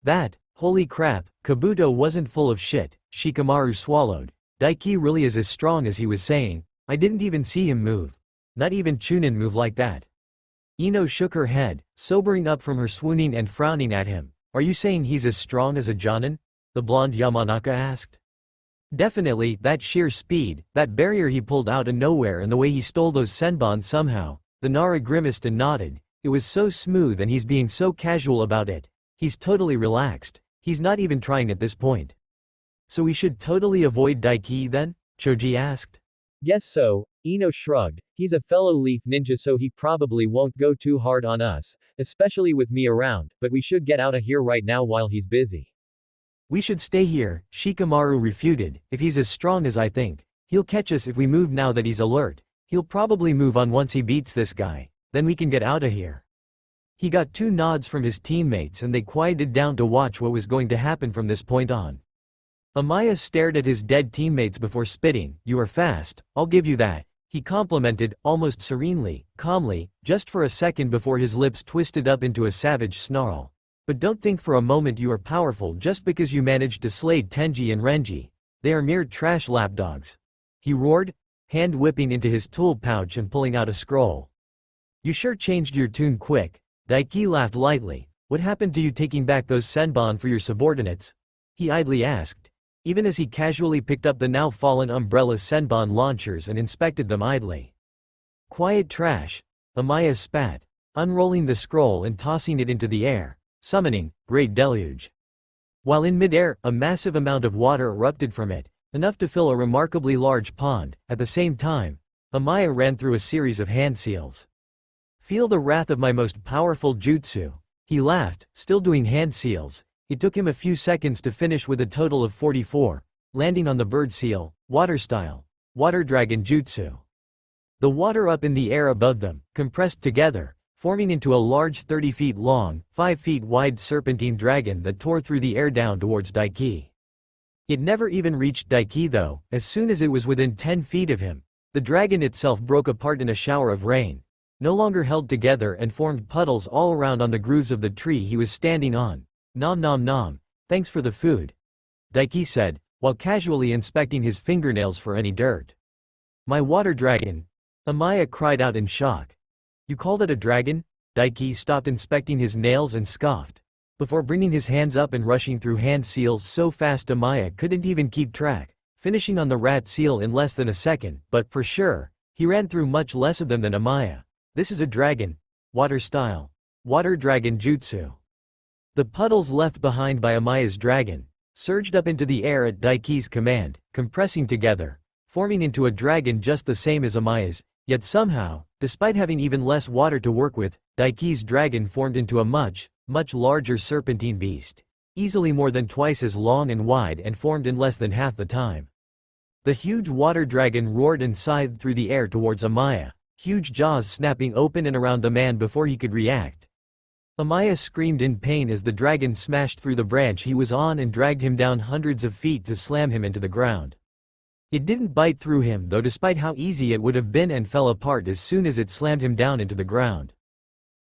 That, holy crap, Kabuto wasn't full of shit, Shikamaru swallowed. Daiki really is as strong as he was saying. I didn't even see him move. Not even Chunin move like that. Ino shook her head, sobering up from her swooning and frowning at him. Are you saying he's as strong as a Jonin? The blonde Yamanaka asked. Definitely, that sheer speed, that barrier he pulled out of nowhere and the way he stole those senbon somehow. The Nara grimaced and nodded. It was so smooth and he's being so casual about it. He's totally relaxed. He's not even trying at this point. So we should totally avoid Daiki then? Choji asked. Guess so, Ino shrugged. He's a fellow leaf ninja so he probably won't go too hard on us, especially with me around, but we should get out of here right now while he's busy. We should stay here, Shikamaru refuted. If he's as strong as I think, he'll catch us if we move now that he's alert. He'll probably move on once he beats this guy. Then we can get out of here. He got 2 nods from his teammates and they quieted down to watch what was going to happen from this point on. Amaya stared at his dead teammates before spitting. You are fast, I'll give you that, he complimented, almost serenely, calmly, just for a second before his lips twisted up into a savage snarl. But don't think for a moment you are powerful just because you managed to slay Tenji and Renji. They are mere trash lapdogs. He roared, hand whipping into his tool pouch and pulling out a scroll. You sure changed your tune quick. Daiki laughed lightly. What happened to you taking back those senbon for your subordinates? He idly asked, even as he casually picked up the now fallen umbrella senbon launchers and inspected them idly. Quiet trash, Amaya spat, unrolling the scroll and tossing it into the air, summoning, Great Deluge. While in midair, a massive amount of water erupted from it, enough to fill a remarkably large pond. At the same time, Amaya ran through a series of hand seals. Feel the wrath of my most powerful jutsu. He laughed, still doing hand seals. It took him a few seconds to finish with a total of 44, landing on the bird seal, water style, water dragon jutsu. The water up in the air above them, compressed together, forming into a large 30 feet long, 5 feet wide serpentine dragon that tore through the air down towards Daiki. It never even reached Daiki though. As soon as it was within 10 feet of him, the dragon itself broke apart in a shower of rain, no longer held together and formed puddles all around on the grooves of the tree he was standing on. Nom nom nom, thanks for the food, Daiki said, while casually inspecting his fingernails for any dirt. My water dragon, Amaya cried out in shock. You call that a dragon? Daiki stopped inspecting his nails and scoffed, before bringing his hands up and rushing through hand seals so fast Amaya couldn't even keep track, finishing on the rat seal in less than a second, but for sure, he ran through much less of them than Amaya. This is a dragon, water style, water dragon jutsu. The puddles left behind by Amaya's dragon surged up into the air at Daiki's command, compressing together, forming into a dragon just the same as Amaya's, yet somehow, despite having even less water to work with, Daiki's dragon formed into a much larger serpentine beast, easily more than twice as long and wide and formed in less than half the time. The huge water dragon roared and scythed through the air towards Amaya, huge jaws snapping open and around the man before he could react. Amaya screamed in pain as the dragon smashed through the branch he was on and dragged him down hundreds of feet to slam him into the ground. It didn't bite through him though despite how easy it would have been and fell apart as soon as it slammed him down into the ground.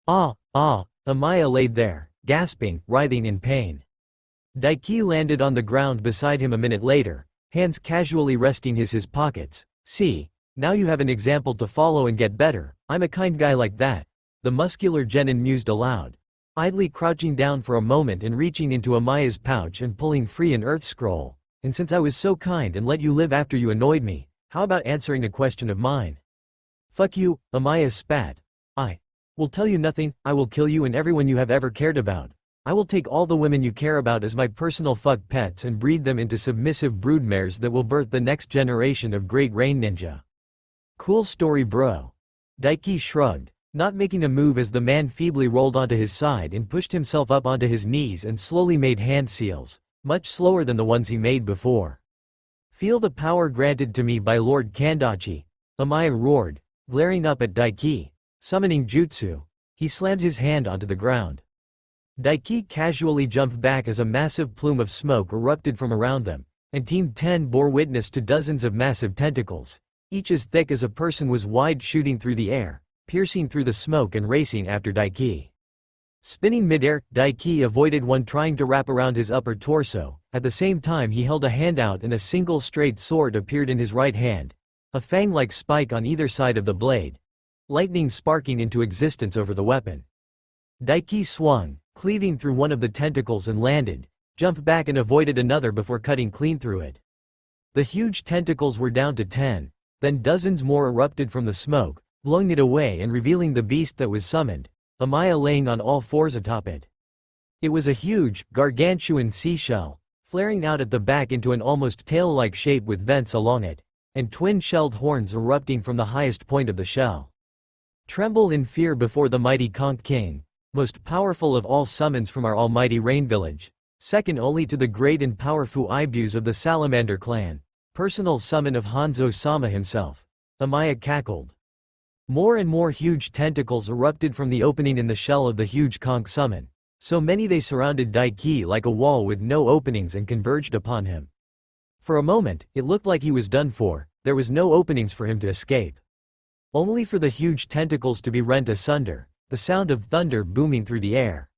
Amaya laid there, gasping, writhing in pain. Daiki landed on the ground beside him a minute later, hands casually resting his pockets. See, now you have an example to follow and get better. I'm a kind guy like that, the muscular genin mused aloud, idly crouching down for a moment and reaching into Amaya's pouch and pulling free an earth scroll. And since I was so kind and let you live after you annoyed me, How about answering a question of mine? Fuck you, Amaya spat. I will tell you nothing, I will kill you and everyone you have ever cared about. I will take all the women you care about as my personal fuck pets and breed them into submissive broodmares that will birth the next generation of great rain ninja. Cool story bro. Daiki shrugged, not making a move as the man feebly rolled onto his side and pushed himself up onto his knees and slowly made hand seals, much slower than the ones he made before. Feel the power granted to me by Lord Kandachi, Amaya roared, glaring up at Daiki. Summoning jutsu. He slammed his hand onto the ground. Daiki casually jumped back as a massive plume of smoke erupted from around them, and Team 10 bore witness to dozens of massive tentacles, each as thick as a person was wide, shooting through the air, piercing through the smoke and racing after Daiki. Spinning midair, Daiki avoided one trying to wrap around his upper torso. At the same time he held a hand out and a single straight sword appeared in his right hand, a fang-like spike on either side of the blade, lightning sparking into existence over the weapon. Daiki swung, cleaving through one of the tentacles and landed, jumped back and avoided another before cutting clean through it. The huge tentacles were down to 10, then dozens more erupted from the smoke, blowing it away and revealing the beast that was summoned, Amaya laying on all fours atop it. It was a huge, gargantuan seashell, flaring out at the back into an almost tail-like shape with vents along it, and twin-shelled horns erupting from the highest point of the shell. Tremble in fear before the mighty Conch King, most powerful of all summons from our almighty Rain Village, second only to the great and powerful Ibus of the Salamander clan, personal summon of Hanzo-sama himself. Amaya cackled. More and more huge tentacles erupted from the opening in the shell of the huge Conch summon, so many they surrounded Daiki like a wall with no openings and converged upon him. For a moment, it looked like he was done for, there was no openings for him to escape. Only for the huge tentacles to be rent asunder, the sound of thunder booming through the air.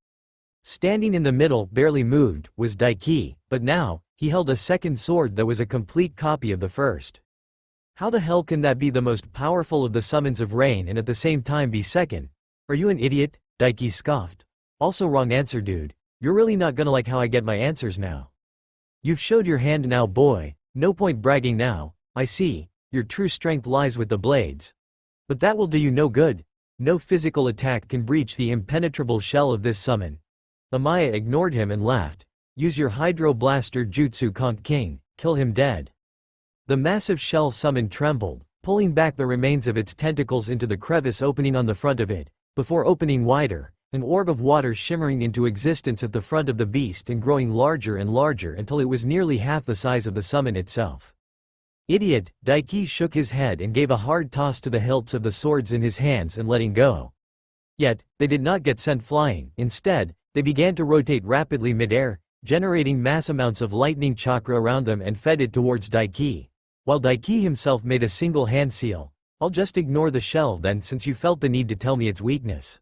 Standing in the middle, barely moved, was Daiki, but now, he held a second sword that was a complete copy of the first. How the hell can that be the most powerful of the summons of rain and at the same time be second? Are you an idiot? Daiki scoffed. Also wrong answer dude, you're really not gonna like how I get my answers now. You've showed your hand now boy, no point bragging now, I see, your true strength lies with the blades. But that will do you no good. No physical attack can breach the impenetrable shell of this summon. Amaya ignored him and laughed. Use your Hydro Blaster Jutsu Conch King, kill him dead. The massive shell summon trembled, pulling back the remains of its tentacles into the crevice opening on the front of it, before opening wider, an orb of water shimmering into existence at the front of the beast and growing larger and larger until it was nearly half the size of the summon itself. Idiot, Daiki shook his head and gave a hard toss to the hilts of the swords in his hands and letting go. Yet, they did not get sent flying, instead, they began to rotate rapidly mid-air, generating mass amounts of lightning chakra around them and fed it towards Daiki, while Daiki himself made a single hand seal. I'll just ignore the shell then since you felt the need to tell me its weakness.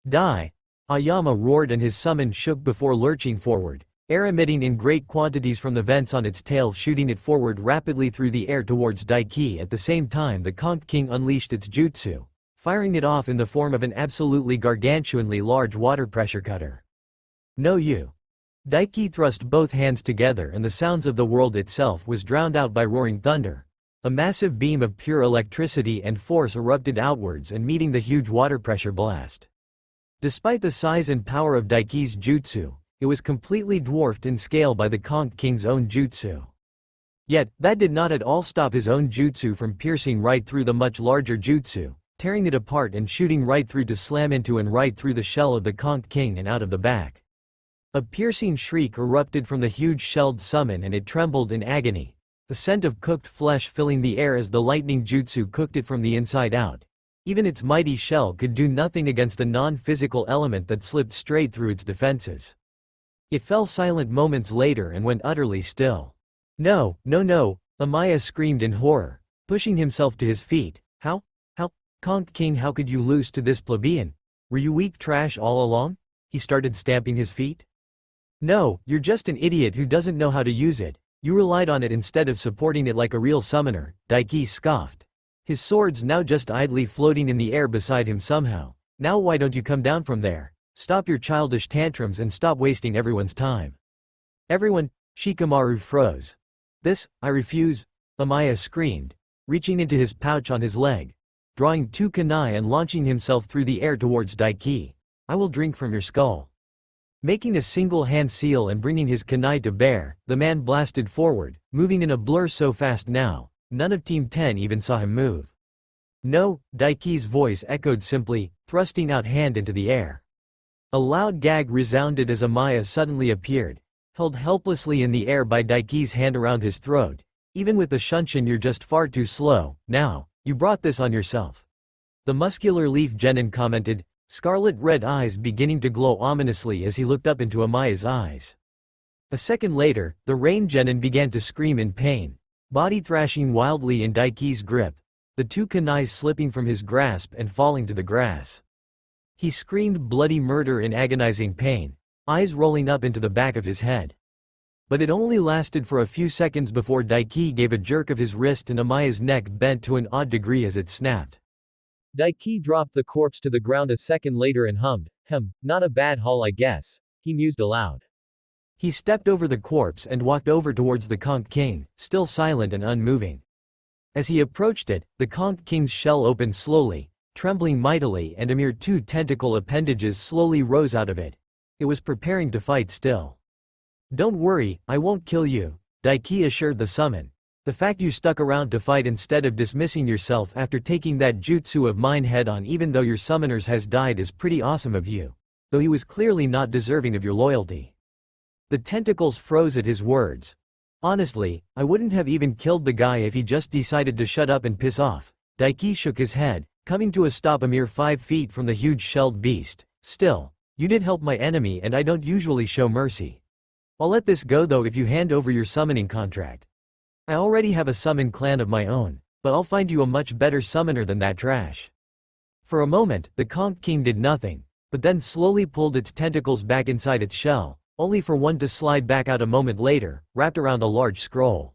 Die! Ayama roared and his summon shook before lurching forward, air emitting in great quantities from the vents on its tail shooting it forward rapidly through the air towards Daiki. At the same time the Conch King unleashed its jutsu, firing it off in the form of an absolutely gargantuanly large water pressure cutter. No you. Daiki thrust both hands together and the sounds of the world itself was drowned out by roaring thunder. A massive beam of pure electricity and force erupted outwards and meeting the huge water pressure blast. Despite the size and power of Daiki's jutsu, it was completely dwarfed in scale by the Conch King's own jutsu. Yet, that did not at all stop his own jutsu from piercing right through the much larger jutsu, tearing it apart and shooting right through to slam into and right through the shell of the Conch King and out of the back. A piercing shriek erupted from the huge shelled summon and it trembled in agony, the scent of cooked flesh filling the air as the lightning jutsu cooked it from the inside out. Even its mighty shell could do nothing against a non-physical element that slipped straight through its defenses. It fell silent moments later and went utterly still. No, no, no, Amaya screamed in horror, pushing himself to his feet. How, Conch King, how could you lose to this plebeian? Were you weak trash all along? He started stamping his feet. No, you're just an idiot who doesn't know how to use it. You relied on it instead of supporting it like a real summoner, Daiki scoffed. His swords now just idly floating in the air beside him somehow. Now why don't you come down from there? Stop your childish tantrums and stop wasting everyone's time. Everyone, Shikamaru froze. This, I refuse, Amaya screamed, reaching into his pouch on his leg, drawing 2 kunai and launching himself through the air towards Daiki. I will drink from your skull. Making a single hand seal and bringing his kunai to bear, the man blasted forward, moving in a blur so fast now, none of Team 10 even saw him move. No, Daiki's voice echoed simply, thrusting out hand into the air. A loud gag resounded as Amaya suddenly appeared, held helplessly in the air by Daiki's hand around his throat. Even with the shunshin, you're just far too slow. Now, you brought this on yourself. The muscular leaf genin commented, scarlet red eyes beginning to glow ominously as he looked up into Amaya's eyes. A second later, the rain genin began to scream in pain, body thrashing wildly in Daiki's grip, the 2 kunais slipping from his grasp and falling to the grass. He screamed bloody murder in agonizing pain, eyes rolling up into the back of his head. But it only lasted for a few seconds before Daiki gave a jerk of his wrist and Amaya's neck bent to an odd degree as it snapped. Daiki dropped the corpse to the ground a second later and hummed, not a bad haul I guess, he mused aloud. He stepped over the corpse and walked over towards the Conch King, still silent and unmoving. As he approached it, the Conch King's shell opened slowly, trembling mightily, and a mere 2 tentacle appendages slowly rose out of it. It was preparing to fight still. Don't worry, I won't kill you, Daiki assured the summon. The fact you stuck around to fight instead of dismissing yourself after taking that jutsu of mine head on even though your summoners has died is pretty awesome of you. Though he was clearly not deserving of your loyalty. The tentacles froze at his words. Honestly, I wouldn't have even killed the guy if he just decided to shut up and piss off. Daiki shook his head, coming to a stop a mere 5 feet from the huge shelled beast. Still, you did help my enemy and I don't usually show mercy. I'll let this go though if you hand over your summoning contract. I already have a summon clan of my own, but I'll find you a much better summoner than that trash. For a moment, the Conch King did nothing, but then slowly pulled its tentacles back inside its shell, only for one to slide back out a moment later, wrapped around a large scroll.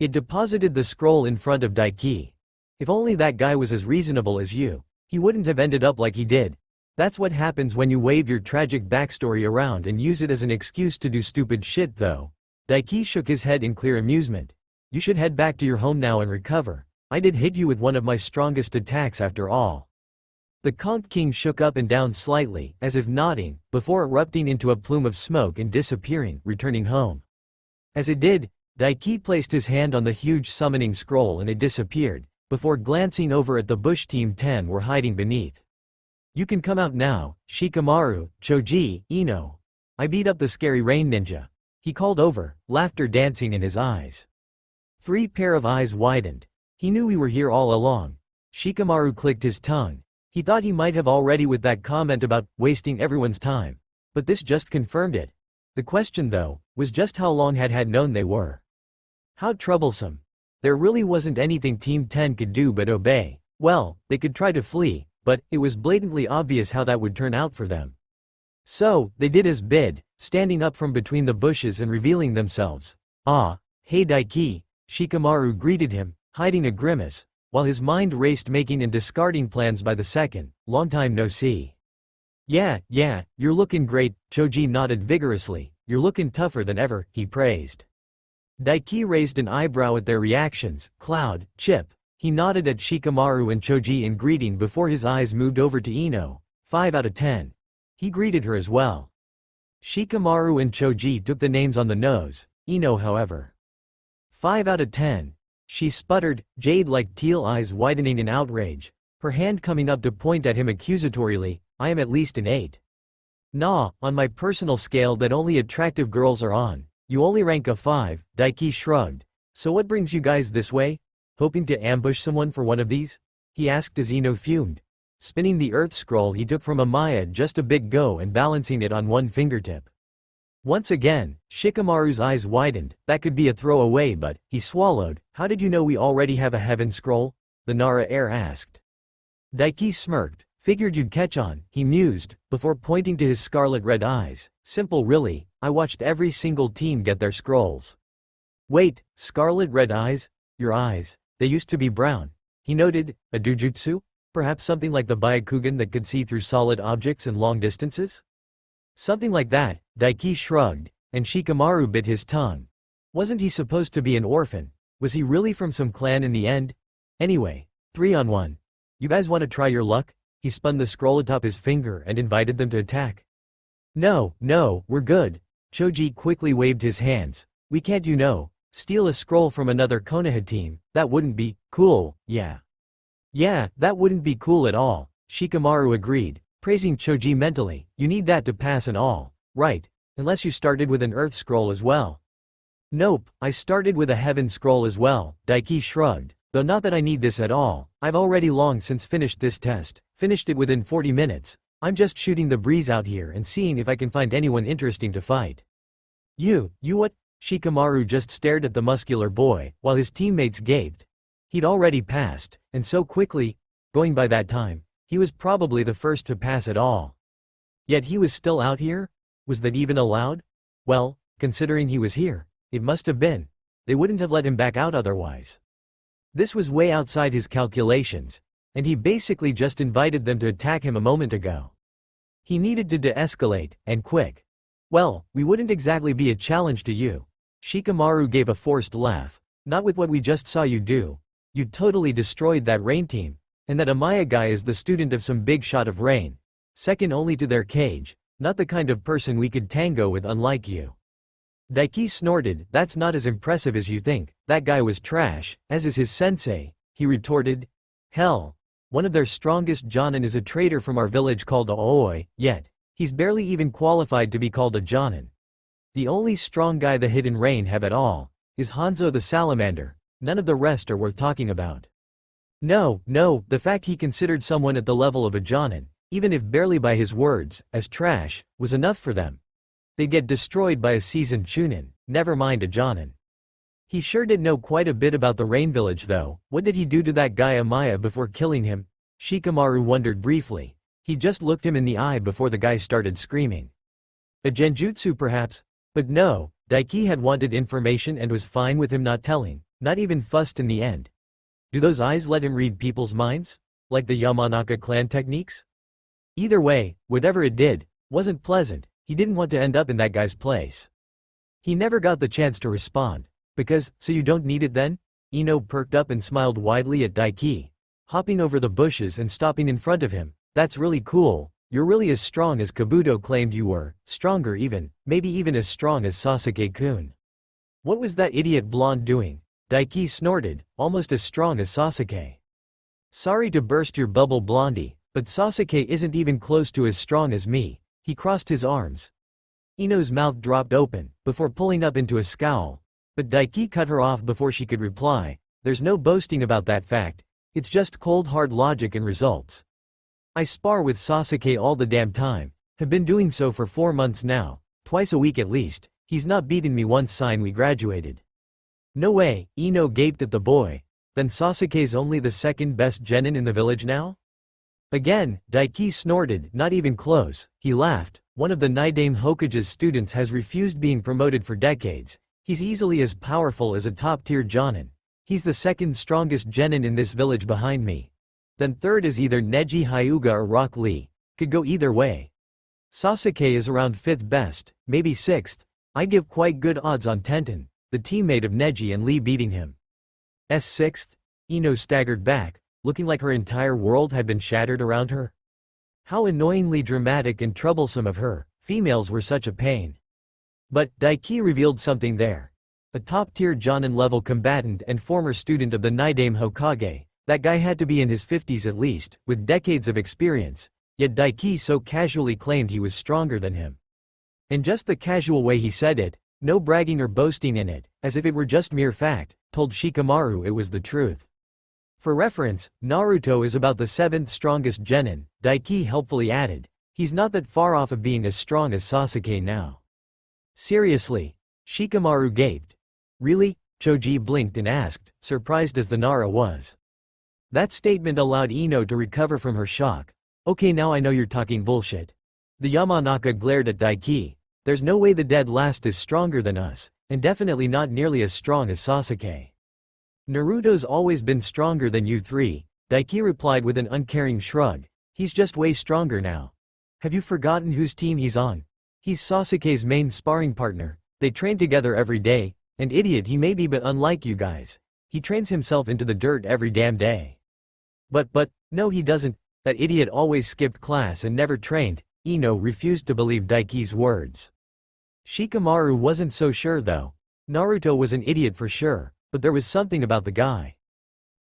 It deposited the scroll in front of Daiki. If only that guy was as reasonable as you, he wouldn't have ended up like he did. That's what happens when you wave your tragic backstory around and use it as an excuse to do stupid shit though. Daiki shook his head in clear amusement. You should head back to your home now and recover. I did hit you with one of my strongest attacks after all. The Conch King shook up and down slightly, as if nodding, before erupting into a plume of smoke and disappearing, returning home. As it did, Daiki placed his hand on the huge summoning scroll and it disappeared, before glancing over at the bush Team 10 were hiding beneath. You can come out now, Shikamaru, Choji, Ino. I beat up the scary rain ninja. He called over, laughter dancing in his eyes. 3 pair of eyes widened. He knew we were here all along. Shikamaru clicked his tongue. He thought he might have already with that comment about wasting everyone's time. But this just confirmed it. The question though, was just how long had known they were. How troublesome. There really wasn't anything Team 10 could do but obey. Well, they could try to flee, but it was blatantly obvious how that would turn out for them. So, they did as bid, standing up from between the bushes and revealing themselves. Ah, hey Daiki, Shikamaru greeted him, hiding a grimace, while his mind raced making and discarding plans by the second. Long time no see. Yeah, you're looking great, Choji nodded vigorously. You're looking tougher than ever, he praised. Daiki raised an eyebrow at their reactions. Cloud, Chip. He nodded at Shikamaru and Choji in greeting before his eyes moved over to Ino. 5 out of 10. He greeted her as well. Shikamaru and Choji took the names on the nose. Ino however. 5 out of 10. She sputtered, jade-like teal eyes widening in outrage, her hand coming up to point at him accusatorily. I am at least an 8. Nah, on my personal scale that only attractive girls are on. You only rank a 5, Daiki shrugged. So what brings you guys this way? Hoping to ambush someone for one of these? He asked as Ino fumed. Spinning the earth scroll he took from Amaya just a bit go and balancing it on one fingertip. Once again, Shikamaru's eyes widened. That could be a throwaway but, he swallowed. How did you know we already have a heaven scroll? The Nara heir asked. Daiki smirked. Figured you'd catch on, he mused, before pointing to his scarlet red eyes. Simple really, I watched every single team get their scrolls. Wait, scarlet red eyes? Your eyes, they used to be brown. He noted, a dujutsu? Perhaps something like the Byakugan that could see through solid objects and long distances? Something like that, Daiki shrugged, and Shikamaru bit his tongue. Wasn't he supposed to be an orphan? Was he really from some clan in the end? Anyway, 3-on-1. You guys wanna try your luck? He spun the scroll atop his finger and invited them to attack. No, no, we're good. Choji quickly waved his hands. We can't, steal a scroll from another Konoha team. That wouldn't be cool, yeah. Yeah, that wouldn't be cool at all, Shikamaru agreed, praising Choji mentally. You need that to pass and all, right? Unless you started with an Earth scroll as well. Nope, I started with a Heaven scroll as well, Daiki shrugged. Though not that I need this at all, I've already long since finished this test, finished it within 40 minutes. I'm just shooting the breeze out here and seeing if I can find anyone interesting to fight. You what? Shikamaru just stared at the muscular boy, while his teammates gaped. He'd already passed, and so quickly, going by that time, he was probably the first to pass it all. Yet he was still out here? Was that even allowed? Well, considering he was here, it must have been. They wouldn't have let him back out otherwise. This was way outside his calculations, and he basically just invited them to attack him a moment ago. He needed to de-escalate, and quick. Well, we wouldn't exactly be a challenge to you. Shikamaru gave a forced laugh. Not with what we just saw you do. You totally destroyed that Rain team, and that Amaya guy is the student of some big shot of Rain. Second only to their cage, not the kind of person we could tango with unlike you. Daiki snorted. That's not as impressive as you think. That guy was trash, as is his sensei, he retorted. Hell, one of their strongest Jonin is a traitor from our village called Aoi, yet he's barely even qualified to be called a Jonin. The only strong guy the Hidden Rain have at all is Hanzo the Salamander. None of the rest are worth talking about. No, the fact he considered someone at the level of a Jonin, even if barely by his words, as trash, was enough for them. They'd get destroyed by a seasoned Chunin, never mind a Jonin. He sure did know quite a bit about the Rain Village though. What did he do to that guy Amaya before killing him? Shikamaru wondered briefly. He just looked him in the eye before the guy started screaming. A genjutsu perhaps? But no, Daiki had wanted information and was fine with him not telling, not even fussed in the end. Do those eyes let him read people's minds? Like the Yamanaka clan techniques? Either way, whatever it did, wasn't pleasant. He didn't want to end up in that guy's place. He never got the chance to respond. Because, so you don't need it then? Ino perked up and smiled widely at Daiki, hopping over the bushes and stopping in front of him. That's really cool. You're really as strong as Kabuto claimed you were, stronger even, maybe even as strong as Sasuke-kun. What was that idiot blonde doing? Daiki snorted, almost as strong as Sasuke. Sorry to burst your bubble, Blondie, but Sasuke isn't even close to as strong as me. He crossed his arms. Ino's mouth dropped open, before pulling up into a scowl. But Daiki cut her off before she could reply. There's no boasting about that fact. It's just cold hard logic and results. I spar with Sasuke all the damn time. Have been doing so for 4 months now. Twice a week at least. He's not beaten me once since we graduated. No way, Ino gaped at the boy. Then Sasuke's only the second best genin in the village now? Again, Daiki snorted. Not even close. He laughed. One of the Nidaime Hokage's students has refused being promoted for decades. He's easily as powerful as a top-tier Jonin. He's the second strongest genin in this village behind me. Then third is either Neji Hyuga or Rock Lee. Could go either way. Sasuke is around 5th best, maybe 6th. I give quite good odds on Tenten, the teammate of Neji and Lee, beating him. 6th? Ino staggered back, looking like her entire world had been shattered around her. How annoyingly dramatic and troublesome of her. Females were such a pain. But Daiki revealed something there. A top-tier Jonin-level combatant and former student of the Nidaime Hokage. That guy had to be in his 50s at least, with decades of experience. Yet Daiki so casually claimed he was stronger than him. And just the casual way he said it, no bragging or boasting in it, as if it were just mere fact, told Shikamaru it was the truth. For reference, Naruto is about the 7th strongest genin, Daiki helpfully added. He's not that far off of being as strong as Sasuke now. Seriously? Shikamaru gaped. Really? Choji blinked and asked, surprised as the Nara was. That statement allowed Ino to recover from her shock. Okay, now I know you're talking bullshit. The Yamanaka glared at Daiki. There's no way the dead last is stronger than us, and definitely not nearly as strong as Sasuke. Naruto's always been stronger than you three, Daiki replied with an uncaring shrug. He's just way stronger now. Have you forgotten whose team he's on? He's Sasuke's main sparring partner. They train together every day, and idiot he may be, but unlike you guys, He trains himself into the dirt every damn day. But, no he doesn't, that idiot always skipped class and never trained. Ino refused to believe Daiki's words. Shikamaru wasn't so sure though. Naruto was an idiot for sure, but there was something about the guy.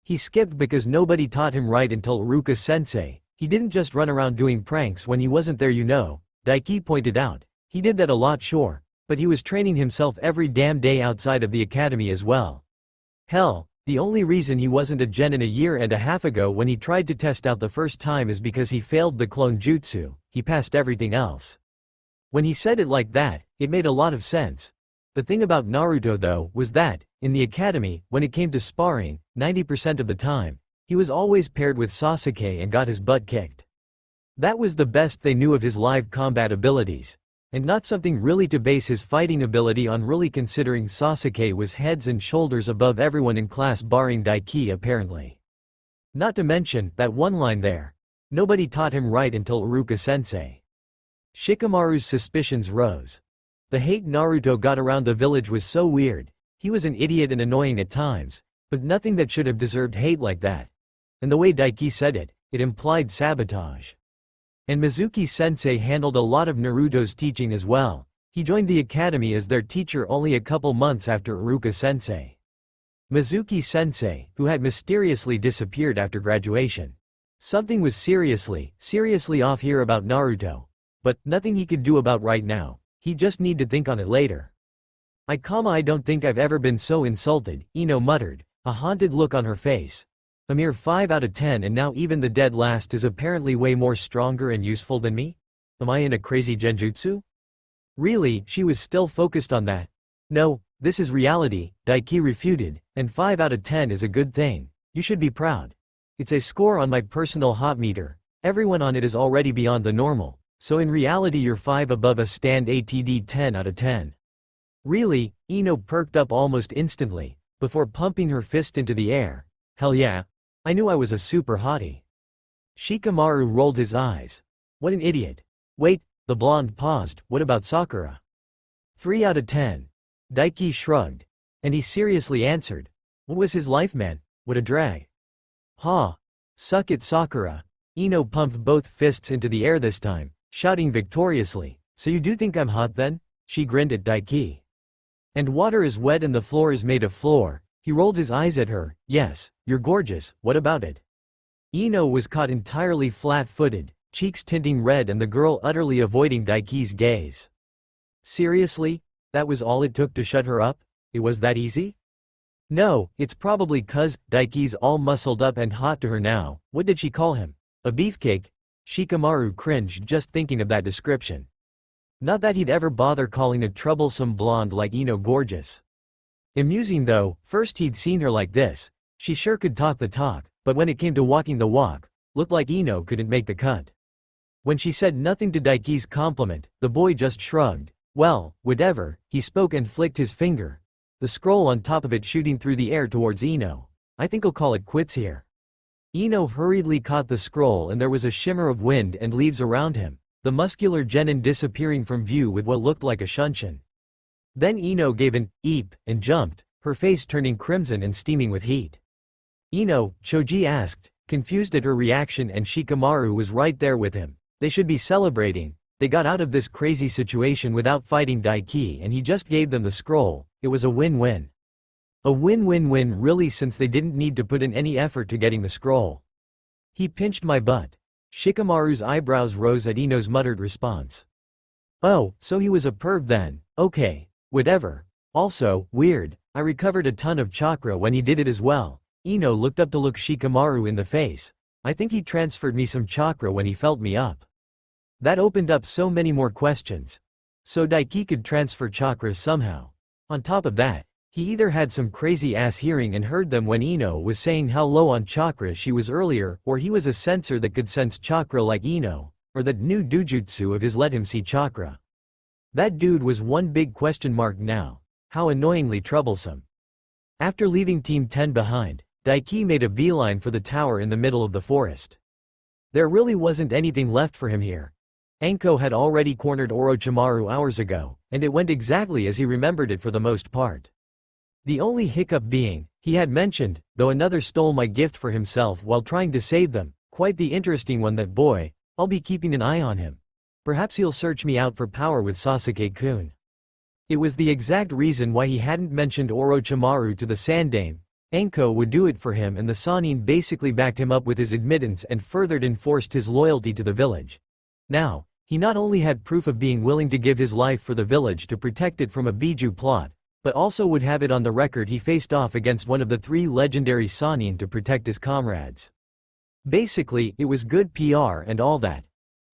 He skipped because nobody taught him right until Iruka-sensei. He didn't just run around doing pranks when he wasn't there, Daiki pointed out. He did that a lot, sure, but he was training himself every damn day outside of the academy as well. Hell, the only reason he wasn't a genin a year and a half ago when he tried to test out the first time is because he failed the clone jutsu. He passed everything else. When he said it like that, it made a lot of sense. The thing about Naruto though was that, in the academy, when it came to sparring, 90% of the time, he was always paired with Sasuke and got his butt kicked. That was the best they knew of his live combat abilities. And not something really to base his fighting ability on, really, considering Sasuke was heads and shoulders above everyone in class barring Daiki apparently. Not to mention that one line there. Nobody taught him right until Iruka-sensei. Shikamaru's suspicions rose. The hate Naruto got around the village was so weird. He was an idiot and annoying at times, but nothing that should have deserved hate like that. And the way Daiki said it, it implied sabotage. And Mizuki-sensei handled a lot of Naruto's teaching as well. He joined the academy as their teacher only a couple months after Iruka-sensei. Mizuki-sensei, who had mysteriously disappeared after graduation. Something was seriously off here about Naruto. But nothing he could do about right now. He just need to think on it later. I don't think I've ever been so insulted, Ino muttered, a haunted look on her face. A mere 5 out of 10, and now even the dead last is apparently way more stronger and useful than me? Am I in a crazy genjutsu? Really, she was still focused on that. No, this is reality, Daiki refuted, and 5 out of 10 is a good thing. You should be proud. It's a score on my personal hot meter. Everyone on it is already beyond the normal. So in reality you're 5 above a stand ATD 10 out of 10. Really? Ino perked up almost instantly, before pumping her fist into the air. Hell yeah. I knew I was a super hottie. Shikamaru rolled his eyes. What an idiot. Wait, the blonde paused, what about Sakura? 3 out of 10. Daiki shrugged. And he seriously answered. What was his life, man? What a drag. Ha. Suck it, Sakura. Ino pumped both fists into the air this time, shouting victoriously. So you do think I'm hot then? She grinned at Daiki. And water is wet and the floor is made of floor. He rolled his eyes at her. Yes, you're gorgeous, what about it? Ino was caught entirely flat-footed, cheeks tinting red and the girl utterly avoiding Daiki's gaze. Seriously? That was all it took to shut her up? It was that easy? No, it's probably 'cause Daiki's all muscled up and hot to her now. What did she call him? A beefcake? Shikamaru cringed just thinking of that description. Not that he'd ever bother calling a troublesome blonde like Ino gorgeous. Amusing though, first he'd seen her like this. She sure could talk the talk, but when it came to walking the walk, looked like Ino couldn't make the cut. When she said nothing to Daiki's compliment, the boy just shrugged. Well, whatever, he spoke and flicked his finger. The scroll on top of it shooting through the air towards Ino. I think I'll call it quits here. Ino hurriedly caught the scroll and there was a shimmer of wind and leaves around him, the muscular genin disappearing from view with what looked like a shunshin. Then Ino gave an eep and jumped, her face turning crimson and steaming with heat. Ino, Choji asked, confused at her reaction, and Shikamaru was right there with him. They should be celebrating. They got out of this crazy situation without fighting Daiki and he just gave them the scroll. It was a win-win. A win-win-win really, since they didn't need to put in any effort to getting the scroll. He pinched my butt. Shikamaru's eyebrows rose at Ino's muttered response. Oh, so he was a perv then, okay, whatever. Also, weird, I recovered a ton of chakra when he did it as well. Ino looked up to look Shikamaru in the face. I think he transferred me some chakra when he felt me up. That opened up so many more questions. So Daiki could transfer chakra somehow. On top of that, he either had some crazy ass hearing and heard them when Ino was saying how low on chakra she was earlier, or he was a sensor that could sense chakra like Ino, or that new dujutsu of his let him see chakra. That dude was one big question mark now. How annoyingly troublesome. After leaving Team 10 behind, Daiki made a beeline for the tower in the middle of the forest. There really wasn't anything left for him here. Anko had already cornered Orochimaru hours ago, and it went exactly as he remembered it for the most part. The only hiccup being, he had mentioned, though another stole my gift for himself while trying to save them, quite the interesting one that boy, I'll be keeping an eye on him. Perhaps he'll search me out for power with Sasuke-kun. It was the exact reason why he hadn't mentioned Orochimaru to the Sandame. Anko would do it for him, and the Sannin basically backed him up with his admittance and further enforced his loyalty to the village. Now, he not only had proof of being willing to give his life for the village to protect it from a Biju plot, but also would have it on the record he faced off against one of the 3 legendary Sannin to protect his comrades. Basically, it was good PR and all that.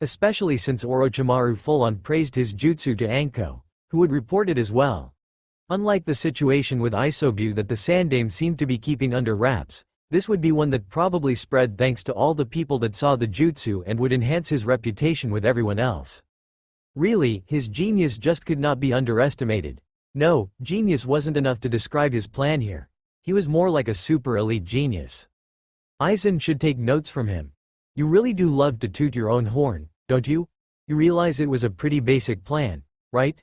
Especially since Orochimaru full-on praised his jutsu to Anko, who would report it as well. Unlike the situation with Isobu that the Sandame seemed to be keeping under wraps, this would be one that probably spread thanks to all the people that saw the jutsu and would enhance his reputation with everyone else. Really, his genius just could not be underestimated. No, genius wasn't enough to describe his plan here. He was more like a super elite genius. Aizen should take notes from him. You really do love to toot your own horn, don't you? You realize it was a pretty basic plan, right?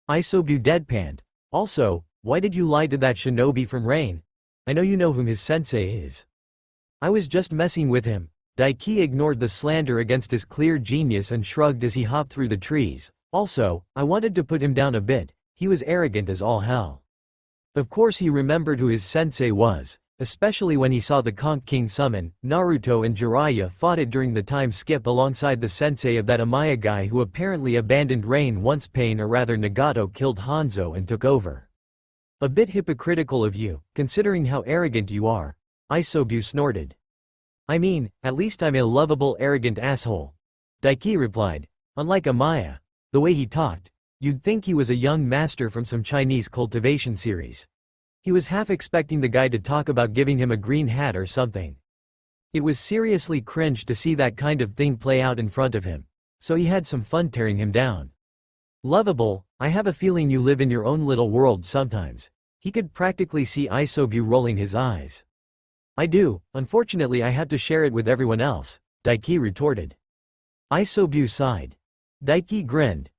Isobu deadpanned. Also, why did you lie to that shinobi from Rain? I know you know whom his sensei is. I was just messing with him. Daiki ignored the slander against his clear genius and shrugged as he hopped through the trees. Also, I wanted to put him down a bit. He was arrogant as all hell. Of course he remembered who his sensei was, especially when he saw the Conch King summon. Naruto and Jiraiya fought it during the time skip alongside the sensei of that Amaya guy who apparently abandoned Rain once Pain, or rather Nagato, killed Hanzo and took over. A bit hypocritical of you, considering how arrogant you are. Isobu snorted. I mean, at least I'm a lovable arrogant asshole. Daiki replied. Unlike Amaya, the way he talked, you'd think he was a young master from some Chinese cultivation series. He was half expecting the guy to talk about giving him a green hat or something. It was seriously cringe to see that kind of thing play out in front of him, so he had some fun tearing him down. Lovable, I have a feeling you live in your own little world sometimes. He could practically see Isobu rolling his eyes. I do, unfortunately I have to share it with everyone else, Daiki retorted. Isobu sighed. Daiki grinned.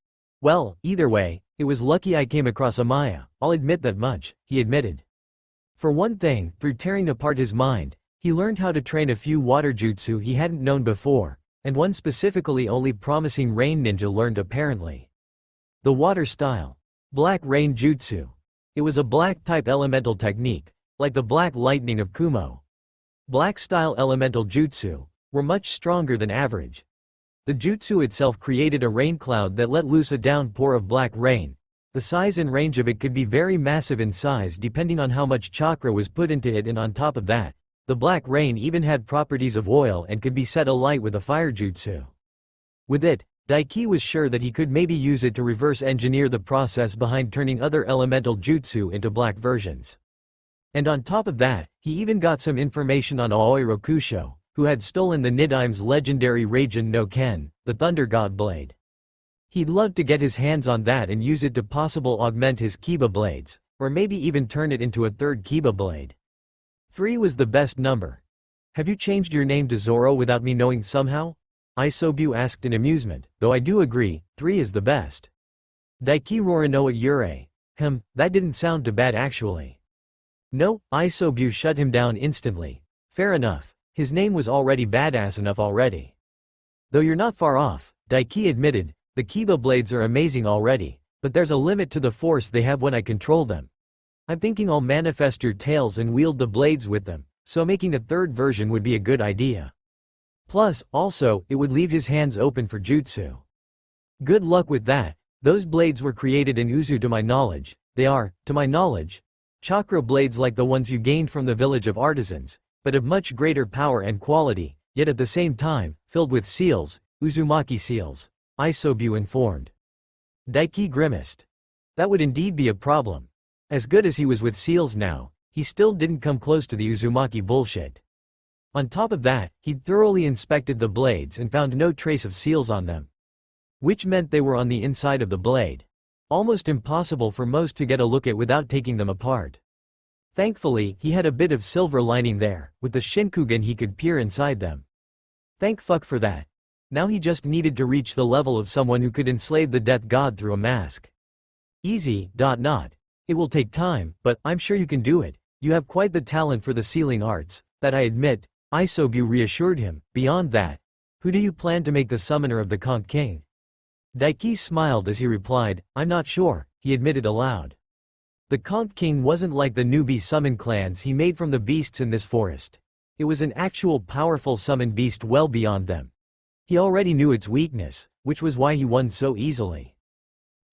Well, either way, it was lucky I came across Amaya, I'll admit that much, he admitted. For one thing, through tearing apart his mind, he learned how to train a few water jutsu he hadn't known before, and one specifically only promising Rain Ninja learned apparently. The water style. Black Rain Jutsu. It was a black-type elemental technique, like the Black Lightning of Kumo. Black-style elemental jutsu were much stronger than average. The jutsu itself created a rain cloud that let loose a downpour of black rain. The size and range of it could be very massive in size depending on how much chakra was put into it, and on top of that, the black rain even had properties of oil and could be set alight with a fire jutsu. With it, Daiki was sure that he could maybe use it to reverse engineer the process behind turning other elemental jutsu into black versions. And on top of that, he even got some information on Aoi Rokusho, who had stolen the Nidaime's legendary Raijin no Ken, the Thunder God Blade. He'd love to get his hands on that and use it to possibly augment his Kiba blades, or maybe even turn it into a third Kiba blade. 3 was the best number. Have you changed your name to Zoro without me knowing somehow? Isobu asked in amusement, though I do agree, 3 is the best. Daiki Rorinoa Yurei. That didn't sound too bad actually. No, Isobu shut him down instantly. Fair enough. His name was already badass enough already. Though you're not far off, Daiki admitted, the Kiba blades are amazing already, but there's a limit to the force they have when I control them. I'm thinking I'll manifest your tails and wield the blades with them, so making a third version would be a good idea. Plus, also, it would leave his hands open for jutsu. Good luck with that. Those blades were created in Uzu to my knowledge. They are, to my knowledge, chakra blades like the ones you gained from the village of artisans, but of much greater power and quality, yet at the same time, filled with seals, Uzumaki seals, Isobu informed. Daiki grimaced. That would indeed be a problem. As good as he was with seals now, he still didn't come close to the Uzumaki bullshit. On top of that, he'd thoroughly inspected the blades and found no trace of seals on them. Which meant they were on the inside of the blade. Almost impossible for most to get a look at without taking them apart. Thankfully, he had a bit of silver lining there. With the Shinkugan he could peer inside them. Thank fuck for that. Now he just needed to reach the level of someone who could enslave the death god through a mask. Easy. Not. It will take time, but I'm sure you can do it. You have quite the talent for the sealing arts, that I admit, Isobu reassured him. Beyond that, who do you plan to make the summoner of the Conch King? Daiki smiled as he replied, I'm not sure, he admitted aloud. The Conch King wasn't like the newbie summon clans he made from the beasts in this forest. It was an actual powerful summon beast well beyond them. He already knew its weakness, which was why he won so easily.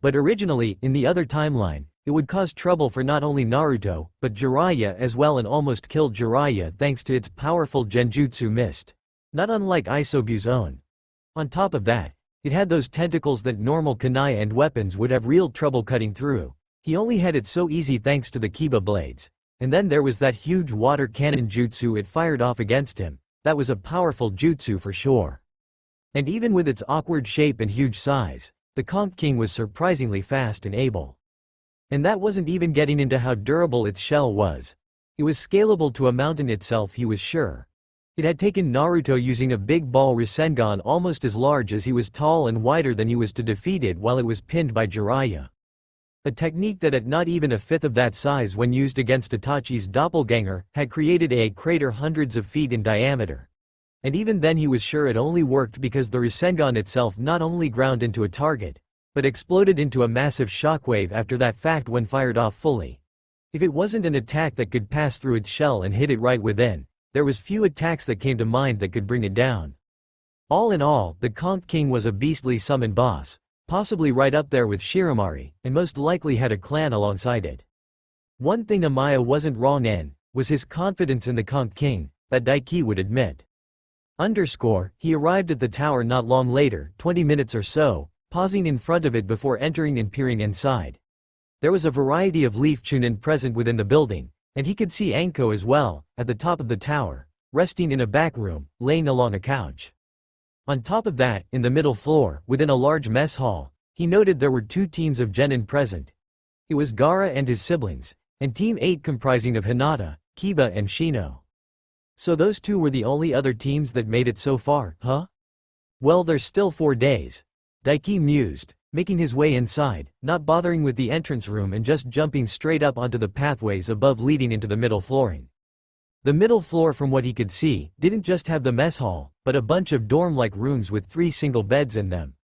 But originally, in the other timeline, it would cause trouble for not only Naruto, but Jiraiya as well, and almost killed Jiraiya thanks to its powerful genjutsu mist. Not unlike Isobu's own. On top of that, it had those tentacles that normal kunai and weapons would have real trouble cutting through. He only had it so easy thanks to the Kiba blades. And then there was that huge water cannon jutsu it fired off against him. That was a powerful jutsu for sure. And even with its awkward shape and huge size, the Conch King was surprisingly fast and able. And that wasn't even getting into how durable its shell was. It was scalable to a mountain itself, he was sure. It had taken Naruto using a big ball Rasengan almost as large as he was tall and wider than he was to defeat it while it was pinned by Jiraiya. A technique that at not even a fifth of that size when used against Itachi's doppelganger had created a crater hundreds of feet in diameter. And even then he was sure it only worked because the Rasengan itself not only ground into a target, but exploded into a massive shockwave after that fact when fired off fully. If it wasn't an attack that could pass through its shell and hit it right within, there was few attacks that came to mind that could bring it down. All in all, the Conch King was a beastly summon boss, possibly right up there with Shiramari, and most likely had a clan alongside it. One thing Amaya wasn't wrong in, was his confidence in the Conch King, that Daiki would admit. He arrived at the tower not long later, 20 minutes or so, pausing in front of it before entering and peering inside. There was a variety of leaf chunin present within the building, and he could see Anko as well, at the top of the tower, resting in a back room, laying along a couch. On top of that, in the middle floor, within a large mess hall, he noted there were 2 teams of genin present. It was Gaara and his siblings, and Team 8 comprising of Hinata, Kiba and Shino. So those 2 were the only other teams that made it so far, huh? Well, there's still 4 days. Daiki mused, making his way inside, not bothering with the entrance room and just jumping straight up onto the pathways above leading into the middle flooring. The middle floor, from what he could see, didn't just have the mess hall, but a bunch of dorm-like rooms with 3 single beds in them.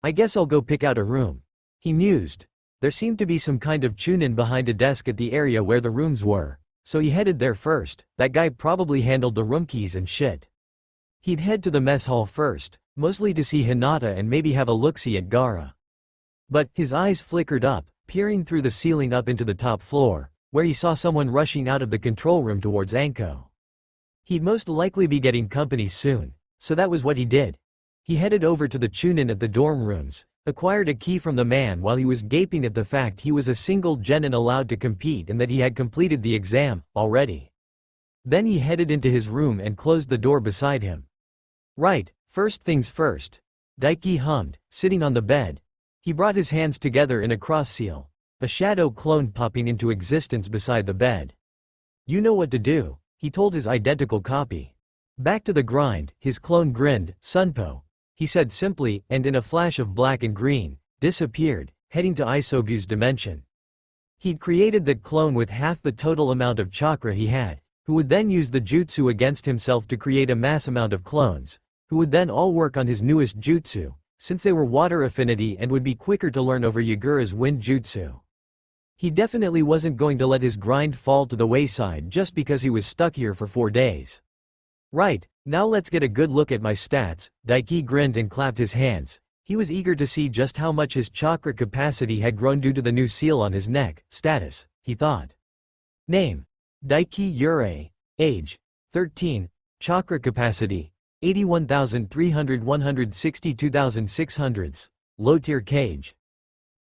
I guess I'll go pick out a room, he mused. There seemed to be some kind of chunin behind a desk at the area where the rooms were, so he headed there first. That guy probably handled the room keys and shit. He'd head to the mess hall first, mostly to see Hinata and maybe have a look-see at Gaara. But his eyes flickered up, peering through the ceiling up into the top floor, where he saw someone rushing out of the control room towards Anko. He'd most likely be getting company soon, so that was what he did. He headed over to the chunin at the dorm rooms, acquired a key from the man while he was gaping at the fact he was a single genin allowed to compete and that he had completed the exam already. Then he headed into his room and closed the door beside him. Right, first things first. Daiki hummed, sitting on the bed. He brought his hands together in a cross seal, a shadow clone popping into existence beside the bed. You know what to do, he told his identical copy. Back to the grind, his clone grinned. Sunpo, he said simply, and in a flash of black and green, disappeared, heading to Isobu's dimension. He'd created that clone with half the total amount of chakra he had, who would then use the jutsu against himself to create a mass amount of clones, who would then all work on his newest jutsu, since they were water affinity and would be quicker to learn over Yagura's wind jutsu. He definitely wasn't going to let his grind fall to the wayside just because he was stuck here for 4 days. Right, now let's get a good look at my stats. Daiki grinned and clapped his hands. He was eager to see just how much his chakra capacity had grown due to the new seal on his neck. Status, he thought. Name: Daiki Yurei. Age: 13. Chakra capacity: 81,300 162,600. Low tier cage.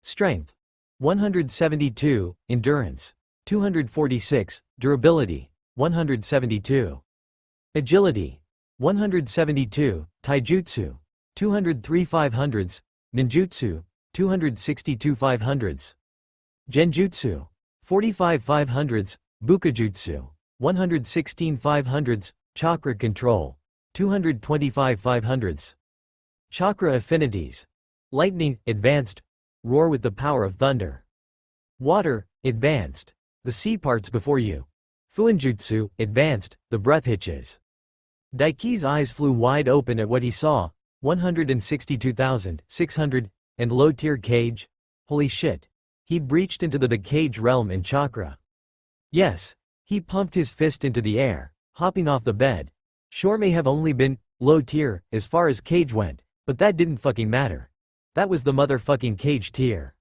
Strength: 172, endurance: 246, durability: 172. Agility: 172, taijutsu: 203 500, ninjutsu: 262 500. Genjutsu: 45 500, bukajutsu: 116 500, chakra control: 225 500. Chakra affinities: lightning, advanced, roar with the power of thunder. Water, Advanced. The sea parts before you. Fuinjutsu, advanced, the breath hitches. Daiki's eyes flew wide open at what he saw. 162,600, and low-tier cage? Holy shit. He'd breached into the cage realm in chakra. Yes. He pumped his fist into the air, hopping off the bed. Sure may have only been low tier as far as cage went, but that didn't fucking matter. That was the motherfucking cage tier.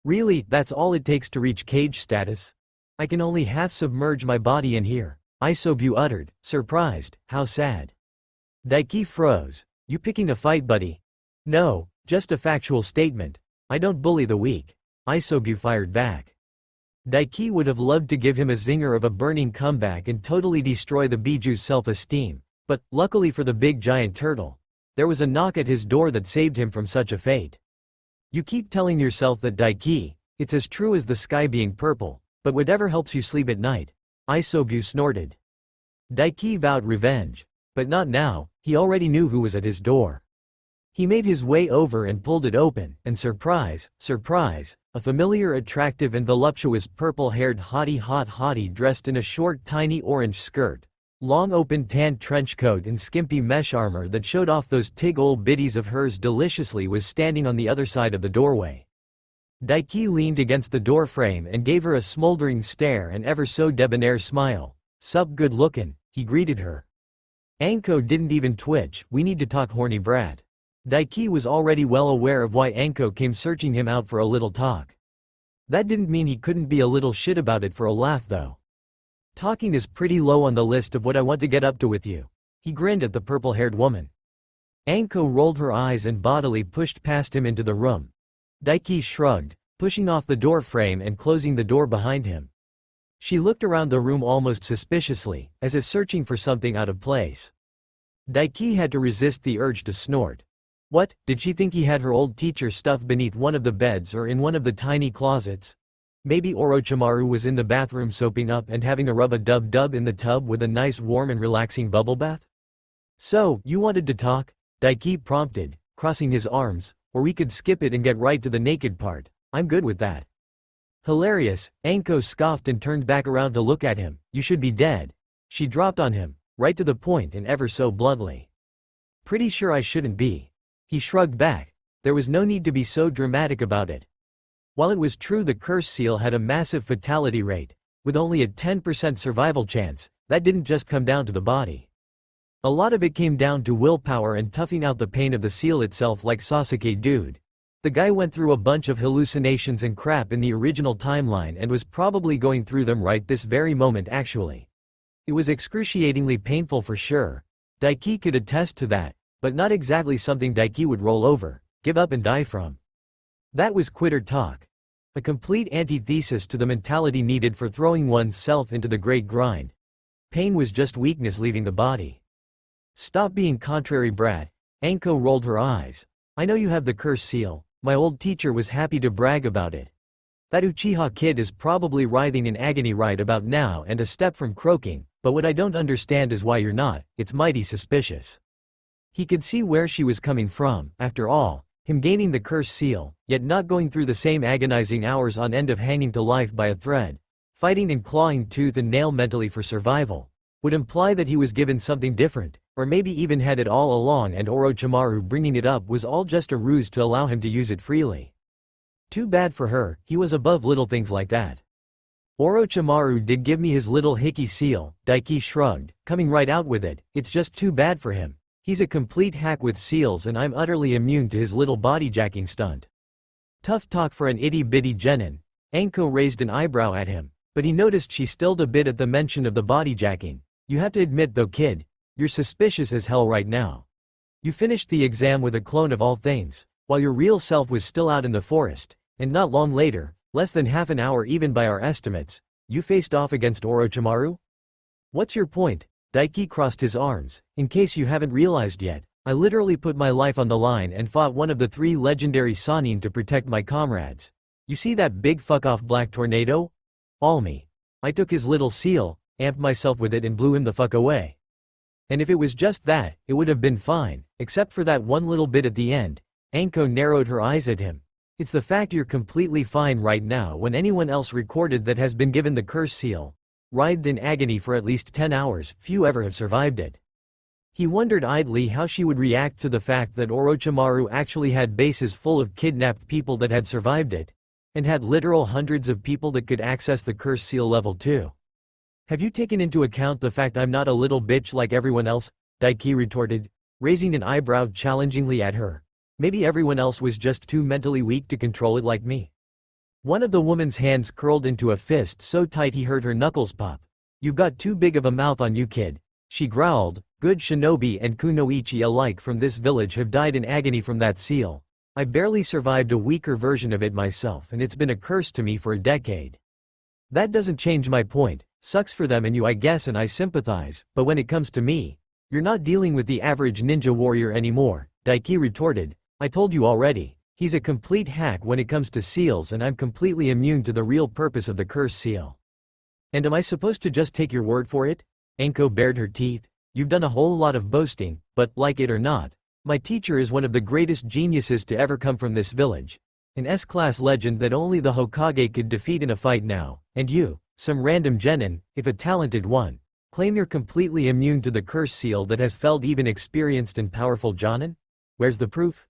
Really, that's all it takes to reach cage status? I can only half submerge my body in here, Isobu uttered, surprised. How sad. Daiki froze. You picking a fight, buddy? No, just a factual statement. I don't bully the weak. Isobu fired back. Daiki would have loved to give him a zinger of a burning comeback and totally destroy the Biju's self-esteem, but, luckily for the big giant turtle, there was a knock at his door that saved him from such a fate. You keep telling yourself that, Daiki, it's as true as the sky being purple, but whatever helps you sleep at night, Isobu snorted. Daiki vowed revenge. But not now, he already knew who was at his door. He made his way over and pulled it open, and surprise, surprise, a familiar, attractive and voluptuous purple-haired hottie dressed in a short tiny orange skirt, long open tan trench coat and skimpy mesh armor that showed off those tig ol' biddies of hers deliciously was standing on the other side of the doorway. Daiki leaned against the door frame and gave her a smoldering stare and ever so debonair smile. Sup good lookin', he greeted her. Anko didn't even twitch. We need to talk, horny brat. Daiki was already well aware of why Anko came searching him out for a little talk. That didn't mean he couldn't be a little shit about it for a laugh though. Talking is pretty low on the list of what I want to get up to with you. He grinned at the purple-haired woman. Anko rolled her eyes and bodily pushed past him into the room. Daiki shrugged, pushing off the door frame and closing the door behind him. She looked around the room almost suspiciously, as if searching for something out of place. Daiki had to resist the urge to snort. What, did she think he had her old teacher stuffed beneath one of the beds or in one of the tiny closets? Maybe Orochimaru was in the bathroom soaping up and having a rub-a-dub-dub in the tub with a nice warm and relaxing bubble bath? So, you wanted to talk? Daiki prompted, crossing his arms, or we could skip it and get right to the naked part. I'm good with that. Hilarious, Anko scoffed and turned back around to look at him. You should be dead. She dropped on him, right to the point and ever so bluntly. Pretty sure I shouldn't be. He shrugged back. There was no need to be so dramatic about it. While it was true the curse seal had a massive fatality rate, with only a 10% survival chance, that didn't just come down to the body. A lot of it came down to willpower and toughing out the pain of the seal itself like Sasuke dude. The guy went through a bunch of hallucinations and crap in the original timeline and was probably going through them right this very moment actually. It was excruciatingly painful for sure. Daiki could attest to that, but not exactly something Daiki would roll over, give up and die from. That was quitter talk. A complete antithesis to the mentality needed for throwing one's self into the great grind. Pain was just weakness leaving the body. Stop being contrary, brat. Anko rolled her eyes. I know you have the curse seal. My old teacher was happy to brag about it. That Uchiha kid is probably writhing in agony right about now and a step from croaking, but what I don't understand is why you're not. It's mighty suspicious. He could see where she was coming from, after all, him gaining the curse seal, yet not going through the same agonizing hours on end of hanging to life by a thread, fighting and clawing tooth and nail mentally for survival, would imply that he was given something different, or maybe even had it all along and Orochimaru bringing it up was all just a ruse to allow him to use it freely. Too bad for her, he was above little things like that. Orochimaru did give me his little hickey seal, Daiki shrugged, coming right out with it. It's just too bad for him. He's a complete hack with seals and I'm utterly immune to his little body-jacking stunt. Tough talk for an itty-bitty genin. Anko raised an eyebrow at him, but he noticed she stilled a bit at the mention of the body-jacking. You have to admit though, kid, you're suspicious as hell right now. You finished the exam with a clone of all things, while your real self was still out in the forest, and not long later, less than half an hour even by our estimates, you faced off against Orochimaru? What's your point? Daiki crossed his arms. In case you haven't realized yet, I literally put my life on the line and fought one of the 3 legendary Sannin to protect my comrades. You see that big fuck-off black tornado? All me. I took his little seal, amped myself with it and blew him the fuck away. And if it was just that, it would have been fine, except for that one little bit at the end. Anko narrowed her eyes at him. It's the fact you're completely fine right now when anyone else recorded that has been given the curse seal, writhed in agony for at least 10 hours, few ever have survived it. He wondered idly how she would react to the fact that Orochimaru actually had bases full of kidnapped people that had survived it, and had literal hundreds of people that could access the curse seal level 2. Have you taken into account the fact I'm not a little bitch like everyone else? Daiki retorted, raising an eyebrow challengingly at her. Maybe everyone else was just too mentally weak to control it like me. One of the woman's hands curled into a fist so tight he heard her knuckles pop. You've got too big of a mouth on you, kid, she growled. Good shinobi and kunoichi alike from this village have died in agony from that seal. I barely survived a weaker version of it myself, and it's been a curse to me for a decade. That doesn't change my point. Sucks for them and you, I guess, and I sympathize, but when it comes to me, you're not dealing with the average ninja warrior anymore, Daiki retorted. I told you already, he's a complete hack when it comes to seals, and I'm completely immune to the real purpose of the curse seal. And am I supposed to just take your word for it? Anko bared her teeth. You've done a whole lot of boasting, but, like it or not, my teacher is one of the greatest geniuses to ever come from this village. An S-class legend that only the Hokage could defeat in a fight now, and you, some random genin, if a talented one, claim you're completely immune to the curse seal that has felled even experienced and powerful jonin? Where's the proof?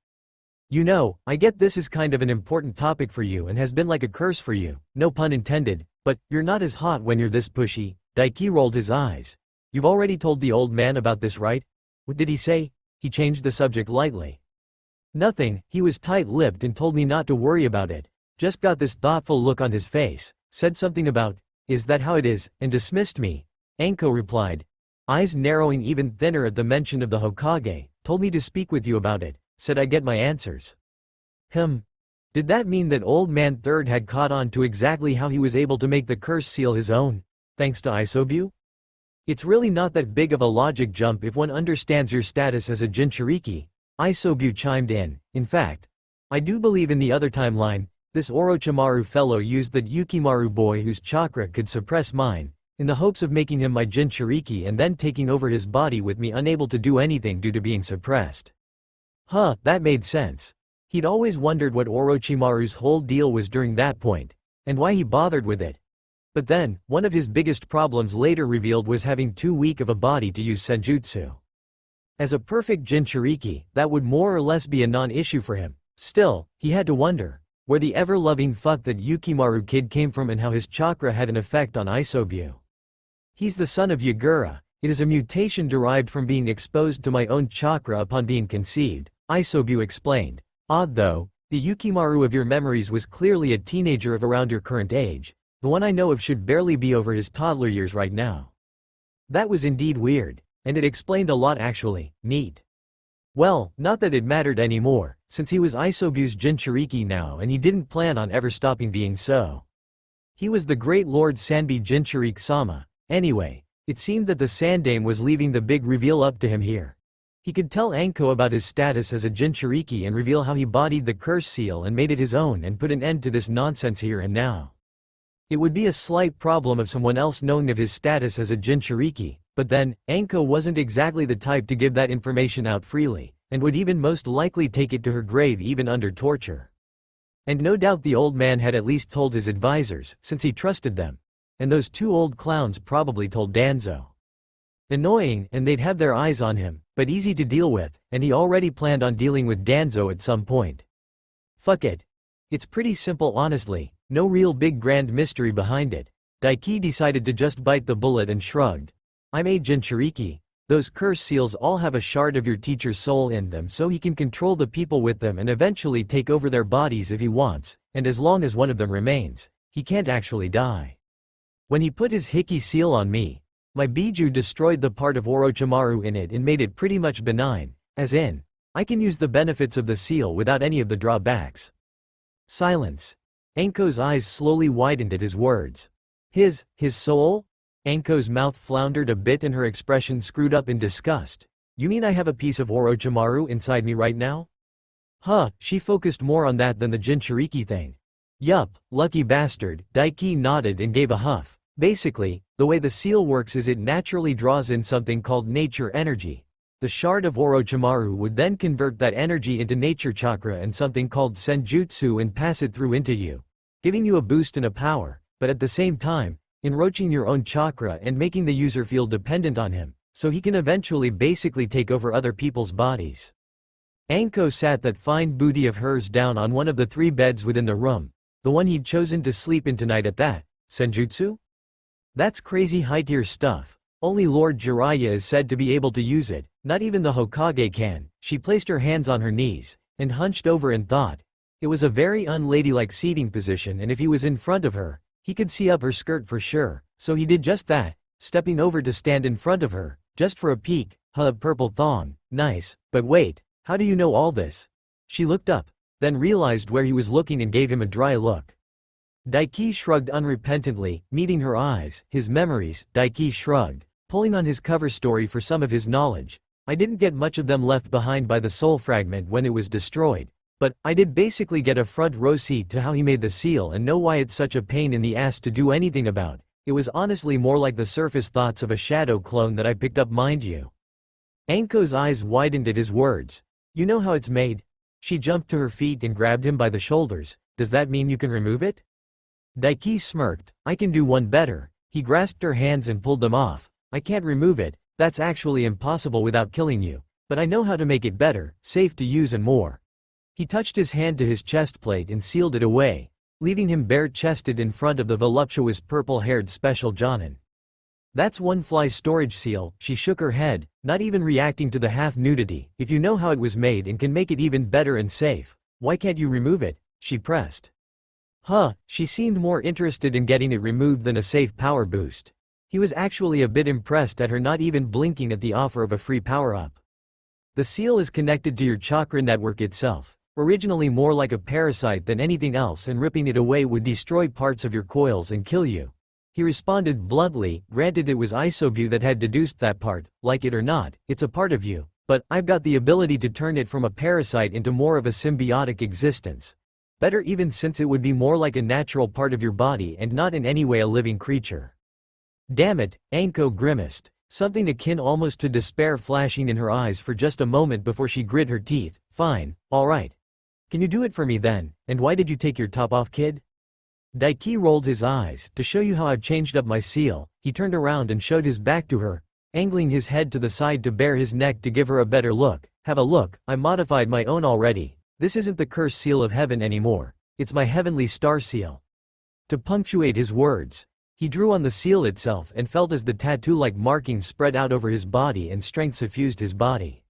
You know, I get this is kind of an important topic for you and has been like a curse for you, no pun intended, but you're not as hot when you're this pushy. Daiki rolled his eyes. You've already told the old man about this, right? What did he say? He changed the subject lightly. Nothing, he was tight-lipped and told me not to worry about it. Just got this thoughtful look on his face, said something about, is that how it is, and dismissed me. Anko replied, eyes narrowing even thinner at the mention of the Hokage, told me to speak with you about it. Said I get my answers. Did that mean that Old Man Third had caught on to exactly how he was able to make the curse seal his own, thanks to Isobu? It's really not that big of a logic jump if one understands your status as a Jinchuriki, Isobu chimed in fact, I do believe in the other timeline, this Orochimaru fellow used that Yukimaru boy whose chakra could suppress mine, in the hopes of making him my Jinchuriki and then taking over his body with me unable to do anything due to being suppressed. That made sense. He'd always wondered what Orochimaru's whole deal was during that point, and why he bothered with it. But then, one of his biggest problems later revealed was having too weak of a body to use senjutsu. As a perfect Jinchuriki, that would more or less be a non-issue for him. Still, he had to wonder, where the ever-loving fuck that Yukimaru kid came from and how his chakra had an effect on Isobu. He's the son of Yagura. It is a mutation derived from being exposed to my own chakra upon being conceived, Isobu explained. Odd though, the Yukimaru of your memories was clearly a teenager of around your current age. The one I know of should barely be over his toddler years right now. That was indeed weird, and it explained a lot actually. Neat. Well, not that it mattered anymore, since he was Isobu's Jinchuriki now and he didn't plan on ever stopping being so. He was the great Lord Sanbi Jinchuriki-sama. Anyway, it seemed that the Sandame was leaving the big reveal up to him here. He could tell Anko about his status as a Jinchuriki and reveal how he bodied the curse seal and made it his own and put an end to this nonsense here and now. It would be a slight problem of someone else knowing of his status as a Jinchuriki, but then, Anko wasn't exactly the type to give that information out freely, and would even most likely take it to her grave even under torture. And no doubt the old man had at least told his advisors, since he trusted them. And those two old clowns probably told Danzo. Annoying, and they'd have their eyes on him, but easy to deal with, and he already planned on dealing with Danzo at some point. Fuck it. It's pretty simple honestly, no real big grand mystery behind it. Daiki decided to just bite the bullet and shrugged. I'm a Jinchuriki. Those curse seals all have a shard of your teacher's soul in them so he can control the people with them and eventually take over their bodies if he wants, and as long as one of them remains, he can't actually die. When he put his Hiki seal on me, my Biju destroyed the part of Orochimaru in it and made it pretty much benign, as in, I can use the benefits of the seal without any of the drawbacks. Silence. Anko's eyes slowly widened at his words. His soul? Anko's mouth floundered a bit and her expression screwed up in disgust. You mean I have a piece of Orochimaru inside me right now? She focused more on that than the Jinchuriki thing. Yup, lucky bastard, Daiki nodded and gave a huff. Basically, the way the seal works is it naturally draws in something called nature energy. The shard of Orochimaru would then convert that energy into nature chakra and something called senjutsu and pass it through into you, giving you a boost and a power, but at the same time, enriching your own chakra and making the user feel dependent on him, so he can eventually basically take over other people's bodies. Anko sat that fine booty of hers down on one of the 3 beds within the room, the one he'd chosen to sleep in tonight at that. Senjutsu? That's crazy high-tier stuff. Only Lord Jiraiya is said to be able to use it, not even the Hokage can. She placed her hands on her knees, and hunched over and thought. It was a very unladylike seating position, and if he was in front of her, he could see up her skirt for sure, so he did just that, stepping over to stand in front of her, just for a peek. Purple thong, nice, but wait. How do you know all this? She looked up, then realized where he was looking and gave him a dry look. Daiki shrugged unrepentantly, meeting her eyes. His memories, Daiki shrugged, pulling on his cover story for some of his knowledge. I didn't get much of them left behind by the soul fragment when it was destroyed, but I did basically get a front row seat to how he made the seal and know why it's such a pain in the ass to do anything about. It was honestly more like the surface thoughts of a shadow clone that I picked up, mind you. Anko's eyes widened at his words. You know how it's made? She jumped to her feet and grabbed him by the shoulders. Does that mean you can remove it? Daiki smirked. I can do one better. He grasped her hands and pulled them off. I can't remove it. That's actually impossible without killing you. But I know how to make it better, safe to use and more. He touched his hand to his chest plate and sealed it away, leaving him bare-chested in front of the voluptuous purple-haired special Jonin. That's one fly storage seal. She shook her head, not even reacting to the half-nudity. If you know how it was made and can make it even better and safe, why can't you remove it? She pressed. She seemed more interested in getting it removed than a safe power boost. He was actually a bit impressed at her not even blinking at the offer of a free power-up. The seal is connected to your chakra network itself, originally more like a parasite than anything else, and ripping it away would destroy parts of your coils and kill you. He responded bluntly. Granted, it was Isobu that had deduced that part. Like it or not, it's a part of you, but I've got the ability to turn it from a parasite into more of a symbiotic existence. Better even, since it would be more like a natural part of your body and not in any way a living creature. Damn it, Anko grimaced, something akin almost to despair flashing in her eyes for just a moment before she grit her teeth. Fine, alright. Can you do it for me then? And why did you take your top off, kid? Daiki rolled his eyes. To show you how I've changed up my seal. He turned around and showed his back to her, angling his head to the side to bare his neck to give her a better look. Have a look, I modified my own already. This isn't the cursed seal of heaven anymore. It's my heavenly star seal. To punctuate his words, he drew on the seal itself and felt as the tattoo-like markings spread out over his body and strength suffused his body.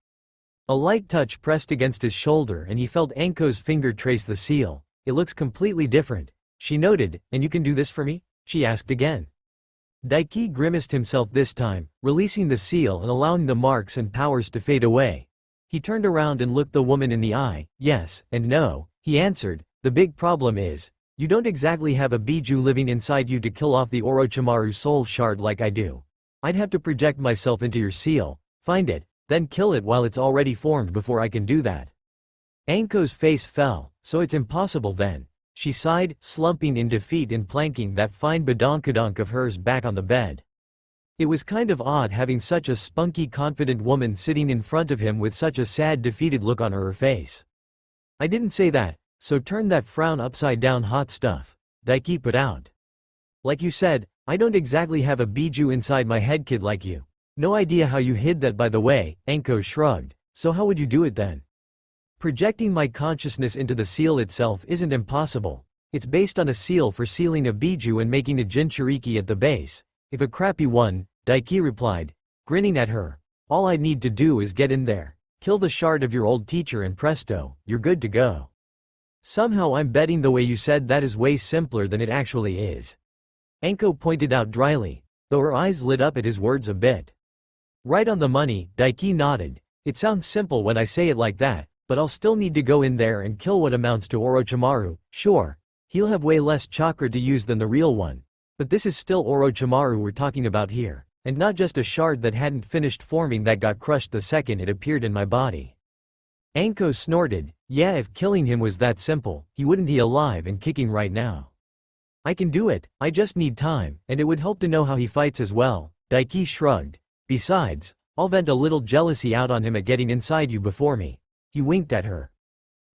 A light touch pressed against his shoulder and he felt Anko's finger trace the seal. It looks completely different, she noted. And you can do this for me? She asked again. Daiki grimaced himself this time, releasing the seal and allowing the marks and powers to fade away. He turned around and looked the woman in the eye. Yes, and no, he answered. The big problem is, you don't exactly have a Biju living inside you to kill off the Orochimaru soul shard like I do. I'd have to project myself into your seal, find it, then kill it while it's already formed before I can do that. Anko's face fell. So it's impossible then. She sighed, slumping in defeat and planking that fine badonkadonk of hers back on the bed. It was kind of odd having such a spunky confident woman sitting in front of him with such a sad defeated look on her face. I didn't say that, so turn that frown upside down, hot stuff. Daiki put out. Like you said, I don't exactly have a Biju inside my head, kid, like you. No idea how you hid that, by the way. Anko shrugged. So how would you do it then? Projecting my consciousness into the seal itself isn't impossible. It's based on a seal for sealing a Biju and making a Jinchuriki at the base. If a crappy one, Daiki replied, grinning at her. All I need to do is get in there, kill the shard of your old teacher, and presto, you're good to go. Somehow I'm betting the way you said that is way simpler than it actually is. Anko pointed out dryly, though her eyes lit up at his words a bit. Right on the money, Daiki nodded. It sounds simple when I say it like that, but I'll still need to go in there and kill what amounts to Orochimaru. Sure, he'll have way less chakra to use than the real one. But this is still Orochimaru we're talking about here, and not just a shard that hadn't finished forming that got crushed the second it appeared in my body. Anko snorted. Yeah, if killing him was that simple, he wouldn't be alive and kicking right now. I can do it, I just need time, and it would help to know how he fights as well. Daiki shrugged. Besides, I'll vent a little jealousy out on him at getting inside you before me. He winked at her.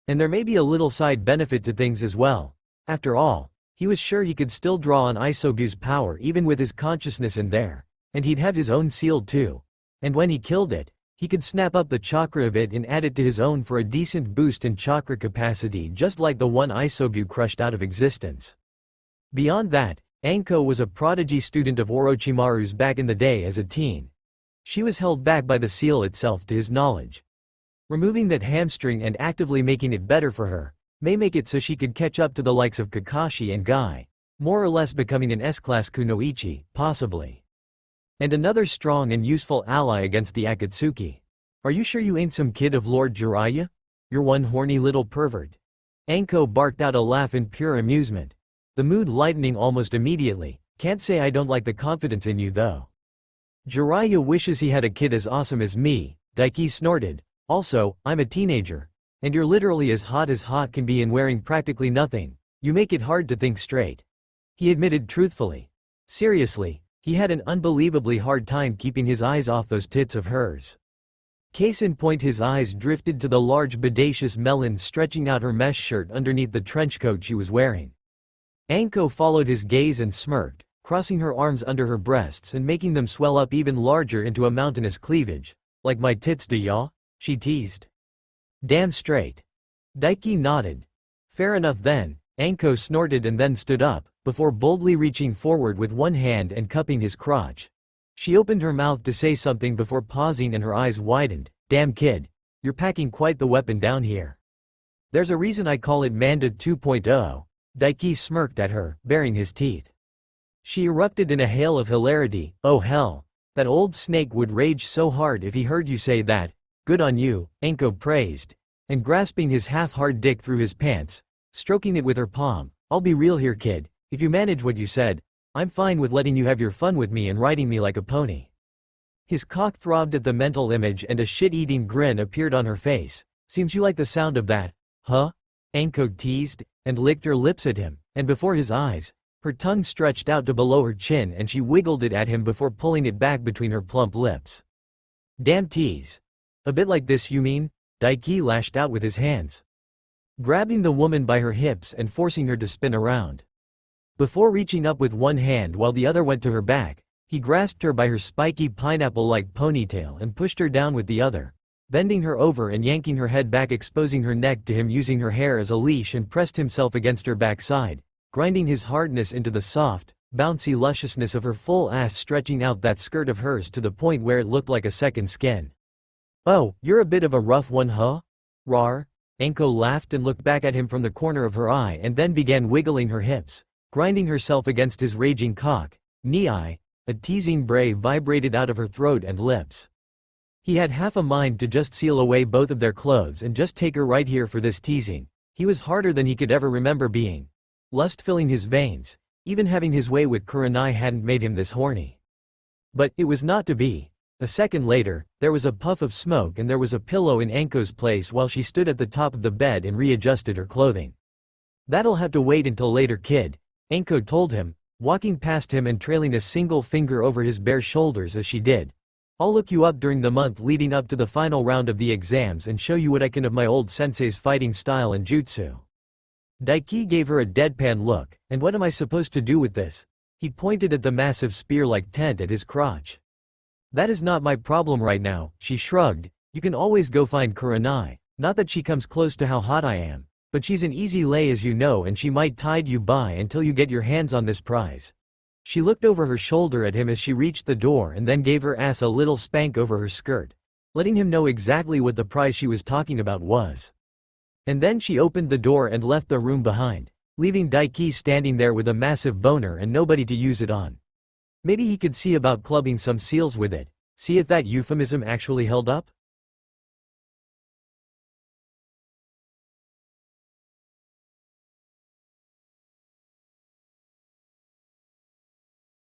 And there may be a little side benefit to things as well. After all, he was sure he could still draw on Isobu's power even with his consciousness in there. And he'd have his own seal too. And when he killed it, he could snap up the chakra of it and add it to his own for a decent boost in chakra capacity, just like the one Isobu crushed out of existence. Beyond that, Anko was a prodigy student of Orochimaru's back in the day as a teen. She was held back by the seal itself to his knowledge. Removing that hamstring and actively making it better for her may make it so she could catch up to the likes of Kakashi and Guy, more or less becoming an S-class kunoichi, possibly. And another strong and useful ally against the Akatsuki. Are you sure you ain't some kid of Lord Jiraiya? You're one horny little pervert. Anko barked out a laugh in pure amusement, the mood lightening almost immediately. Can't say I don't like the confidence in you though. Jiraiya wishes he had a kid as awesome as me, Daiki snorted. Also, I'm a teenager. And you're literally as hot can be and wearing practically nothing. You make it hard to think straight. He admitted truthfully. Seriously, he had an unbelievably hard time keeping his eyes off those tits of hers. Case in point, his eyes drifted to the large bodacious melon stretching out her mesh shirt underneath the trench coat she was wearing. Anko followed his gaze and smirked, crossing her arms under her breasts and making them swell up even larger into a mountainous cleavage. Like my tits do ya? She teased. Damn straight. Daiki nodded. Fair enough then, Anko snorted and then stood up, before boldly reaching forward with one hand and cupping his crotch. She opened her mouth to say something before pausing and her eyes widened. Damn kid. You're packing quite the weapon down here. There's a reason I call it Manda 2.0. Daiki smirked at her, baring his teeth. She erupted in a hail of hilarity. Oh hell. That old snake would rage so hard if he heard you say that. Good on you, Anko praised. And grasping his half-hard dick through his pants, stroking it with her palm. I'll be real here kid, if you manage what you said, I'm fine with letting you have your fun with me and riding me like a pony. His cock throbbed at the mental image and a shit-eating grin appeared on her face. Seems you like the sound of that, huh? Anko teased, and licked her lips at him, and before his eyes, her tongue stretched out to below her chin and she wiggled it at him before pulling it back between her plump lips. Damn tease. A bit like this you mean? Daiki lashed out with his hands, grabbing the woman by her hips and forcing her to spin around. Before reaching up with one hand while the other went to her back, he grasped her by her spiky pineapple-like ponytail and pushed her down with the other, bending her over and yanking her head back, exposing her neck to him using her hair as a leash, and pressed himself against her backside, grinding his hardness into the soft, bouncy lusciousness of her full ass, stretching out that skirt of hers to the point where it looked like a second skin. Oh, you're a bit of a rough one, huh? Rawr. Anko laughed and looked back at him from the corner of her eye and then began wiggling her hips, grinding herself against his raging cock. Knee-eye. A teasing bray vibrated out of her throat and lips. He had half a mind to just seal away both of their clothes and just take her right here for this teasing. He was harder than he could ever remember being. Lust filling his veins. Even having his way with Kurenai hadn't made him this horny. But it was not to be. A second later, there was a puff of smoke and there was a pillow in Anko's place while she stood at the top of the bed and readjusted her clothing. That'll have to wait until later kid, Anko told him, walking past him and trailing a single finger over his bare shoulders as she did. I'll look you up during the month leading up to the final round of the exams and show you what I can of my old sensei's fighting style and jutsu. Daiki gave her a deadpan look. And what am I supposed to do with this? He pointed at the massive spear-like tent at his crotch. That is not my problem right now, she shrugged. You can always go find Kurenai. Not that she comes close to how hot I am. But she's an easy lay as you know, and she might tide you by until you get your hands on this prize. She looked over her shoulder at him as she reached the door and then gave her ass a little spank over her skirt, letting him know exactly what the prize she was talking about was. And then she opened the door and left the room behind, leaving Daiki standing there with a massive boner and nobody to use it on. Maybe he could see about clubbing some seals with it, see if that euphemism actually held up?